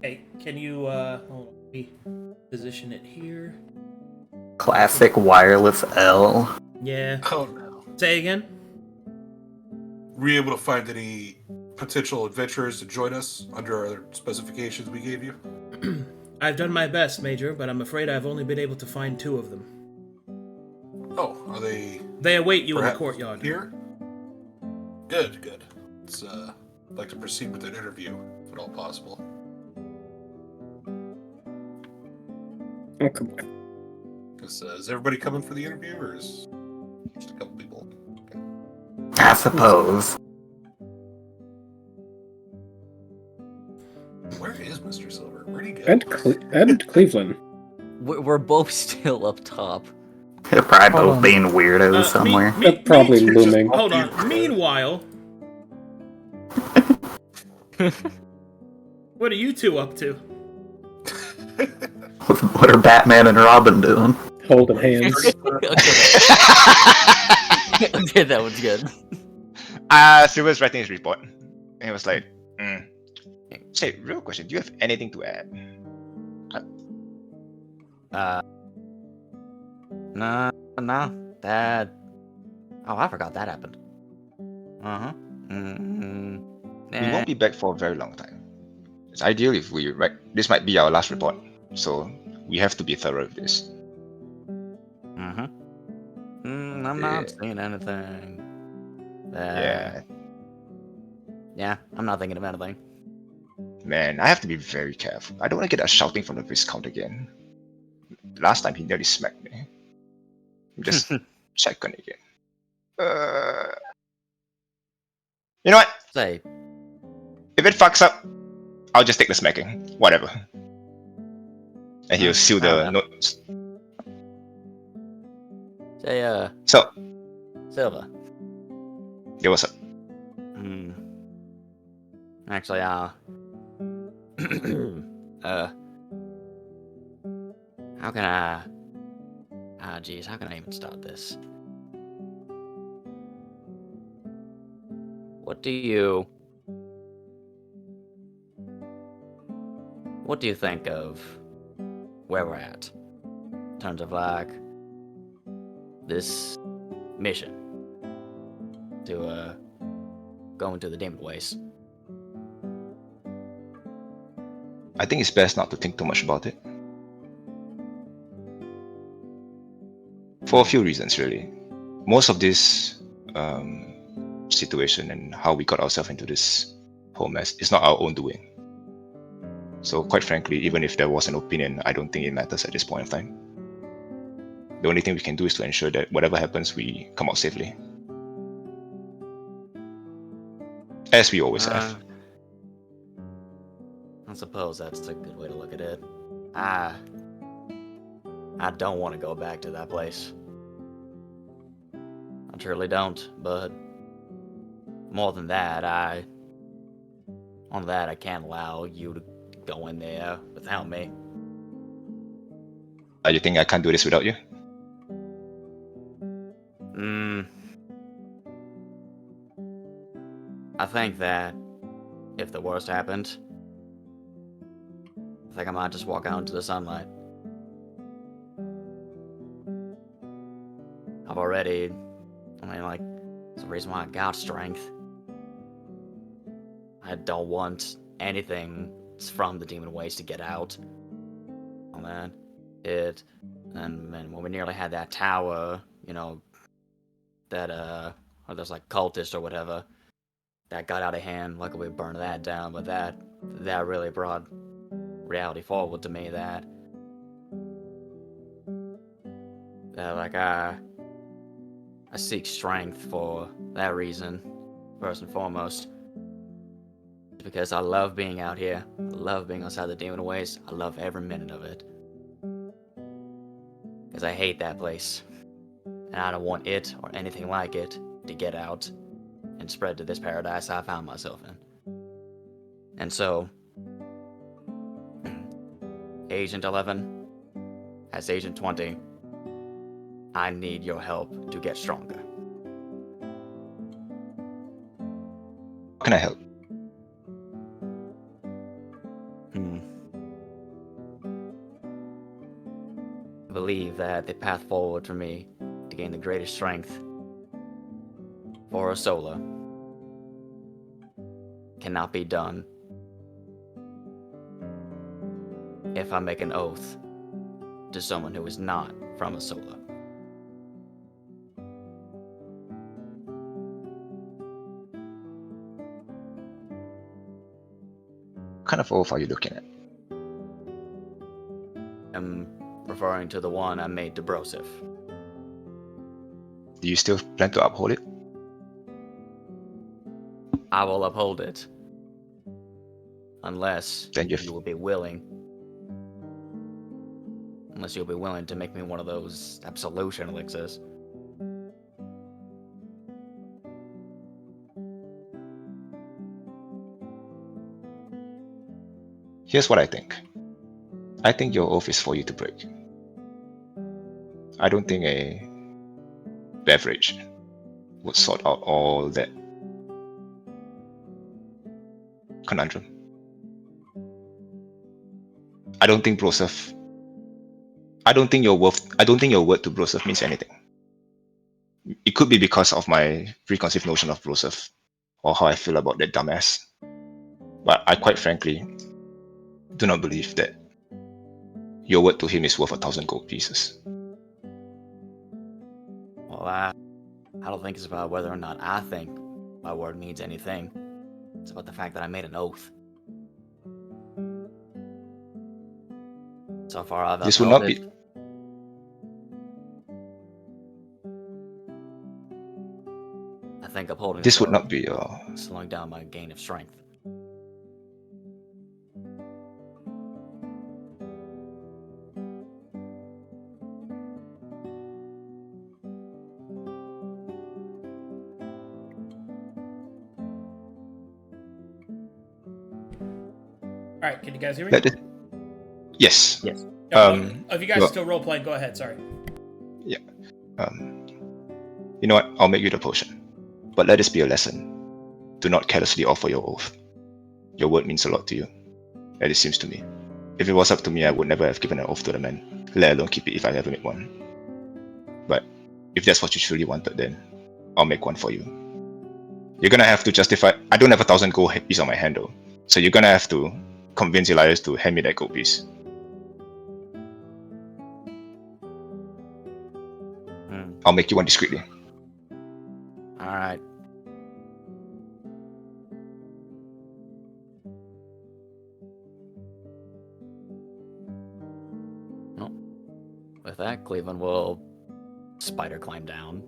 Hey, can you hold on, let me position it here? Classic wireless L. Yeah. Oh no. Say again? Were you able to find any potential adventurers to join us under our specifications we gave you? I've done my best, Major, but I'm afraid I've only been able to find 2 of them. Oh, are they They await you in the perhaps courtyard. here? Good, good. Let's like to proceed with an interview, if at all possible. Oh, come on. Is everybody coming for the interview, or is just a couple people? Okay. I suppose. Where is Mr. Silver? Where'd he go? And Cleveland. We're both still up top. They're probably Hold both on. being weirdos somewhere. They're probably You're just looming. Hold on. Meanwhile, what are you 2 up to? What are Batman and Robin doing? Holding hands. Okay, that one's good. Silver's writing his report. And he was like, Say, real question, do you have anything to add? No, that... Oh, I forgot that happened. Uh-huh. We won't be back for a very long time. It's ideal if we this might be our last report, so we have to be thorough with this. I'm not saying anything. Yeah, I'm not thinking of anything. Man, I have to be very careful. I don't want to get a shouting from the Viscount again. Last time he nearly smacked me. Just check on it again. You know what? Say, If it fucks up, I'll just take the smacking. Whatever. And he'll seal the notes. say, So, Silva. yeah, what's up? Actually, how can I... geez, how can I even start this? What do you think of where we're at? In terms of, like, this mission to, go into the Demon Waste. I think it's best not to think too much about it. For a few reasons, really. Most of this situation and how we got ourselves into this whole mess is not our own doing. So, quite frankly, even if there was an opinion, I don't think it matters at this point of time. The only thing we can do is to ensure that whatever happens, we come out safely. As we always have. I suppose that's a good way to look at it. I don't want to go back to that place. I truly don't, but more than that, I can't allow you to go in there without me. You think I can't do this without you? I think that if the worst happened, I think I might just walk out into the sunlight. It's the reason why I got strength. I don't want anything from the demon waste to get out. Oh man, and when we nearly had that tower, that or there's like cultist or whatever, that got out of hand. Luckily we burned that down, but that really brought reality forward to me that like I seek strength for that reason, first and foremost. Because I love being out here. I love being outside the demon waste. I love every minute of it. Because I hate that place. And I don't want it or anything like it to get out and spread to this paradise I found myself in. And so, Agent 11, as Agent 20, I need your help to get stronger. How can I help? I believe that the path forward for me to gain the greatest strength for a solo cannot be done if I make an oath to someone who is not from a solo. What kind of oath are you looking at? I'm referring to the one I made to Broseph. Do you still plan to uphold it? I will uphold it. Unless Then you will be willing. Unless you'll be willing to make me one of those absolution elixirs. Here's what I think. I think your oath is for you to break. I don't think a beverage would sort out all that conundrum. I don't think your word to Broseph means anything. It could be because of my preconceived notion of Broseph, or how I feel about that dumbass. But I quite frankly do not believe that your word to him is worth 1,000 gold pieces. Well, I don't think it's about whether or not I think my word means anything. It's about the fact that I made an oath. So far, I've This would upheld not it. be. I think upholding This this would oath not be your. slowing down my gain of strength. All right, can you guys hear me? Yes. Yes. If you guys are still role playing, go ahead. Sorry. Yeah. You know what? I'll make you the potion. But let this be a lesson. Do not carelessly offer your oath. Your word means a lot to you, as it seems to me. If it was up to me, I would never have given an oath to the man, let alone keep it if I ever made one. But if that's what you truly wanted, then I'll make one for you. You're gonna have to justify. I don't have 1,000 gold piece on my hand though, so you're gonna have to convince Elias to hand me that gold piece. I'll make you one discreetly. Alright. Well, with that, Cleveland will spider climb down.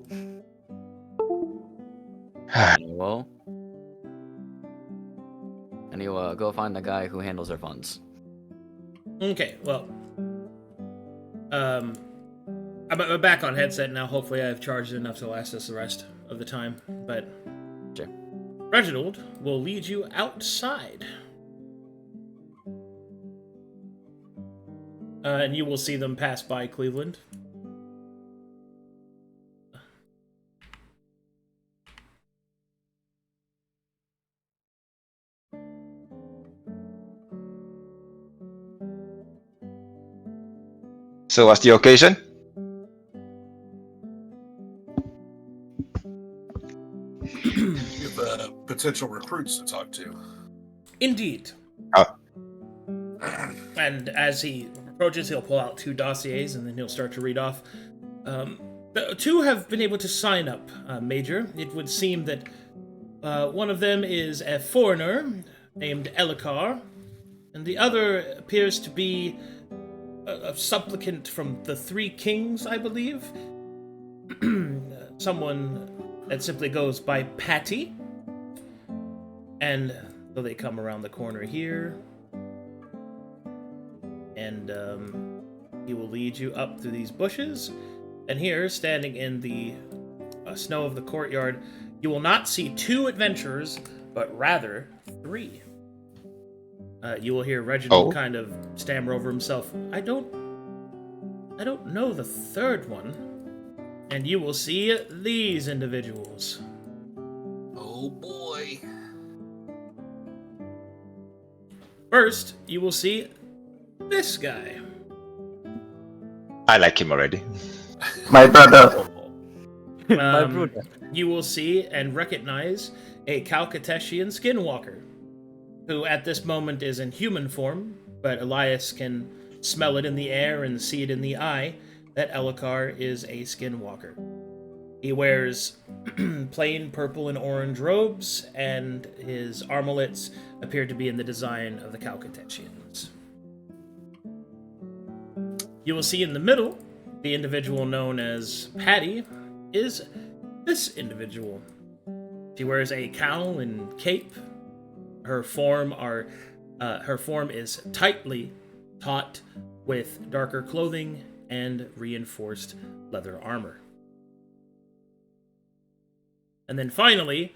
And and he'll go find the guy who handles their funds. Okay, well, I'm back on headset now. Hopefully I've charged enough to last us the rest of the time, but Sure. Reginald will lead you outside. And you will see them pass by Cleavland. So what's the occasion? You have potential recruits to talk to. Indeed. Oh. And as he approaches, he'll pull out 2 dossiers, and then he'll start to read off. The 2 have been able to sign up, Major. It would seem that one of them is a foreigner named Elikar, and the other appears to be a supplicant from the 3 Kings, I believe. Someone that simply goes by Patty. And so they come around the corner here. And he will lead you up through these bushes. And here, standing in the snow of the courtyard, you will not see 2 adventurers, but rather 3. You will hear Reginald kind of stammer over himself. I don't know the 3rd one. And you will see these individuals. Oh boy. First, you will see this guy. I like him already. My brother. You will see and recognize a Kalkateshian skinwalker, who at this moment is in human form, but Elias can smell it in the air and see it in the eye that Elikar is a skinwalker. He wears plain purple and orange robes, and his armlets appear to be in the design of the Kalkateshians. You will see in the middle, the individual known as Patty is this individual. She wears a cowl and cape. Her form is tightly taut with darker clothing and reinforced leather armor. And then finally,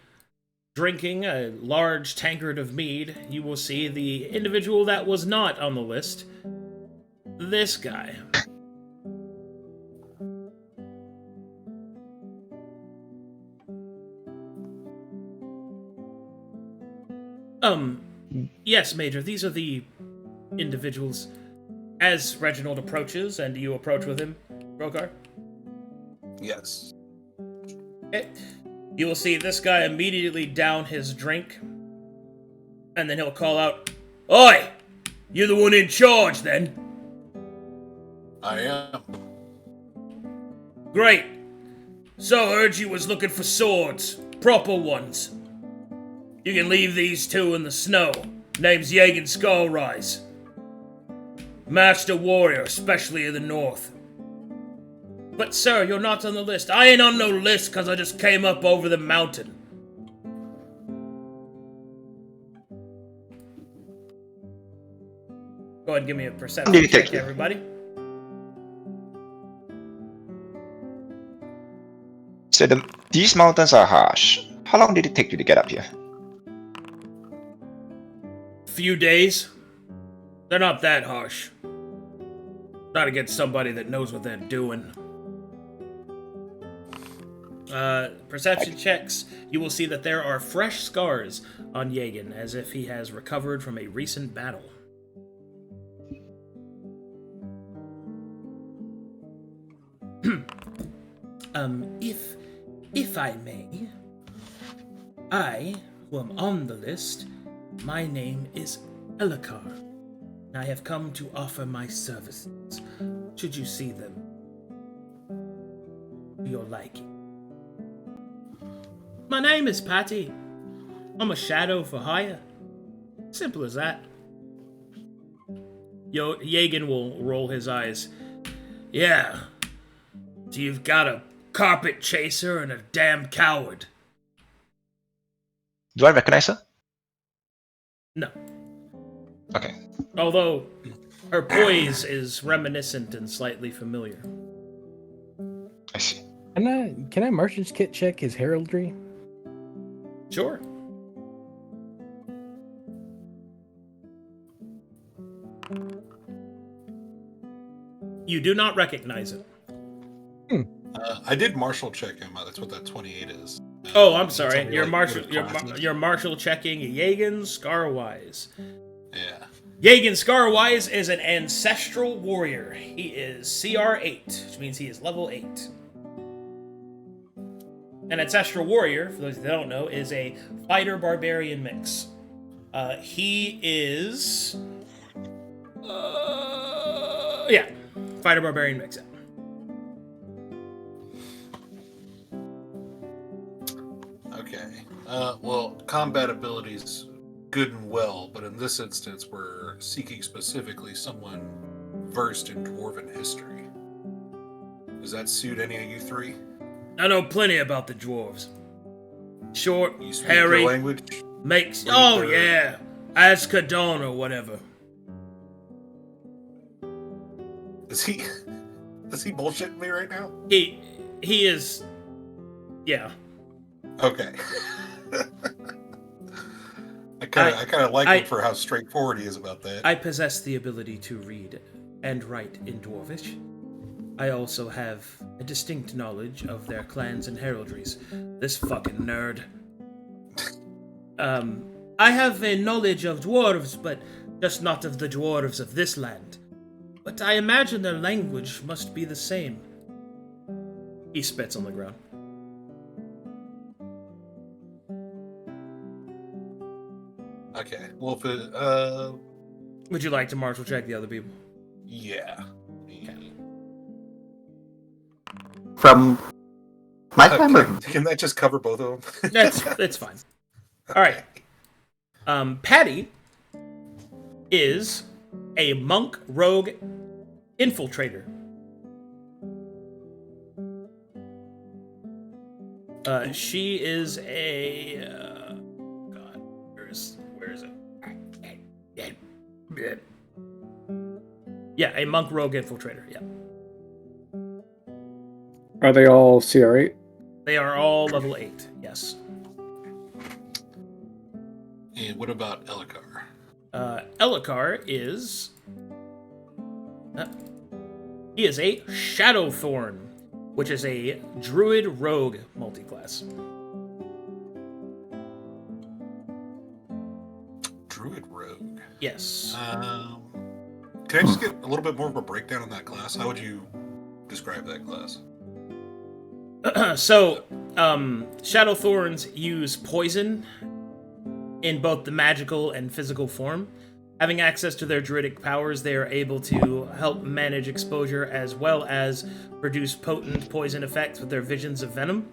drinking a large tankard of mead, you will see the individual that was not on the list. This guy. Yes, Major, these are the individuals. As Reginald approaches, and you approach with him, Brokhar. Yes. Okay. You will see this guy immediately down his drink, and then he'll call out, "Oi! You're the one in charge, then?" I am. "Great. So I heard you was looking for swords. Proper ones. You can leave these 2 in the snow. Name's Yagan Skullrise. Master warrior, especially in the north." "But sir, you're not on the list." "I ain't on no list because I just came up over the mountain." Go ahead and give me a perception check, everybody. So these mountains are harsh. How long did it take you to get up here? Few days. They're not that harsh. Not against somebody that knows what they're doing. Perception checks. You will see that there are fresh scars on Yagan, as if he has recovered from a recent battle. If I may, I, who am on the list, my name is Elikar, and I have come to offer my services, should you see them to your liking. My name is Patty. I'm a shadow for hire. Simple as that. Yagan will roll his eyes. Yeah. So you've got a carpet chaser and a damn coward. Do I recognize her? No. Okay. Although her poise is reminiscent and slightly familiar. I see. Can I Martian's kit check his heraldry? Sure. You do not recognize it. I did martial check him. That's what that 28 is. Oh, I'm Tell sorry. me, You're like, martial. what his class is. You're martial checking Yagan Scarwise. Yeah. Yagan Scarwise is an ancestral warrior. He is CR8, which means he is level 8. An ancestral warrior, for those that don't know, is a fighter barbarian mix. He is, fighter barbarian mix. Yeah. Okay. Well, combat abilities, good and well, but in this instance, we're seeking specifically someone versed in dwarven history. Does that suit any of you three? I know plenty about the dwarves. Short, You speak hairy, their language? makes. Read Oh their- yeah, Azkaban or whatever. Is he bullshitting me right now? He is. Yeah. Okay. I kind of like him for how straightforward he is about that. I possess the ability to read and write in Dwarvish. I also have a distinct knowledge of their clans and heraldries. This fucking nerd. I have a knowledge of dwarves, but just not of the dwarves of this land. But I imagine their language must be the same. He spits on the ground. Okay. Well, if it, Would you like to martial check the other people? yeah. From my time of Can that just cover both of them? That's fine. All right. Patty is a monk rogue infiltrator. She is a God. Where is it? Yeah, a monk rogue infiltrator. Yeah, Are they all CR8? they are all level 8. Yes. And what about Elikar? Elikar is. He is a Shadowthorn, which is a druid rogue multiclass. Druid Rogue. Yes. Can I just get a little bit more of a breakdown on that class? How would you describe that class? So, Shadowthorns use poison in both the magical and physical form. Having access to their druidic powers, they are able to help manage exposure as well as produce potent poison effects with their visions of venom.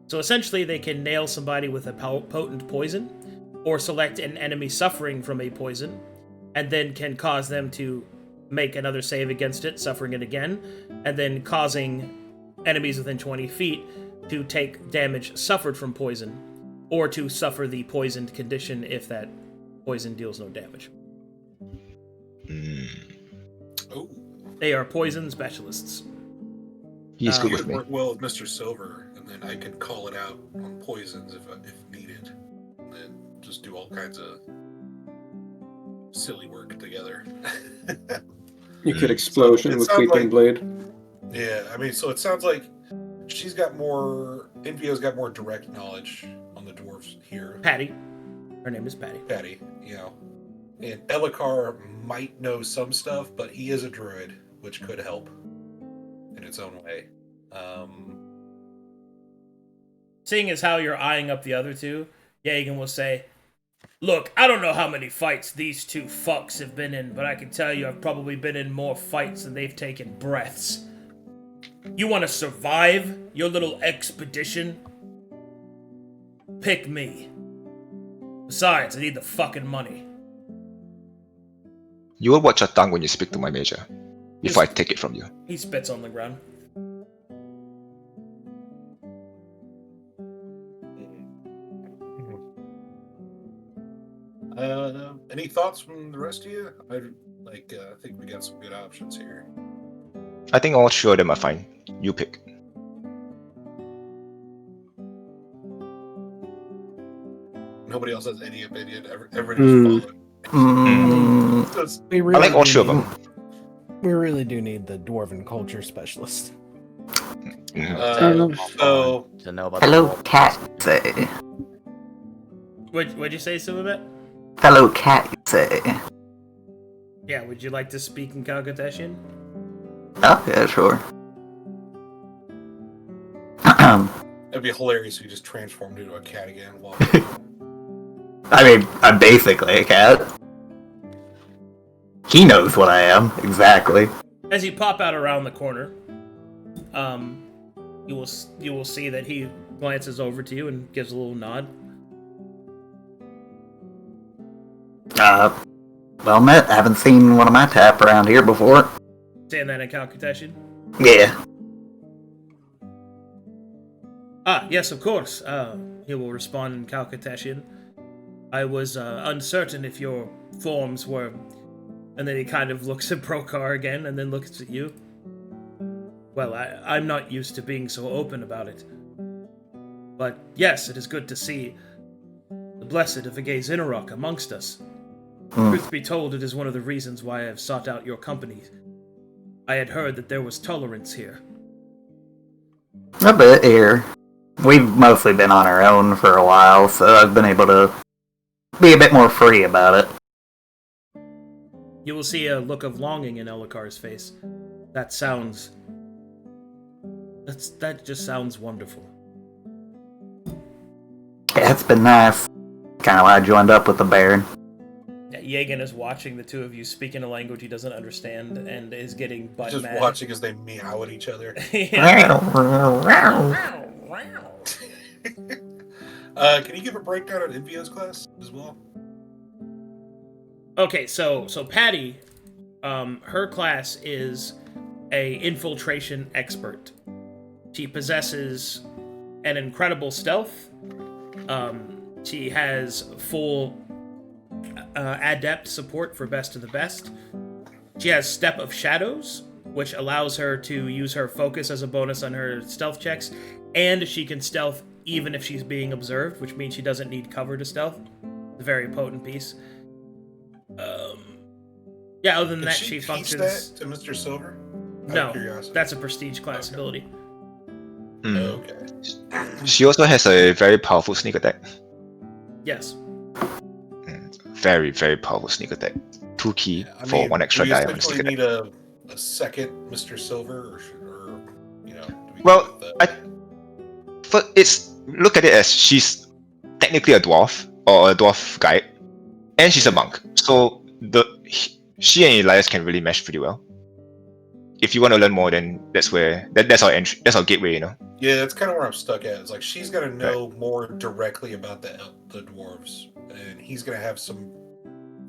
So essentially, they can nail somebody with a potent poison, or select an enemy suffering from a poison, and then can cause them to make another save against it, suffering it again, and then causing enemies within 20 feet to take damage suffered from poison, or to suffer the poisoned condition if that poison deals no damage. Oh, They are poison specialists. He's he good would with me. work well with Mr. Silver, and then I can call it out on poisons if needed, and then just do all kinds of silly work together. You could explosion It with sounds Weeping like- Blade. Yeah, I mean, so it sounds like she's got more. Envio's got more direct knowledge on the dwarves here. Patty. Her name is Patty. Patty, and Elikar might know some stuff, but he is a druid, which could help in its own way. Seeing as how you're eyeing up the other two, Yagan will say, "Look, I don't know how many fights these two fucks have been in, but I can tell you I've probably been in more fights than they've taken breaths. You want to survive your little expedition? Pick me. Besides, I need the fucking money." You will watch your tongue when you speak to my major, before I take it from you. He spits on the ground. Any thoughts from the rest of you? I think we got some good options here. I think all three of them are fine. You pick. Nobody else has any opinion. Everybody just We I like all three of them. We really do need the dwarven culture specialist. So, To know about Hello, the cat, you say. What'd you say, Sivamet? Hello, cat, you say. Yeah, would you like to speak in Kalkateshian? Oh, yeah, sure. it'd be hilarious if you just transformed into a cat again. I mean, I'm basically a cat. He knows what I am, exactly. As you pop out around the corner, you will see that he glances over to you and gives a little nod. Well met. I haven't seen one of my tap around here before. Saying that in Kalkateshian? Yeah. Yes, of course. He will respond in Kalkateshian. I was uncertain if your forms were... And then he kind of looks at Brokhar again, and then looks at you. Well, I'm not used to being so open about it. But yes, it is good to see the blessed of Agaze Inarok amongst us. Truth be told, it is one of the reasons why I have sought out your company. I had heard that there was tolerance here. A bit here. We've mostly been on our own for a while, so I've been able to be a bit more free about it. You will see a look of longing in Elikar's face. That just sounds wonderful. Yeah, it's been nice. Kind of why I joined up with the Baron. Yagan is watching the two of you speak in a language he doesn't understand and is getting butt mad. Just watching as they meow at each other. Can you give a breakdown on Envio's class as well? Okay, so Patty, her class is a infiltration expert. She possesses an incredible stealth. She has full adept support for best of the best. She has Step of Shadows, which allows her to use her focus as a bonus on her stealth checks, and she can stealth even if she's being observed, which means she doesn't need cover to stealth. It's a very potent piece. Yeah, other than that, she functions... That to Mr. Silver? No, that's a prestige class ability. Okay. She also has a very powerful sneak attack. Yes. Very, very powerful sneak attack. 2 key for 1 extra die on sneak attack. Do we need a second Mr. Silver, or you know? Well, look at it as she's technically a dwarf or a dwarf guide, and she's a monk. So she and Elias can really mesh pretty well. If you want to learn more, then that's our entry. That's our gateway, you know. Yeah, that's kind of where I'm stuck at. It's like she's gonna know more directly about the dwarves, and he's gonna have some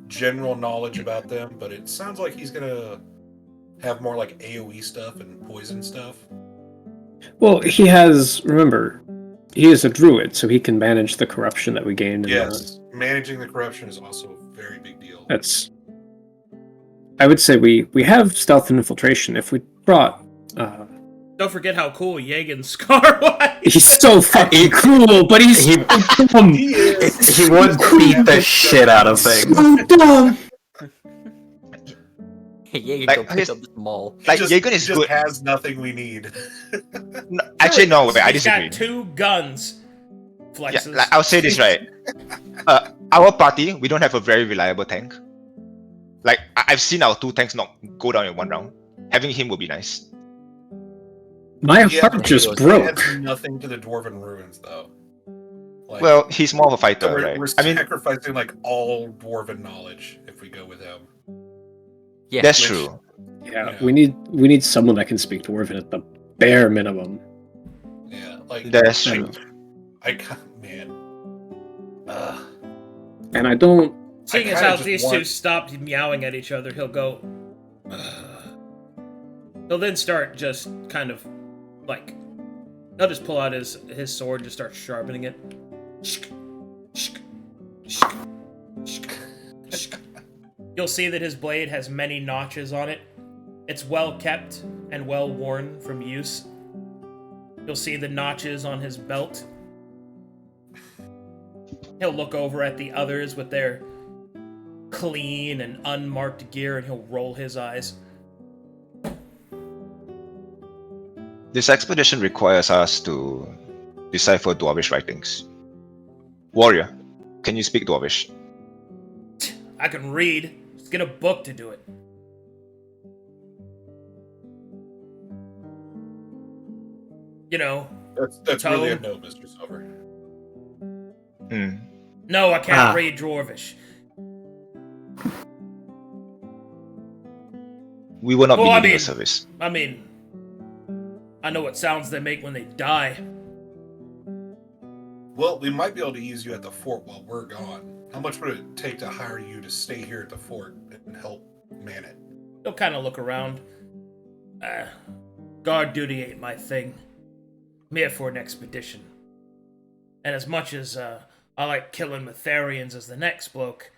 general knowledge about them. But it sounds like he's gonna have more like AOE stuff and poison stuff. Well, remember, he is a druid, so he can manage the corruption that we gained. Yes, managing the corruption is also a very big deal. I would say we have stealth and infiltration. If we brought... Don't forget how cool Yagan's scar was! He's so fucking cool, but he's so dumb! He would beat the shit out of things. So dumb! Yagan, Like, go pick up this mall. Like Yagan is just good. has nothing we need. No, actually, no. Wait, I He's disagree. got 2 guns. Flexes. Yeah, like, I'll say this right. Our party, we don't have a very reliable tank. Like I've seen our 2 tanks not go down in 1 round. Having him would be nice. My heart just broke. Adds nothing to the Dwarven Ruins, though. Like, Well, he's more of a fighter, so right? we're I mean, sacrificing like all Dwarven knowledge if we go with him. Yeah, that's which- true. Yeah, we need someone that can speak Dwarven at the bare minimum. Yeah, like That's true. man. And I don't... Seeing as kinda how just these want- 2 stopped meowing at each other, he'll go... He'll then start just kind of, like... He'll just pull out his sword and just start sharpening it. You'll see that his blade has many notches on it. It's well kept and well worn from use. You'll see the notches on his belt. He'll look over at the others with their clean and unmarked gear, and he'll roll his eyes. This expedition requires us to decipher Dwarvish writings. Warrior, can you speak Dwarvish? I can read. Just get a book to do it. You know. That's really a no, Mr. Silver. No, I can't read Dwarvish. We will not be needing your service. I mean, I know what sounds they make when they die. Well, we might be able to use you at the fort while we're gone. How much would it take to hire you to stay here at the fort and help man it? He'll kind of look around. Guard duty ain't my thing. I'm here for an expedition. And as much as I like killing Metharians as the next bloke,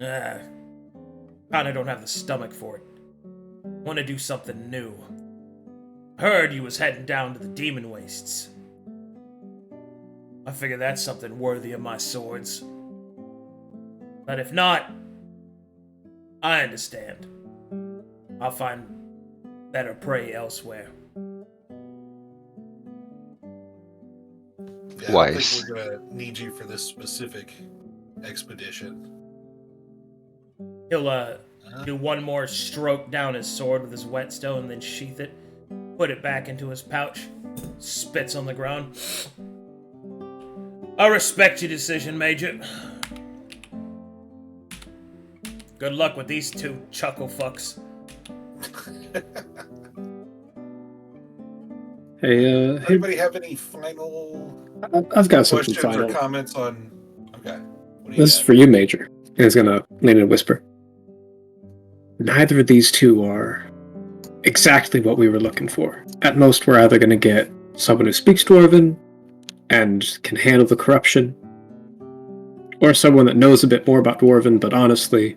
kinda don't have the stomach for it. Want to do something new. Heard you was heading down to the Demon Wastes. I figure that's something worthy of my swords. But if not, I understand. I'll find better prey elsewhere. Yeah, I don't think we're gonna need you for this specific expedition. He'll do one more stroke down his sword with his whetstone, then sheath it, put it back into his pouch, spits on the ground. I respect your decision, Major. Good luck with these two chuckle fucks. Hey, anybody have any final I've got something questions final. or comments on? Okay. This is for you, Major. And he's gonna lean in and whisper. Neither of these two are exactly what we were looking for. At most, we're either gonna get someone who speaks Dwarven and can handle the corruption, or someone that knows a bit more about Dwarven, but honestly,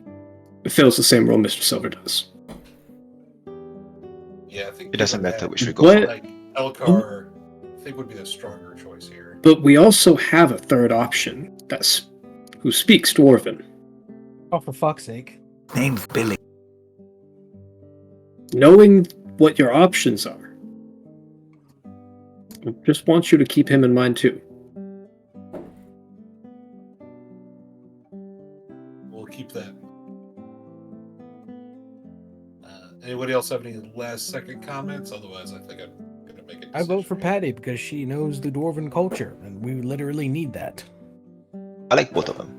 fills the same role Mr. Silver does. Yeah, I think It doesn't matter which we go What? for. like Elkar, I think would be the stronger choice here. But we also have a third option who speaks Dwarven. Oh, for fuck's sake. Name's Billy. Knowing what your options are, I just want you to keep him in mind too. We'll keep that. Anybody else have any last second comments? Otherwise, I think I'm gonna make it. I vote for Patty because she knows the Dwarven culture, and we literally need that. I like both of them.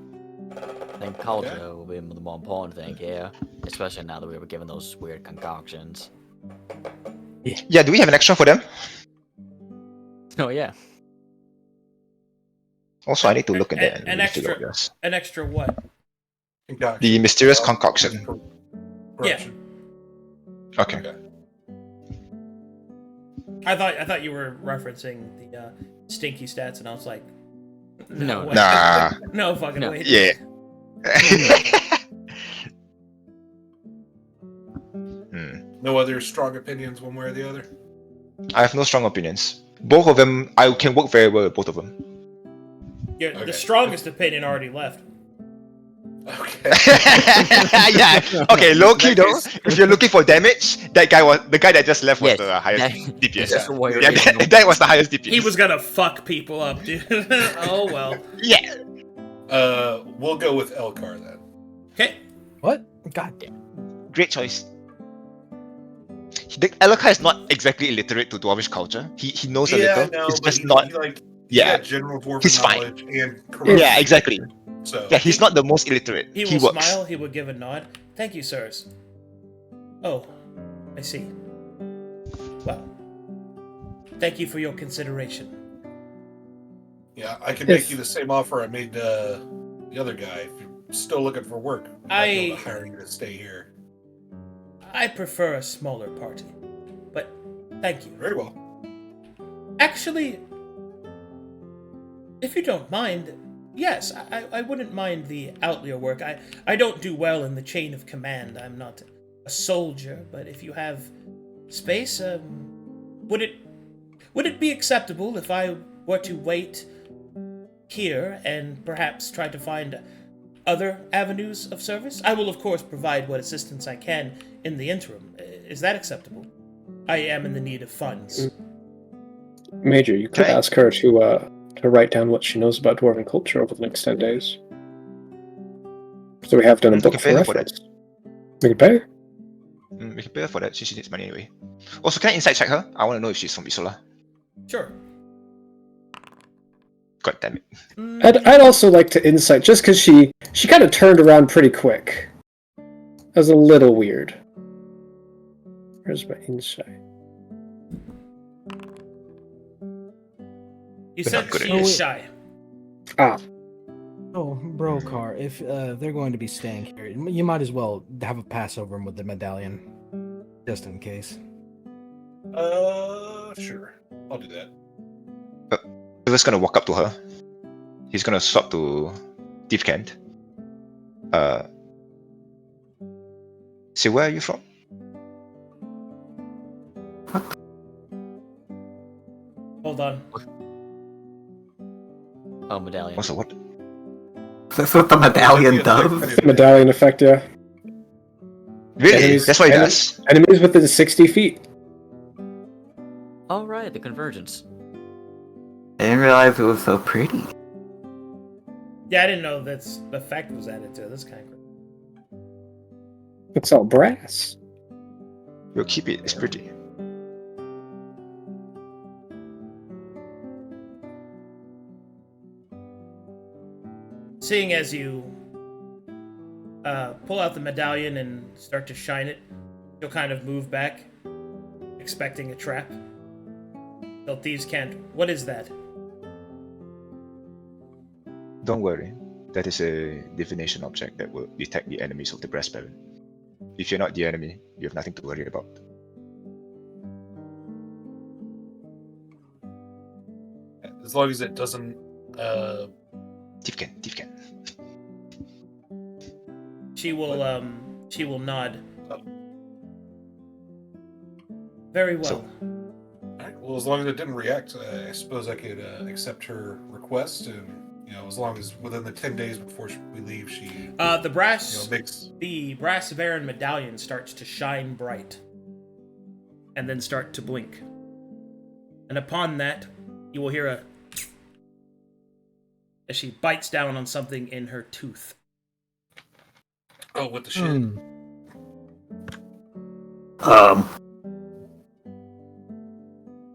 I think culture will be the more important thing here, especially now that we were given those weird concoctions. Yeah, do we have an extra for them? Oh yeah. Also, I need to look at that. An extra what? The mysterious concoction. Yeah. Okay. I thought you were referencing the stinky stats, and I was like, No. way. Nah. No fucking way. Yeah. No other strong opinions one way or the other? I have no strong opinions. Both of them, I can work very well with both of them. Yeah, Okay. The strongest opinion already left. Okay. Yeah. Okay, low key though. If you're looking for damage, the guy that just left was Yes, the highest that- DPS. that's the warrior Yeah, original. that was the highest DPS. He was gonna fuck people up, dude. Oh well. Yeah. We'll go with Elkar then. Okay. What? God damn. Great choice. Elokar is not exactly illiterate to Dwarvish culture. He knows a little. I know, He's but just he, not. He, like, Yeah. got general dwarven He's fine. knowledge and corruption. Yeah, exactly. So Yeah, he's not the most illiterate. He He will works. smile. He will give a nod. Thank you, sirs. Oh, I see. Well, thank you for your consideration. yeah, I can If- make you the same offer I made the other guy. If you're still looking for work, I might be able to hire you to stay here. I prefer a smaller party, but thank you. Very well. Actually, if you don't mind, Yes, I wouldn't mind the outlier work. I don't do well in the chain of command. I'm not a soldier, but if you have space, would it be acceptable if I were to wait here and perhaps try to find other avenues of service? I will, of course, provide what assistance I can in the interim. Is that acceptable? I am in the need of funds. Major, you could ask her to write down what she knows about dwarven culture over the next 10 days. So we have it in a We book can for pay her for reference. We can pay her. We can pay her for that since she needs money anyway. Also, can I insight check her? I want to know if she's from Isola. Sure. God damn it. I'd also like to insight, just because she kind of turned around pretty quick. That was a little weird. Where's my insight? You They're said not good she at is it. shy. Ah, Oh, Brokhar, if they're going to be staying here, you might as well have a pass over them with the medallion, just in case. Sure. I'll do that. Silver's gonna walk up to her. He's gonna swap to Thief Kent. Say, where are you from? Hold on. Oh, medallion. Also, what? That's what the medallion does. the medallion effect, yeah. Really? Enemies- That's what he ene- does? Enemies within 60 feet. All right, the convergence. I didn't realize it was so pretty. Yeah, I didn't know that the effect was added to it. That's kind of great. It's all brass. We'll keep it. It's pretty. Seeing as you pull out the medallion and start to shine it, you'll kind of move back, expecting a trap. So thieves can't. What is that? Don't worry. That is a divination object that will detect the enemies of the Brass Baron. If you're not the enemy, you have nothing to worry about. As long as it doesn't. Thiefkin. She will nod. Very well. So- Alright, well, as long as it didn't react, I suppose I could accept her request, and as long as within the 10 days before we leave, she The brass makes. the brass baron medallion starts to shine bright, and then start to blink. And upon that, you will hear a as she bites down on something in her tooth. Oh, what the shit?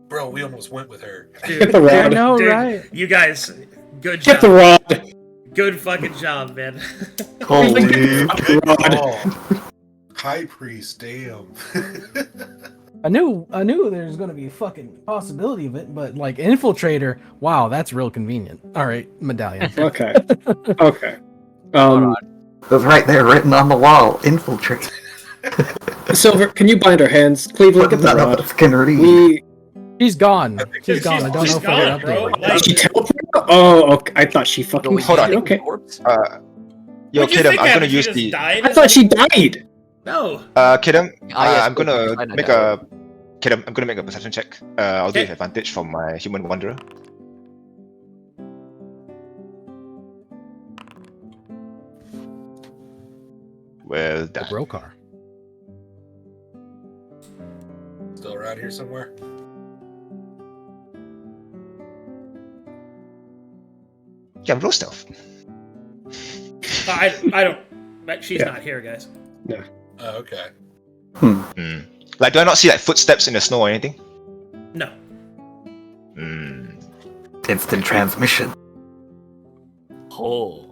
Bro, we almost went with her. Get the I rod. know, Dude, right? you guys, good Get job. the rod. Good fucking job, man. Holy. Good Rod. call. Hyghpriest, damn. I knew there's gonna be a fucking possibility of it, but like infiltrator, wow, that's real convenient. All right, medallion. Okay. Okay. It was right there written on the wall. Infiltrate. Silver, can you bind our hands? Cleveland, But get the none of rod. us can read. We... She's gone. She's She's gone. I don't she's know if I gone, bro. updated. Like, She teleported? Oh, okay. I thought she fucking... Hold on. Okay. Yo, what'd you Kidam, think I'm gonna happened? She use just the. died? I thought she died. No. Kidam, yes, I'm gonna I know. make a. Kidam, I'm gonna make a perception check. I'll do it Okay. with advantage from my human wanderer. Well The done. Brokhar. Still around here somewhere? Yeah, roll stealth. I don't. But she's Yeah. not here, guys. Oh, okay. Like, do I not see like footsteps in the snow or anything? No. Hmm. Instant transmission. Oh.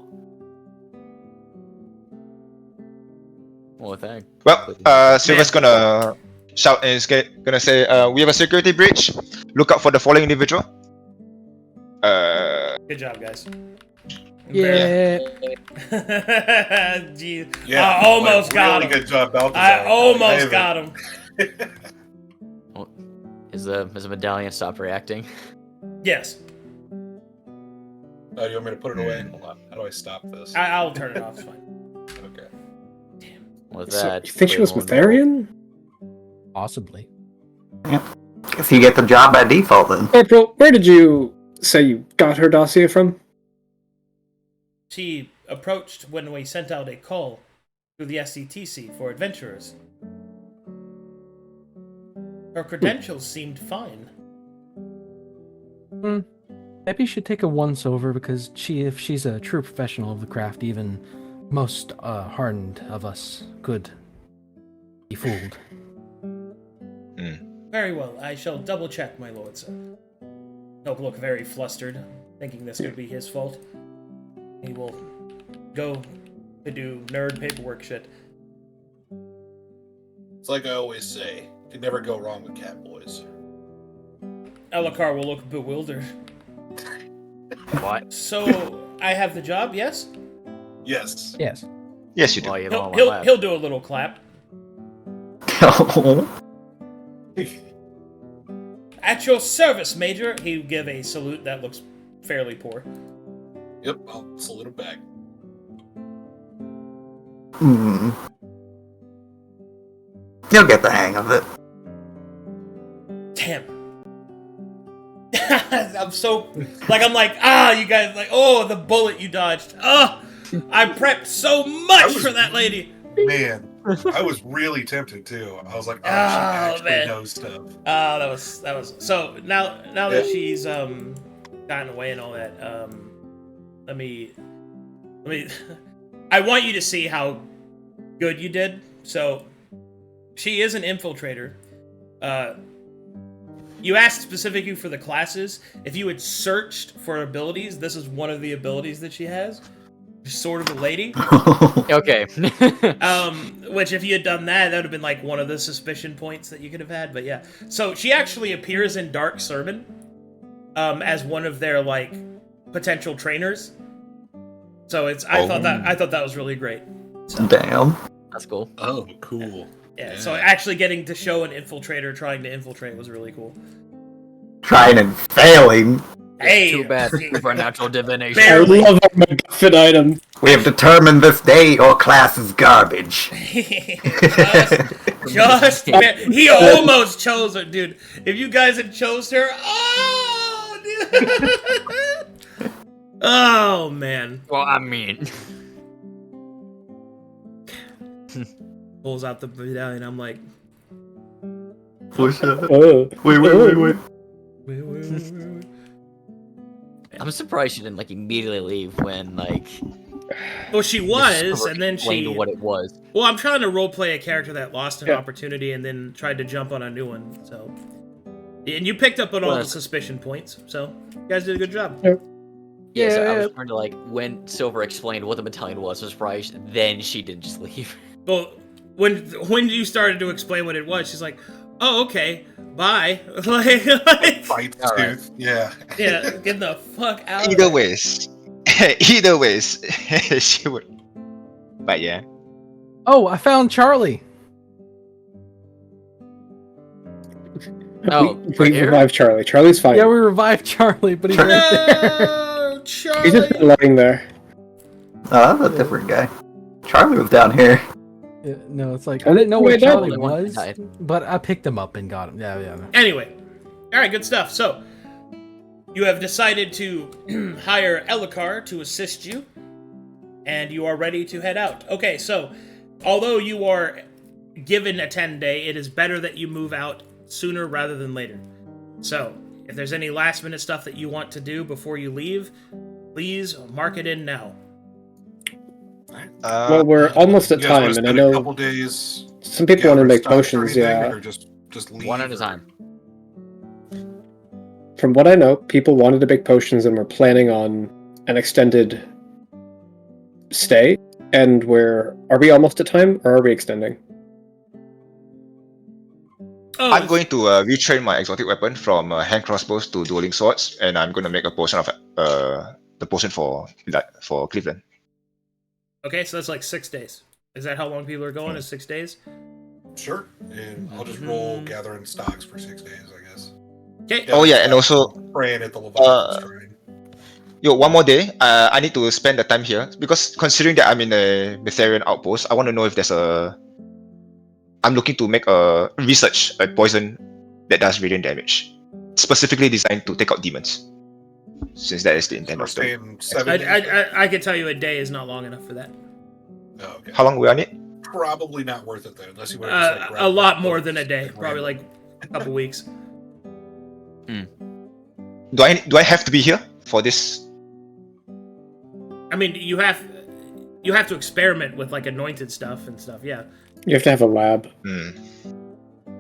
Well, thank. Well, Silver's gonna shout and is gonna say, "We have a security breach. Look out for the following individual." Good job, guys. Yeah. Gee, Yeah, I almost got really him. good job, Balthazar. I almost haven't- got him. Is the medallion stop reacting? Yes. Oh, you want me to put it away? Hold on. How do I stop this? I'll turn it off. It's fine. Okay. With So, that, you think she was we will Matharian? Possibly. Guess you get the job by default then. April, where did you say you got her dossier from? She approached when we sent out a call through the SCTC for adventurers. Her credentials seemed fine. Maybe you should take a once over because if she's a true professional of the craft, even most hardened of us could be fooled. Very well, I shall double check, my lord, sir. He'll look very flustered, thinking this could be his fault. He will go to do nerd paperwork shit. It's like I always say, you can never go wrong with cat boys. Elakar will look bewildered. What? So, I have the job, yes? Yes. Yes. Yes, you do. Well, you know, He'll do a little clap. At your service, Major. He give a salute that looks fairly poor. Yep, I'll salute him back. You'll get the hang of it. Damn. I'm like, you guys, like, oh, the bullet you dodged. Oh, I prepped so much for that lady. Man, I was really tempted too. I was like, she actually knows stuff. Oh, that was. So now that she's gotten away and all that, let me. I want you to see how good you did. So, she is an infiltrator. You asked specifically for the classes. If you had searched for abilities, this is one of the abilities that she has. Sort of a lady. Okay. Which if you had done that, that would have been like one of the suspicion points that you could have had. But yeah, so she actually appears in Dark Sermon, as one of their like potential trainers. So I thought that was really great. So, Damn. That's cool. Oh, cool. yeah. So actually getting to show an infiltrator trying to infiltrate was really cool. Trying and failing. Hey, Too bad for natural divination. I love our MacGuffin item. We have determined this day your class is garbage. just man, he almost chose her, dude. If you guys had chose her, oh, dude. Oh man. Well, I mean, Pulls out the medallion. I'm like, Wait. wait. I'm surprised she didn't like immediately leave when like. Well, she was, and then she. What it was. Well, I'm trying to roleplay a character that lost an opportunity and then tried to jump on a new one. So, and you picked up on all the suspicion points. So, you guys did a good job. Yeah, so I was trying to like when Silver explained what the battalion was, I was surprised. Then she didn't just leave. Well, when you started to explain what it was, she's like, "Oh, okay, bye." like Fight All right. tooth. Yeah. yeah, get the fuck out. Either of there. ways, either ways, she would. But yeah. Oh, I found Charlie. Oh, we revived Charlie. Charlie's fine. Yeah, we revived Charlie, but he's right there. No, Charlie. He's just lying there. Oh, that's a different guy. Charlie was down here. Yeah, no, it's like I didn't know where Wait, that Charlie one was, died. but I picked him up and got him. Yeah. Anyway, all right, good stuff. So, you have decided to hire Elakar to assist you, and you are ready to head out. Okay, so although you are given a 10-day, it is better that you move out sooner rather than later. So, if there's any last-minute stuff that you want to do before you leave, please mark it in now. Well, we're almost at You guys wanna time, and I spend know a couple days. some people want to make gathering potions. stuff or anything, Yeah, Or just leave. One at a time. from what I know, people wanted to make potions and were planning on an extended stay. And are we almost at time, or are we extending? Oh, I'm going to retrain my exotic weapon from hand crossbows to dueling swords, and I'm going to make a potion of the potion for Cleavland. okay, so that's like 6 days. Is that how long people are going? Is 6 days? Sure. And I'll just roll gathering stocks for 6 days, I guess. Okay. Oh yeah, and also Praying at the Leviathan shrine. Yo, one more day. I need to spend the time here because considering that I'm in a Mytharian outpost, I want to know if there's a. I'm looking to make a research a poison that does radiant damage, specifically designed to take out demons. Since that is the intent We're of the. saying 7 days. I can tell you a day is not long enough for that. Oh, okay. How long we on it? Probably not worth it then, unless you want to just like A lot more than a day. Probably like a couple weeks. Do I have to be here for this? I mean, you have to experiment with like anointed stuff and stuff. Yeah. You have to have a lab.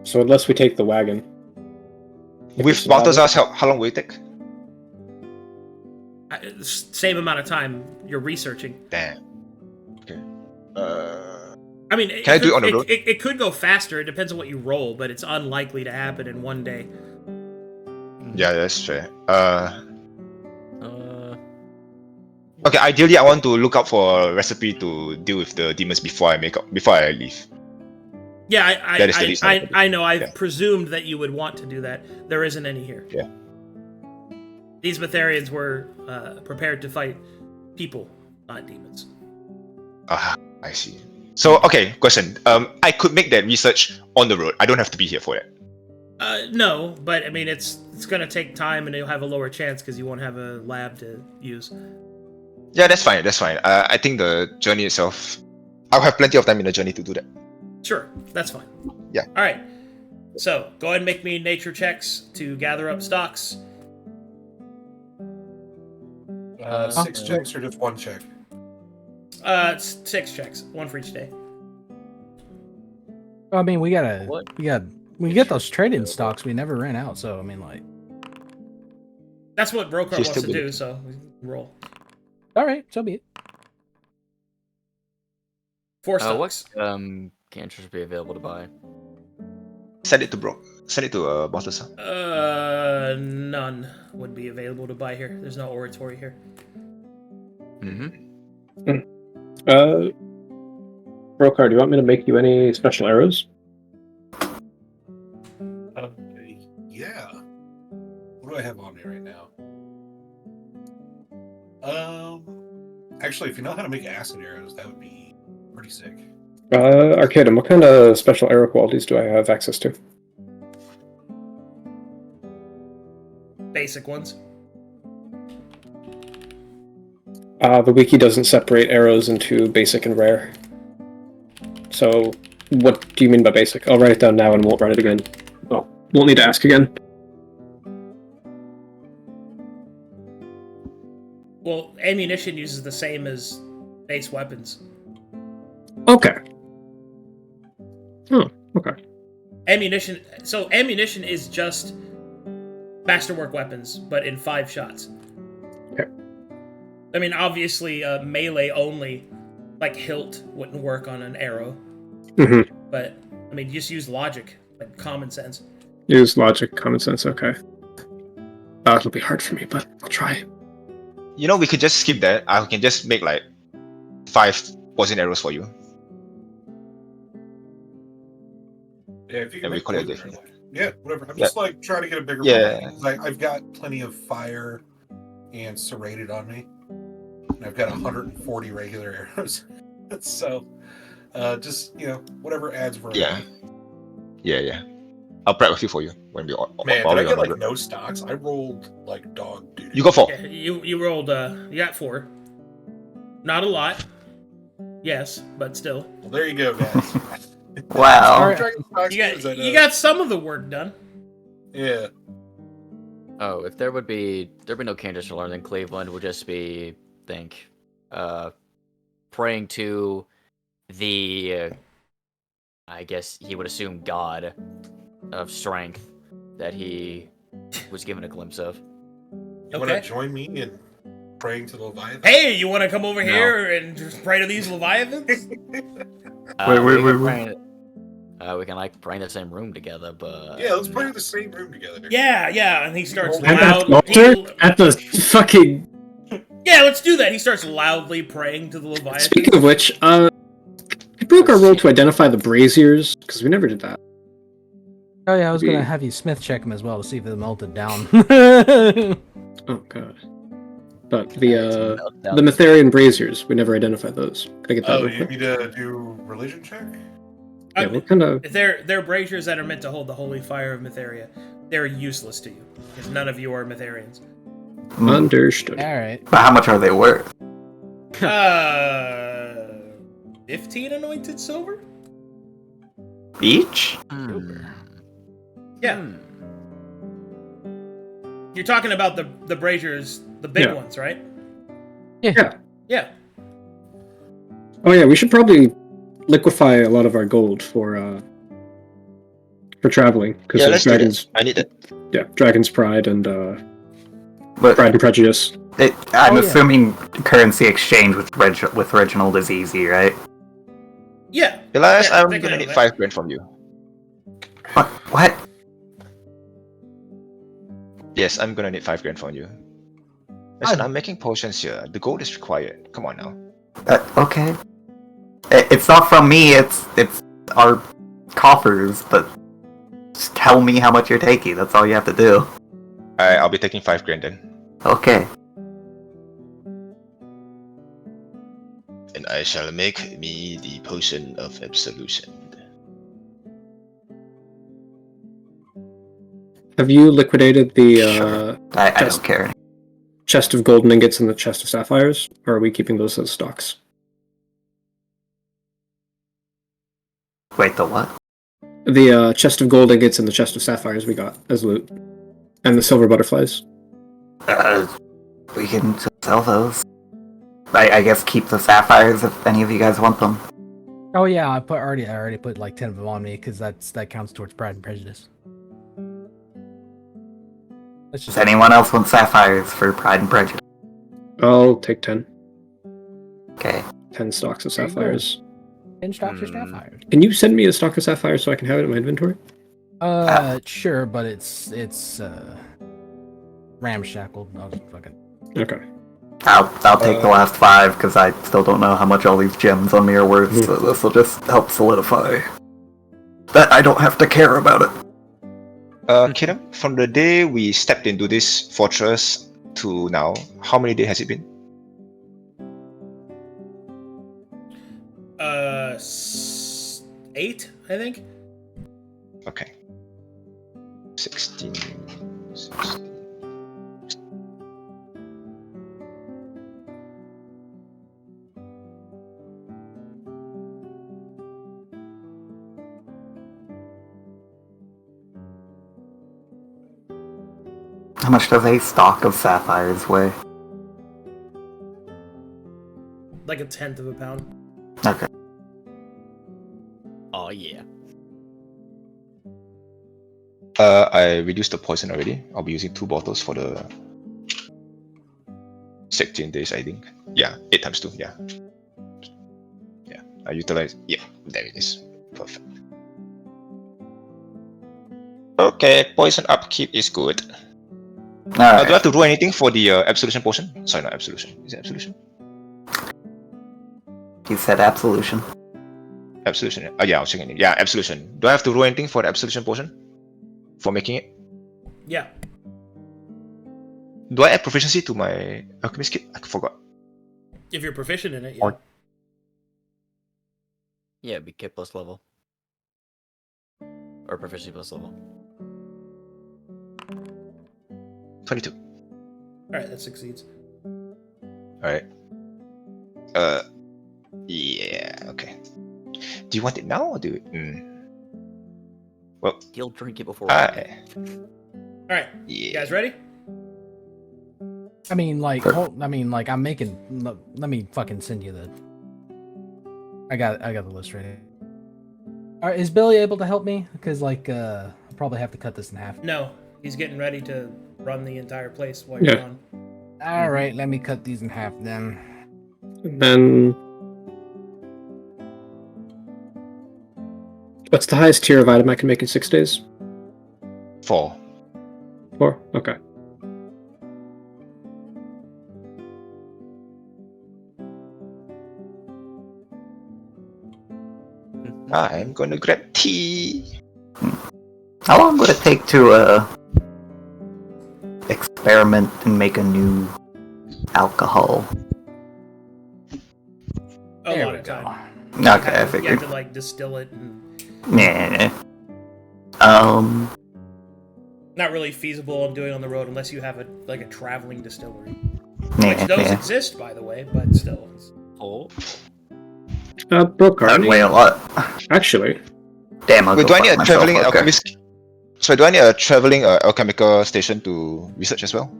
So unless we take the wagon. With Balthazar's help, how long will it take? Same amount of time you're researching. Damn. Okay. I mean, Can I do it on the road? It could go faster. It depends on what you roll, but it's unlikely to happen in one day. Yeah, that's fair. Okay, ideally, I want to look out for a recipe to deal with the demons before I leave. Yeah, That is the reason I know. I've presumed that you would want to do that. There isn't any here. Yeah. These Mytharians were prepared to fight people, not demons. I see. So, okay, question. I could make that research on the road. I don't have to be here for it. No, but I mean, it's going to take time, and you'll have a lower chance because you won't have a lab to use. Yeah, that's fine. That's fine. I think the journey itself, I'll have plenty of time in the journey to do that. Sure, that's fine. Yeah. All right. So go ahead and make me nature checks to gather up stocks. 6 checks or just 1 check? 6 checks, 1 for each day. I mean, we get those trading stocks. We never ran out, so I mean, like. That's what Brokhar She's wants to still do, so we can roll. All right, so be it. 4 stocks. What cantrips be available to buy? Send it to Balthazar. None would be available to buy here. There's no oratory here. Brokhar, do you want me to make you any special arrows? Yeah. What do I have on me right now? Actually, if you know how to make acid arrows, that would be pretty sick. Arcadum, what kind of special arrow qualities do I have access to? Basic ones. The wiki doesn't separate arrows into basic and rare. So, what do you mean by basic? I'll write it down now and won't write it again. Oh, won't need to ask again. Well, ammunition uses the same as base weapons. Okay. Oh, okay. Ammunition is just masterwork weapons, but in 5 shots. Okay. I mean, obviously, melee only, like hilt, wouldn't work on an arrow. Mm-hmm. But, I mean, just use logic, like common sense. Use logic, common sense, okay. It'll be hard for me, but I'll try. You know, we could just skip that. I can just make like 5 poison arrows for you. Yeah, if you can And we make call it poison different. arrows. Yeah, whatever. I'm just like trying to get a bigger Yeah. I've got plenty of fire and serrated on me. And I've got 140 regular arrows. So just, whatever adds variety. Yeah. I'll prep a few for you when we all. Man, all did I we get on like the- no stocks? I rolled like dog duty. You go for. Yeah, you rolled, you got 4. Not a lot. Yes, but still. Well, there you go, guys. Wow. You got some of the work done. Yeah. Oh, if there'd be no cantrips to learn, then Cleavland would just be, praying to the, I guess he would assume God of strength that he was given a glimpse of. You want to join me in praying to the Leviathan? Hey, you want to come over here and just pray to these Leviathans? Wait. We can pray in the same room together, but Yeah, let's pray in the same room together. Yeah, and he starts At At loud. the altar? At the fucking... Yeah, let's do that. He starts loudly praying to the Leviathan. Speaking of which, we broke our roll to identify the braziers, because we never did that. Oh yeah, I was gonna have you Smith check them as well to see if they melted down. Oh god. But the Mytharian braziers, we never identified those. Can I get that? Oh, real you quick? need to do religion check? Yeah, what kind of? They're braziers that are meant to hold the holy fire of Mytheria. They're useless to you, because none of you are Mytharians. Understood. All right. But how much are they worth? 15 anointed silver? Each? Yeah. You're talking about the braziers, the big Yeah. ones, right? Yeah. Yeah. Oh yeah, we should probably liquefy a lot of our gold for traveling because Yeah, let's do dragons. that. I need that. Yeah, Dragon's Pride and But Pride and Prejudice. I'm Oh, yeah. assuming currency exchange with Reginald is easy, right? Yeah. Elias, Yeah, I'm take gonna it need over. 5 grand from you. What? Yes, I'm gonna need 5 grand from you. Listen, Oh. I'm making potions here. The gold is required. Come on now. Okay. It's not from me. It's our coffers. But just tell me how much you're taking. That's all you have to do. Alright, I'll be taking 5 grand then. Okay. And I shall make me the potion of absolution. Have you liquidated the Sure. I Just- don't care. chest of golden ingots and the chest of sapphires, or are we keeping those as stocks? Wait, the what? The chest of gold ingots and the chest of sapphires we got as loot, and the silver butterflies. We can sell those. I guess keep the sapphires if any of you guys want them. Oh yeah, I already put like 10 of them on me because that counts towards Pride and Prejudice. Let's Does just anyone else want sapphires for Pride and Prejudice? I'll take 10. Okay. 10 stocks of There you go. sapphires. finish off your sapphires. Can you send me a stock of sapphires so I can have it in my inventory? Sure, but it's ramshackled. I'll just fucking. Okay. I'll take the last 5 because I still don't know how much all these gems on me are worth. So this will just help solidify that I don't have to care about it. Kidam, from the day we stepped into this fortress to now, how many days has it been? 8, I think. Okay. 16. How much does a stock of sapphires weigh? Like a tenth of a pound. Okay. Oh yeah. I reduced the poison already. I'll be using 2 bottles for the 16 days, I think. Yeah, 8 times 2, yeah. Yeah, I utilize. Yeah, there it is. Perfect. Okay, poison upkeep is good. Do I Alright. have to roll anything for the absolution potion? Sorry, not absolution. Is it absolution? You said absolution. Absolution. Oh yeah, I was checking it. Yeah, absolution. Do I have to roll anything for the absolution potion? For making it? Yeah. Do I add proficiency to my alchemist kit? I forgot. If you're proficient in it, yeah. Or- Yeah, be kit plus level. Or proficiency plus level. 22. Alright, that succeeds. Alright. Yeah, okay. Do you want it now or do it? Well, He'll drink it before. Alright, yeah. you guys ready? I mean, like, Sure. I'm making. Let me fucking send you the. I got the list ready. All right, is Billy able to help me? Because like, I'll probably have to cut this in half. No, he's getting ready to run the entire place while you're Yeah. gone. All right, let me cut these in half then. And then, what's the highest tier of item I can make in 6 days? 4. 4? Okay. I'm gonna grab tea. How long would it take to experiment and make a new alcohol? A There lot we of go. time. Okay, I You have figured. to like distill it, and Yeah. not really feasible on doing on the road unless you have a traveling distillery. Yeah, Which those yeah. exist, by the way, but still. Oh, Brokhar, That would weigh a lot. actually, Damn, I'll Wait, go do I fuck need a myself, traveling okay. alchemist? So do I need a traveling alchemical station to research as well?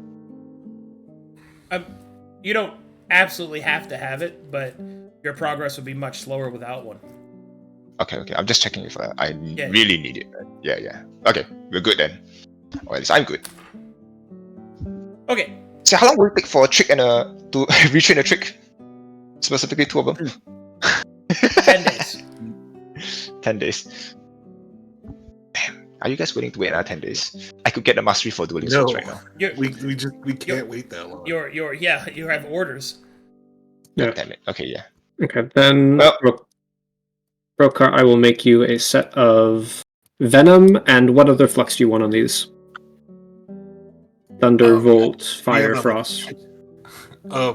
You don't absolutely have to have it, but your progress would be much slower without one. Okay. I'm just checking if I Yeah. really need it. Yeah. Okay, we're good then. Or at least I'm good. Okay, So how long will it take for a trick and to retrain a trick? Specifically 2 of them. 10 days. 10 days. Damn, are you guys willing to wait another 10 days? I could get the mastery for dueling No, swords right now. we can't wait that long. You have orders. Yeah. Damn it. Okay, yeah. okay, then Well- Brokhar, I will make you a set of venom, and what other flux do you want on these? Thunder, Volt, Fire, Yeah, Frost.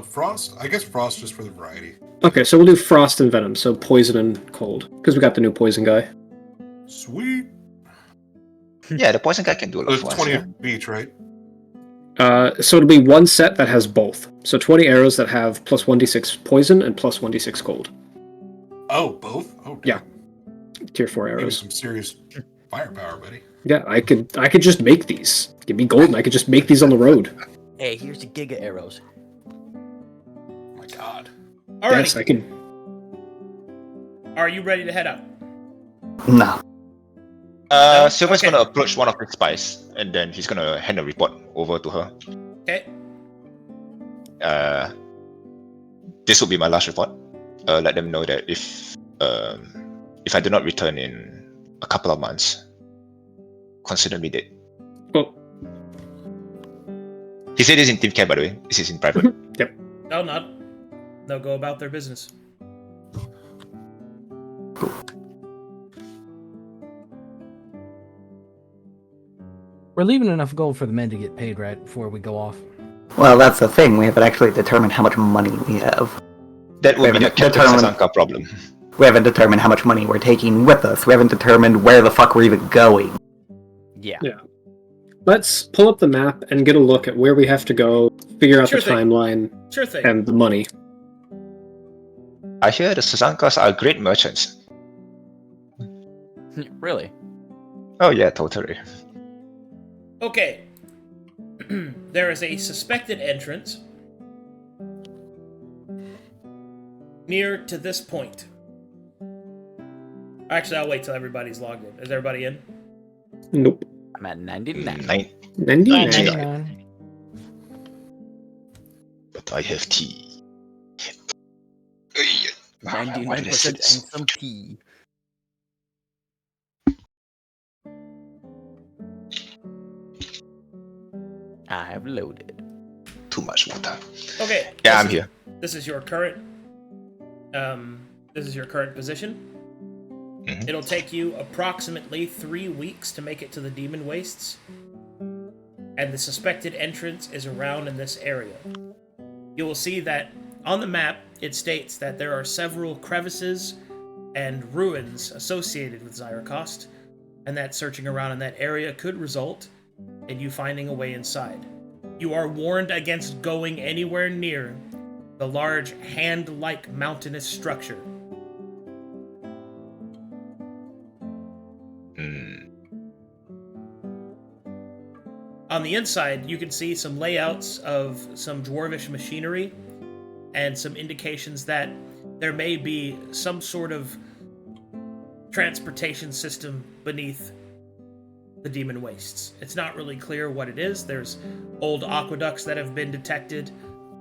Frost. I guess Frost just for the variety. Okay, so we'll do Frost and Venom, so Poison and Cold, because we got the new Poison guy. Sweet. Yeah, the poison guy can do a lot There's for us. 20 Yeah. of each, right? So it'll be one set that has both. So 20 arrows that have plus 1d6 Poison and plus 1d6 Cold. Oh, both? Oh, damn. Yeah. Tier 4 Give me arrows. some serious firepower, buddy. Yeah, I could just make these. Give me gold and I could just make these on the road. hey, here's the Giga arrows. Oh my god. Alrighty, Yes, I can. are you ready to head out? No. Silver's Okay. gonna approach one of his spies, and then he's gonna hand a report over to her. Okay. This will be my last report. Let them know that if I do not return in a couple of months, consider me dead. Well, He said this in team chat, by the way. This is in private. No, not. They'll go about their business. We're leaving enough gold for the men to get paid right before we go off. Well, that's the thing. We haven't actually determined how much money we have. That would be Wait, the Captain determine- Sasanka problem. We haven't determined how much money we're taking with us. We haven't determined where the fuck we're even going. Yeah. let's pull up the map and get a look at where we have to go, figure out Sure the thing. timeline Sure thing. and the money. I hear the Sasankas are great merchants. Really? Oh yeah, totally. Okay. There is a suspected entrance near to this point. Actually, I'll wait till everybody's logged in. Is everybody in? Nope. I'm at 99. 99. 99. But I have tea. 99% and some tea. I have loaded. Too much water. Okay. Yeah, this I'm is- here. This is your current. This is your current position. Mhm. It'll take you approximately 3 weeks to make it to the Demon Wastes, and the suspected entrance is around in this area. You will see that on the map it states that there are several crevices and ruins associated with Zyrocost, and that searching around in that area could result in you finding a way inside. You are warned against going anywhere near the large hand-like mountainous structure. On the inside, you can see some layouts of some dwarvish machinery and some indications that there may be some sort of transportation system beneath the Demon Wastes. It's not really clear what it is. There's old aqueducts that have been detected.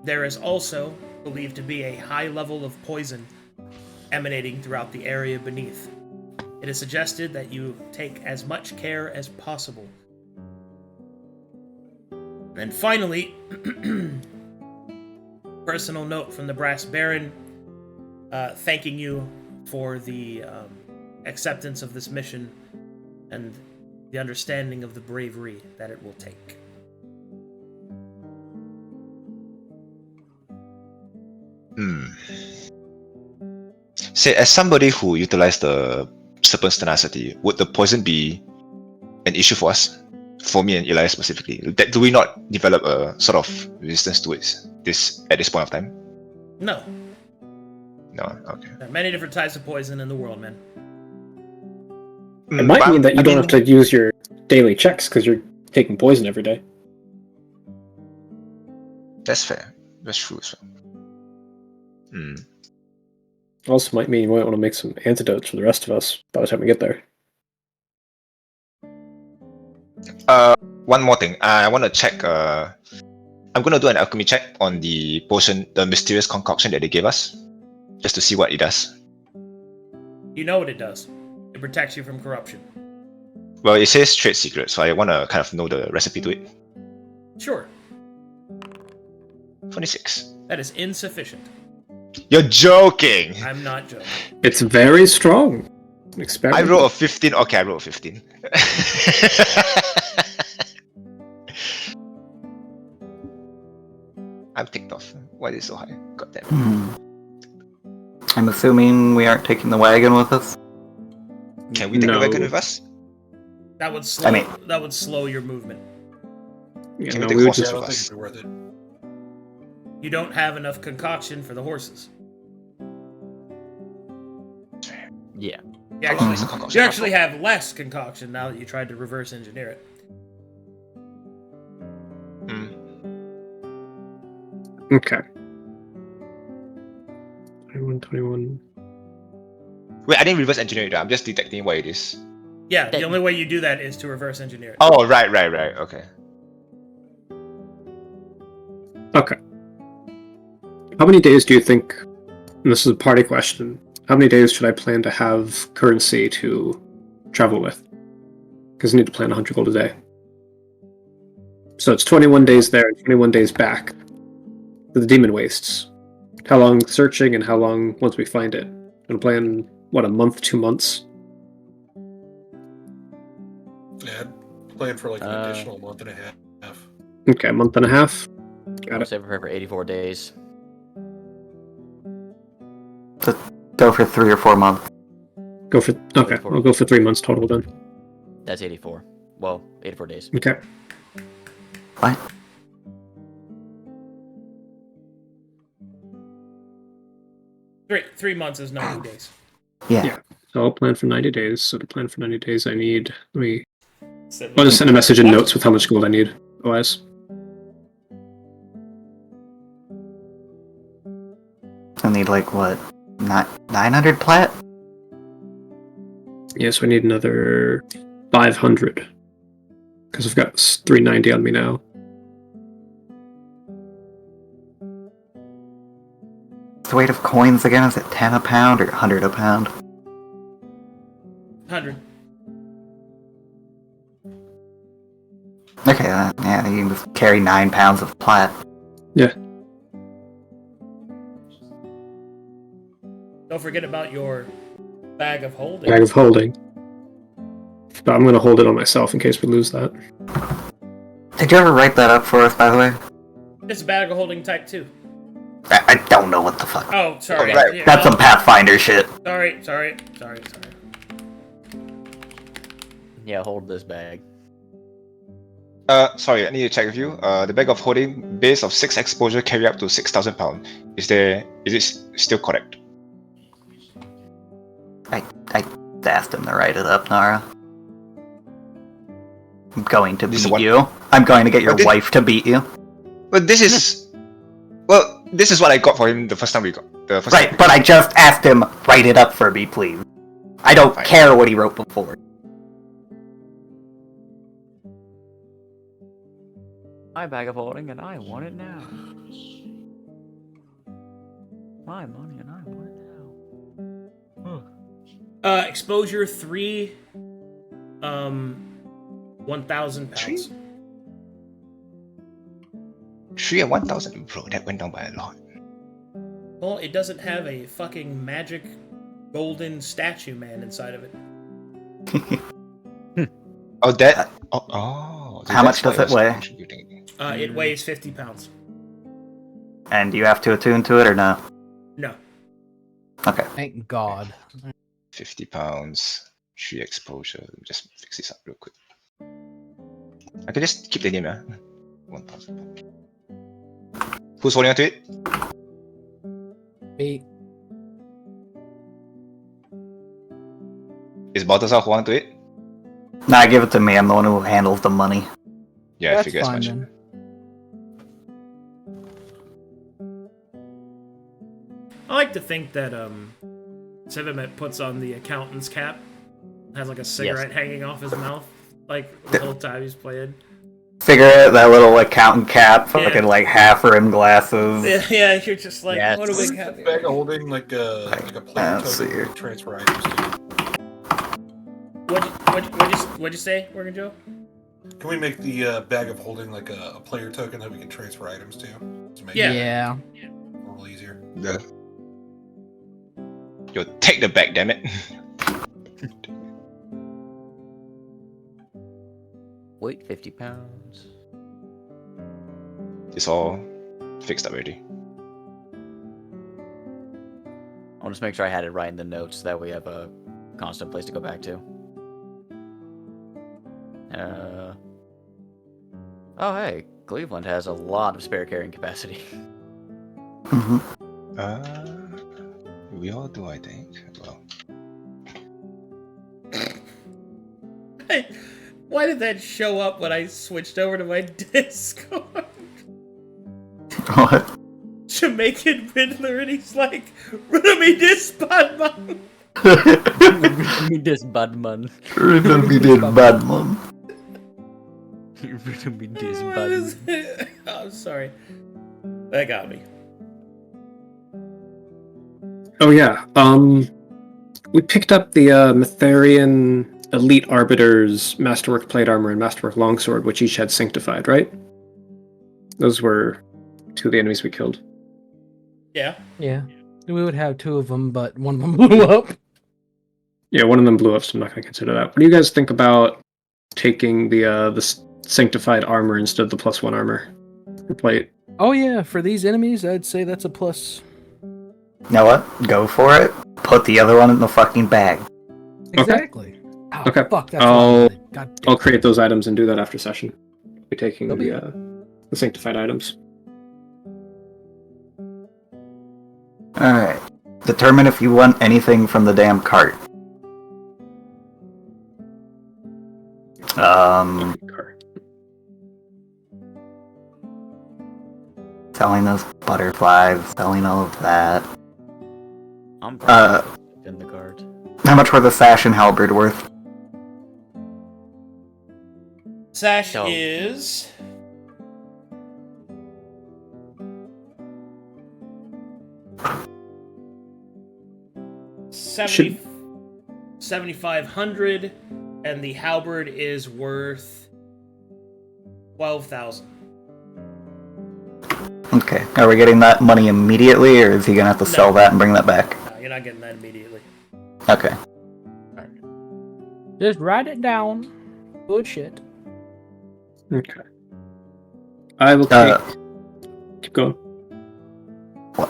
There is also believed to be a high level of poison emanating throughout the area beneath. It is suggested that you take as much care as possible. And finally, personal note from the Brass Baron, thanking you for the acceptance of this mission and the understanding of the bravery that it will take. Say, as somebody who utilized the Serpent's Tenacity, would the poison be an issue for us? For me and Elias specifically? Do we not develop a sort of resistance to it at this point of time? No. No, okay. There are many different types of poison in the world, man. It might mean that you don't have to use your daily checks because you're taking poison every day. That's fair. That's true as well. Also might mean you might want to make some antidotes for the rest of us by the time we get there. One more thing. I want to check. I'm going to do an alchemy check on the potion, the mysterious concoction that they gave us, just to see what it does. You know what it does. It protects you from corruption. Well, it says trade secret, so I want to kind of know the recipe to it. Sure. 26. That is insufficient. You're joking! I'm not joking. It's very strong. I rolled a 15. Okay, I rolled a 15. I'm ticked off. Why is it so high? God damn it. I'm assuming we aren't taking the wagon with us. Can we take the wagon with us? That would slow. That would slow your movement. Yeah, Can no, we take we would horses just, I don't with think us? it'd be worth it. You don't have enough concoction for the horses. Yeah. You actually have less concoction now that you tried to reverse engineer it. Okay. 21. Wait, I didn't reverse engineer it. I'm just detecting what it is. Yeah, the only way you do that is to reverse engineer it. Oh, right. Okay. Okay. How many days do you think, and this is a party question, how many days should I plan to have currency to travel with? Because I need to plan 100 gold a day. So it's 21 days there and 21 days back to the Demon Wastes. How long searching and how long once we find it? I'm going to plan, what, a month, 2 months? Yeah, I'd plan for like an additional month and a half. Okay, a month and a half. Got it. Save for 84 days. Go for 3 or 4 months. Go for, okay, 84. I'll go for 3 months total then. That's 84. Well, 84 days. Okay. What? Three months is 90 days. Yeah. So I'll plan for 90 days. So to plan for 90 days, I need, I'll just send a message in notes with how much gold I need, otherwise. I need like what? 900 plat? Yes, we need another 500. Because I've got 390 on me now. The weight of coins again, is it 10 a pound or 100 a pound? 100. Okay, yeah, you can just carry 9 pounds of plat. Yeah. Don't forget about your bag of holding. Bag of holding. But I'm going to hold it on myself in case we lose that. Did you ever write that up for us, by the way? It's a bag of holding type 2. I don't know what the fuck. Oh, sorry. Right. Yeah, That's some Pathfinder shit. Sorry. Yeah, hold this bag. Sorry, I need to check with you. The bag of holding, base of 6 exposure, carry up to 6,000 pounds. Is it still correct? I asked him to write it up, Nara. I'm going to beat you. I'm going to get your wife to beat you. But this is... Well, this is what I got for him the first time we got. Right, but I just asked him, write it up for me, please. I don't care what he wrote before. My bag of holding, and I want it now. My money, and I want it now. Exposure 3, 1,000 pounds. 3 and 1,000? Bro, that went down by a lot. Well, it doesn't have a fucking magic golden statue man inside of it. Oh, that... Oh. How much does it weigh? It weighs 50 pounds. And do you have to attune to it or no? Okay. Thank God. 50 pounds, 3 exposure. Let me just fix this up real quick. I can just keep the name, yeah? 1,000. Who's holding on to it? Me. Is Balthazar holding on to it? Nah, give it to me. I'm the one who handles the money. Yeah, I That's figured as fine much. then. I like to think that Sivamet puts on the accountant's cap, has like a cigarette hanging off his mouth, like the whole time he's playing. Figure it, that little accountant cap, fucking like half-rim glasses. Yeah, you're just like, what do we have Bag of here? holding like a player token to transfer items to. What'd you say, WorkinJoe? Can we make the bag of holding like a player token that we can transfer items to make Yeah. it a little easier? Yeah. Yo, take the bag, damn it. Weight 50 pounds. It's all fixed up already. I'll just make sure I had it right in the notes so that we have a constant place to go back to. Oh hey, Cleavland has a lot of spare carrying capacity. We all do, I think. Well, Hey, why did that show up when I switched over to my Discord? What? Jamaican Riddler, and he's like, "Riddle me this, Batman." Me this bad man. Riddle me this bad man. Riddle me this What bad is man. it? Oh, sorry. That got me. Oh yeah. We picked up the Metharian Elite Arbiter's Masterwork Plate Armor and Masterwork Longsword, which each had Sanctified, right? Those were two of the enemies we killed. Yeah. Yeah. We would have two of them, but one of them blew up. Yeah, one of them blew up, so I'm not going to consider that. What do you guys think about taking the Sanctified Armor instead of the +1 armor for plate? Oh yeah, for these enemies, I'd say that's a plus. You know what? Go for it. Put the other one in the fucking bag. Exactly. Oh, Okay. Fuck, that's what I wanted. God damn. I'll create those items and do that after session. We're taking Okay. the Sanctified items. Alright. Determine if you want anything from the damn cart. Selling those butterflies, selling all of that. I'm probably in the cart. How much were the sash and halberd worth? Sash So- is Should- 7,500, and the halberd is worth 12,000. Okay. Are we getting that money immediately, or is he gonna have to sell that and bring that back? No, you're not getting that immediately. Okay. Just write it down. Good shit. Okay. I will take... Keep going. What?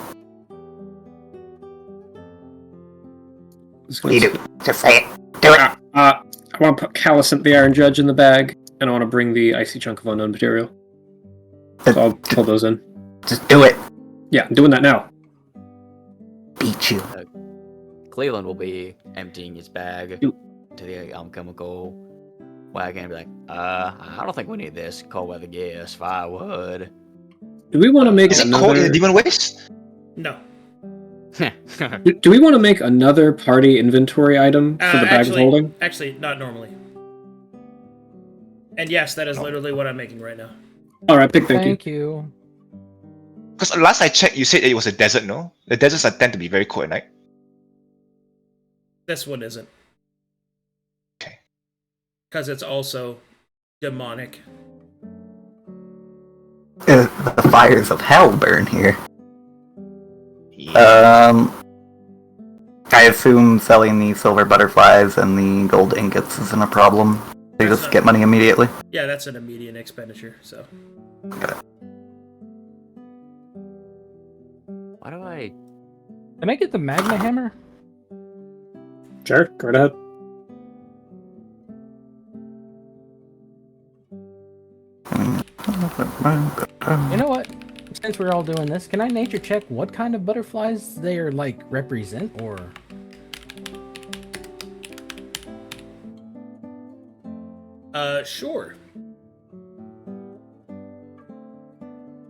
What do you do? Just say it. Do it! I want to put Calicent the Iron Judge in the bag, and I want to bring the Icy Chunk of Unknown Material. So I'll pull those in. Just do it! Yeah, I'm doing that now. Beat you. Cleveland will be emptying his bag You- to the alchemical wagon and be like, I don't think we need this cold weather gear, firewood. Do we want to make Is it cold in the another... demon waste? No. Do we want to make another party inventory item for the bag of holding? Actually, not normally. And yes, that is literally what I'm making right now. Alright, big thank you. Thank you. Because last I checked, you said it was a desert, no? The deserts are tend to be very cold at night. This one isn't. Okay. Because it's also demonic. The fires of hell burn here. Yeah. I assume selling the silver butterflies and the gold ingots isn't a problem. They That's just not- get money immediately. Yeah, that's an immediate expenditure, so. Why do I Can I get the magma hammer? Sure, go ahead. You know what? Since we're all doing this, can I nature check what kind of butterflies they are like represent, or? Sure.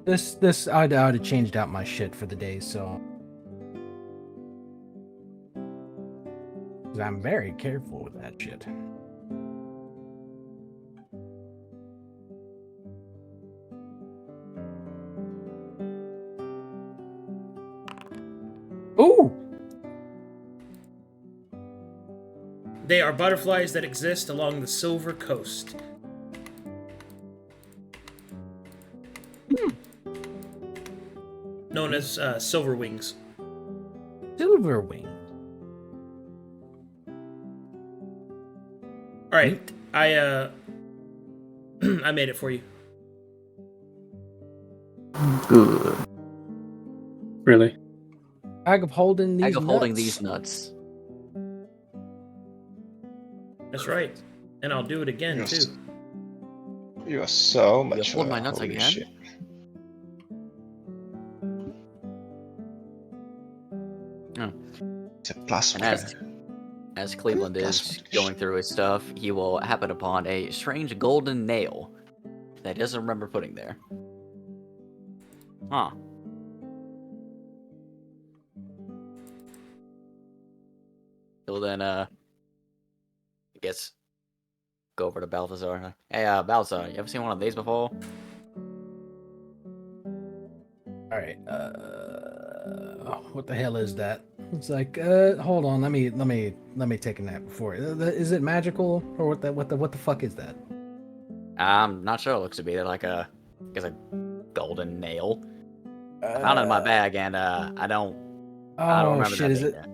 This I'd have changed out my shit for the day, so 'cause I'm very careful with that shit. Ooh! They are butterflies that exist along the Silver Coast. Known as silver wings. Silver wing. Alright, I made it for you. Good. Really? Bag of holding these Bag of nuts. holding these nuts. That's right. And I'll do it again, Yes. too. You are so much. hold my nuts holy again? shit. It's a plus And one. as Cleveland is going through his stuff, he will happen upon a strange golden nail that he doesn't remember putting there. Huh. He'll then, I guess, go over to Balthazar. Hey, Balthazar, you ever seen one of these before? Alright, what the hell is that? It's like, hold on, let me take a nap before. Is it magical, or what the fuck is that? I'm not sure. It looks to be like I guess a golden nail. I found it in my bag, and I don't remember shit, that is being it? there.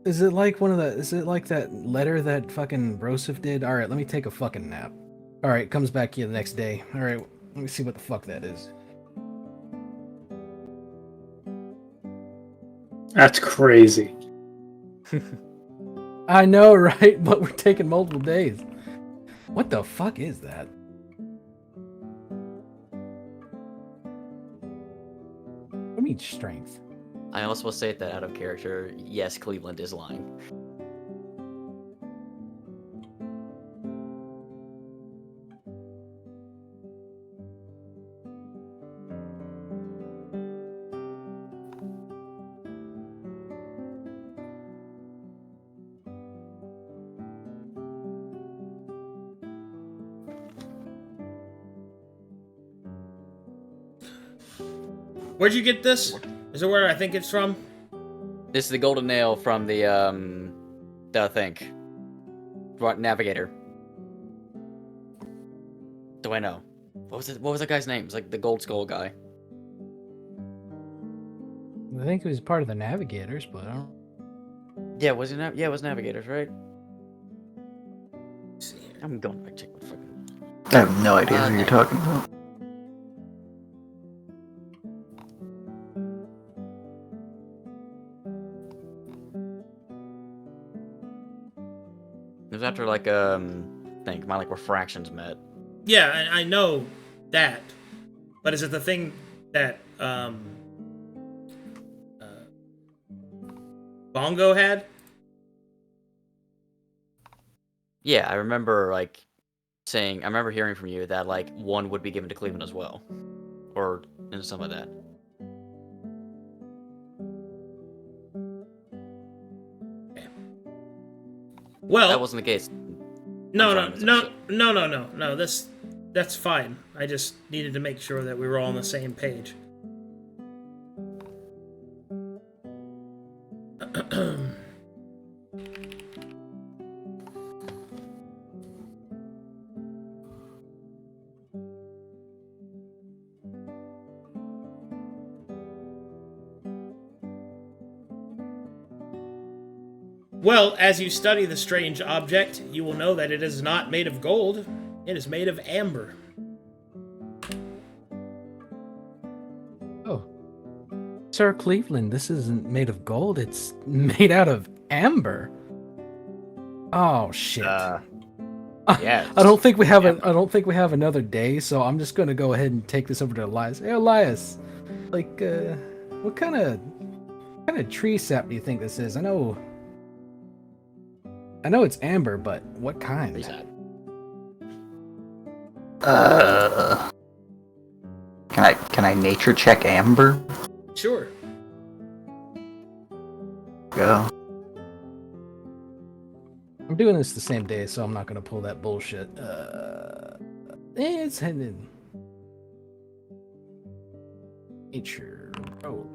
Is it like is it like that letter that fucking Broseph did? Alright, let me take a fucking nap. Alright, comes back here the next day. Alright, let me see what the fuck that is. That's crazy. I know, right? But we're taking multiple days. What the fuck is that? I mean strength. I also will say that out of character, yes, Cleveland is lying. Where'd you get this? Is it where I think it's from? This is the golden nail from the think. Navigator. Do I know? What was that guy's name? It's like the gold skull guy. I think it was part of the Navigators, but I don't. Yeah, was it? Yeah, it was Navigators, right? I'm going back check what fucking. I have no idea who you're talking about. It was after like think my like refractions met. Yeah, I know that. But is it the thing that Bongo had? Yeah, I remember like saying. I remember hearing from you that like one would be given to Cleveland as well, or something like that. Well, That wasn't the case. no. sorry, That's fine. I just needed to make sure that we were all on the same page. Well, as you study the strange object, you will know that it is not made of gold. It is made of amber. Oh. Sir Cleavland, this isn't made of gold. It's made out of amber. Oh shit. Yes. I don't think we have I don't think we have another day, so I'm just gonna go ahead and take this over to Elias. Hey, Elias, like, what kind of tree sap do you think this is? I know it's amber, but what kind? Can I nature check amber? Sure. Go. I'm doing this the same day, so I'm not gonna pull that bullshit. It's headed. Nature. Oh.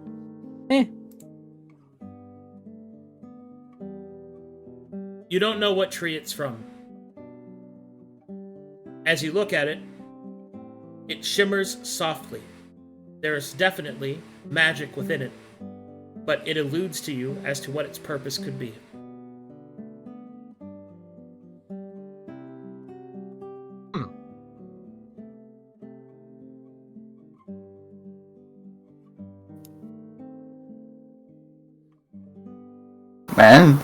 You don't know what tree it's from. As you look at it, it shimmers softly. There is definitely magic within it, but it eludes to you as to what its purpose could be. Man.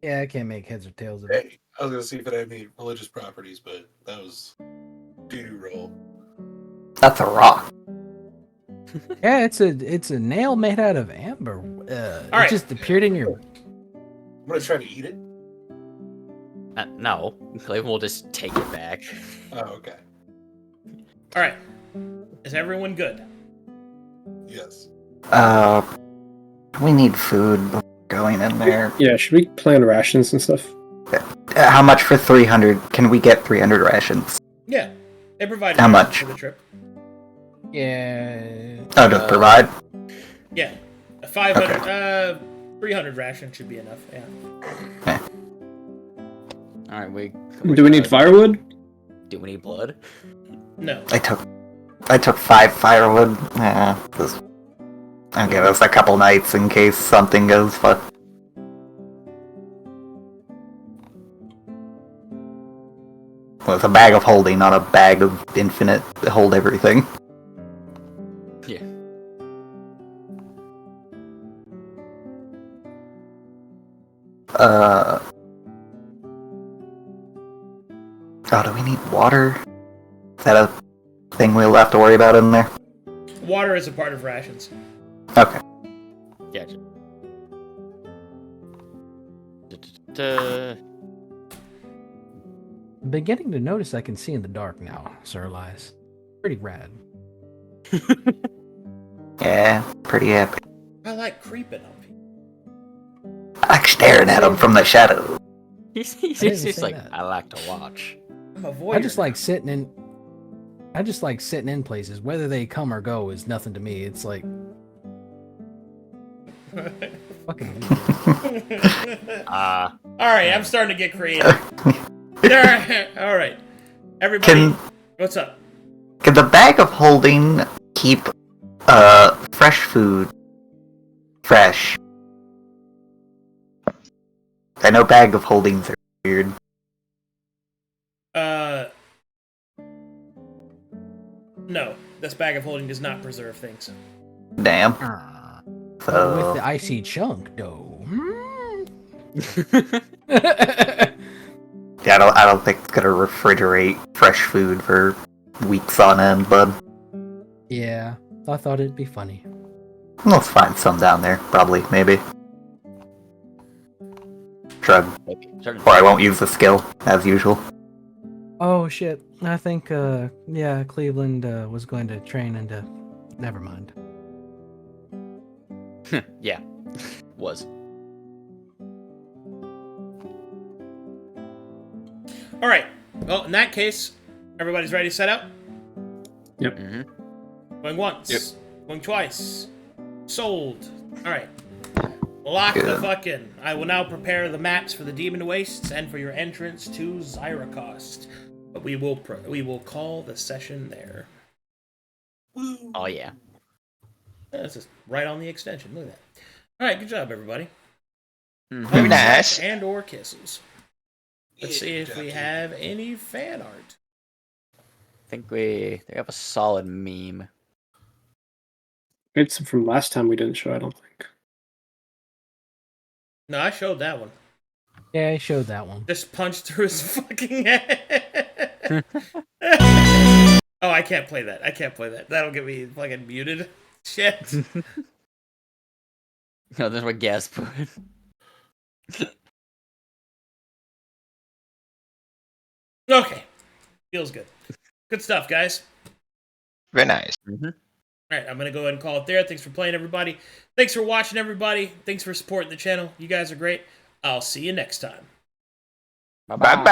Yeah, I can't make heads or tails of it. Hey, I was gonna see if it had any religious properties, but that was doo-doo roll. That's a rock. Yeah, it's a nail made out of amber. It right. just appeared in your. I'm gonna try to eat it. No, Cleveland will just take it back. Oh, okay. All right. Is everyone good? Yes. We need food before going in there. Yeah, should we plan rations and stuff? How much for 300? Can we get 300 rations? Yeah. They provide How much? for the trip. Yeah. Oh, to provide? Yeah. A 500, 300 ration should be enough. Yeah. Okay. All right, Do we need firewood? Do we need blood? No. I took 5 firewood. I'll give us a couple nights in case something goes fuck. Well, it's a bag of holding, not a bag of infinite to hold everything. Yeah. Oh, do we need water? Is that a thing we'll have to worry about in there? Water is a part of rations. Okay. Gotcha. Beginning to notice I can see in the dark now, Sir Elias. Pretty rad. Yeah, pretty happy. I like creeping on people. I like staring at them from the shadows. He's didn't just say like, that. I like to watch. I'm a voyeur. I just like sitting in places. Whether they come or go is nothing to me. It's like fucking weird. All right, I'm starting to get creative. All right, everybody, what's up? Can the bag of holding keep fresh food fresh? I know bag of holdings are weird. No, this bag of holding does not preserve things. Damn. But So with the icy chunk, though. yeah, I don't think it's gonna refrigerate fresh food for weeks on end, bud. Yeah, I thought it'd be funny. Let's find some down there, probably, maybe. Shrug. Maybe. Or I won't use the skill, as usual. Oh shit! I think Cleavland was going to train into. Never mind. Yeah, was. All right. Well, in that case, everybody's ready to set out. Yep. Mm-hmm. Going once. Yep. Going twice. Sold. All right. Lock the Good. fuck in. I will now prepare the maps for the Demon Wastes and for your entrance to Zyracost. But we will call the session there. Oh yeah. This is right on the extension. Look at that. All right, good job, everybody. Mhm. Very nice. And or kisses. Let's see if we have any fan art. I think they have a solid meme. It's from last time we didn't show, I don't think. No, I showed that one. Yeah, I showed that one. Just punched through his fucking head. Oh, I can't play that. I can't play that. That'll get me fucking muted. Shit. No, that's what Gas put. Okay. Feels good. Good stuff, guys. Very nice. Mm-hmm. All right, I'm going to go ahead and call it there. Thanks for playing, everybody. Thanks for watching, everybody. Thanks for supporting the channel. You guys are great. I'll see you next time. Bye-bye. Bye bye.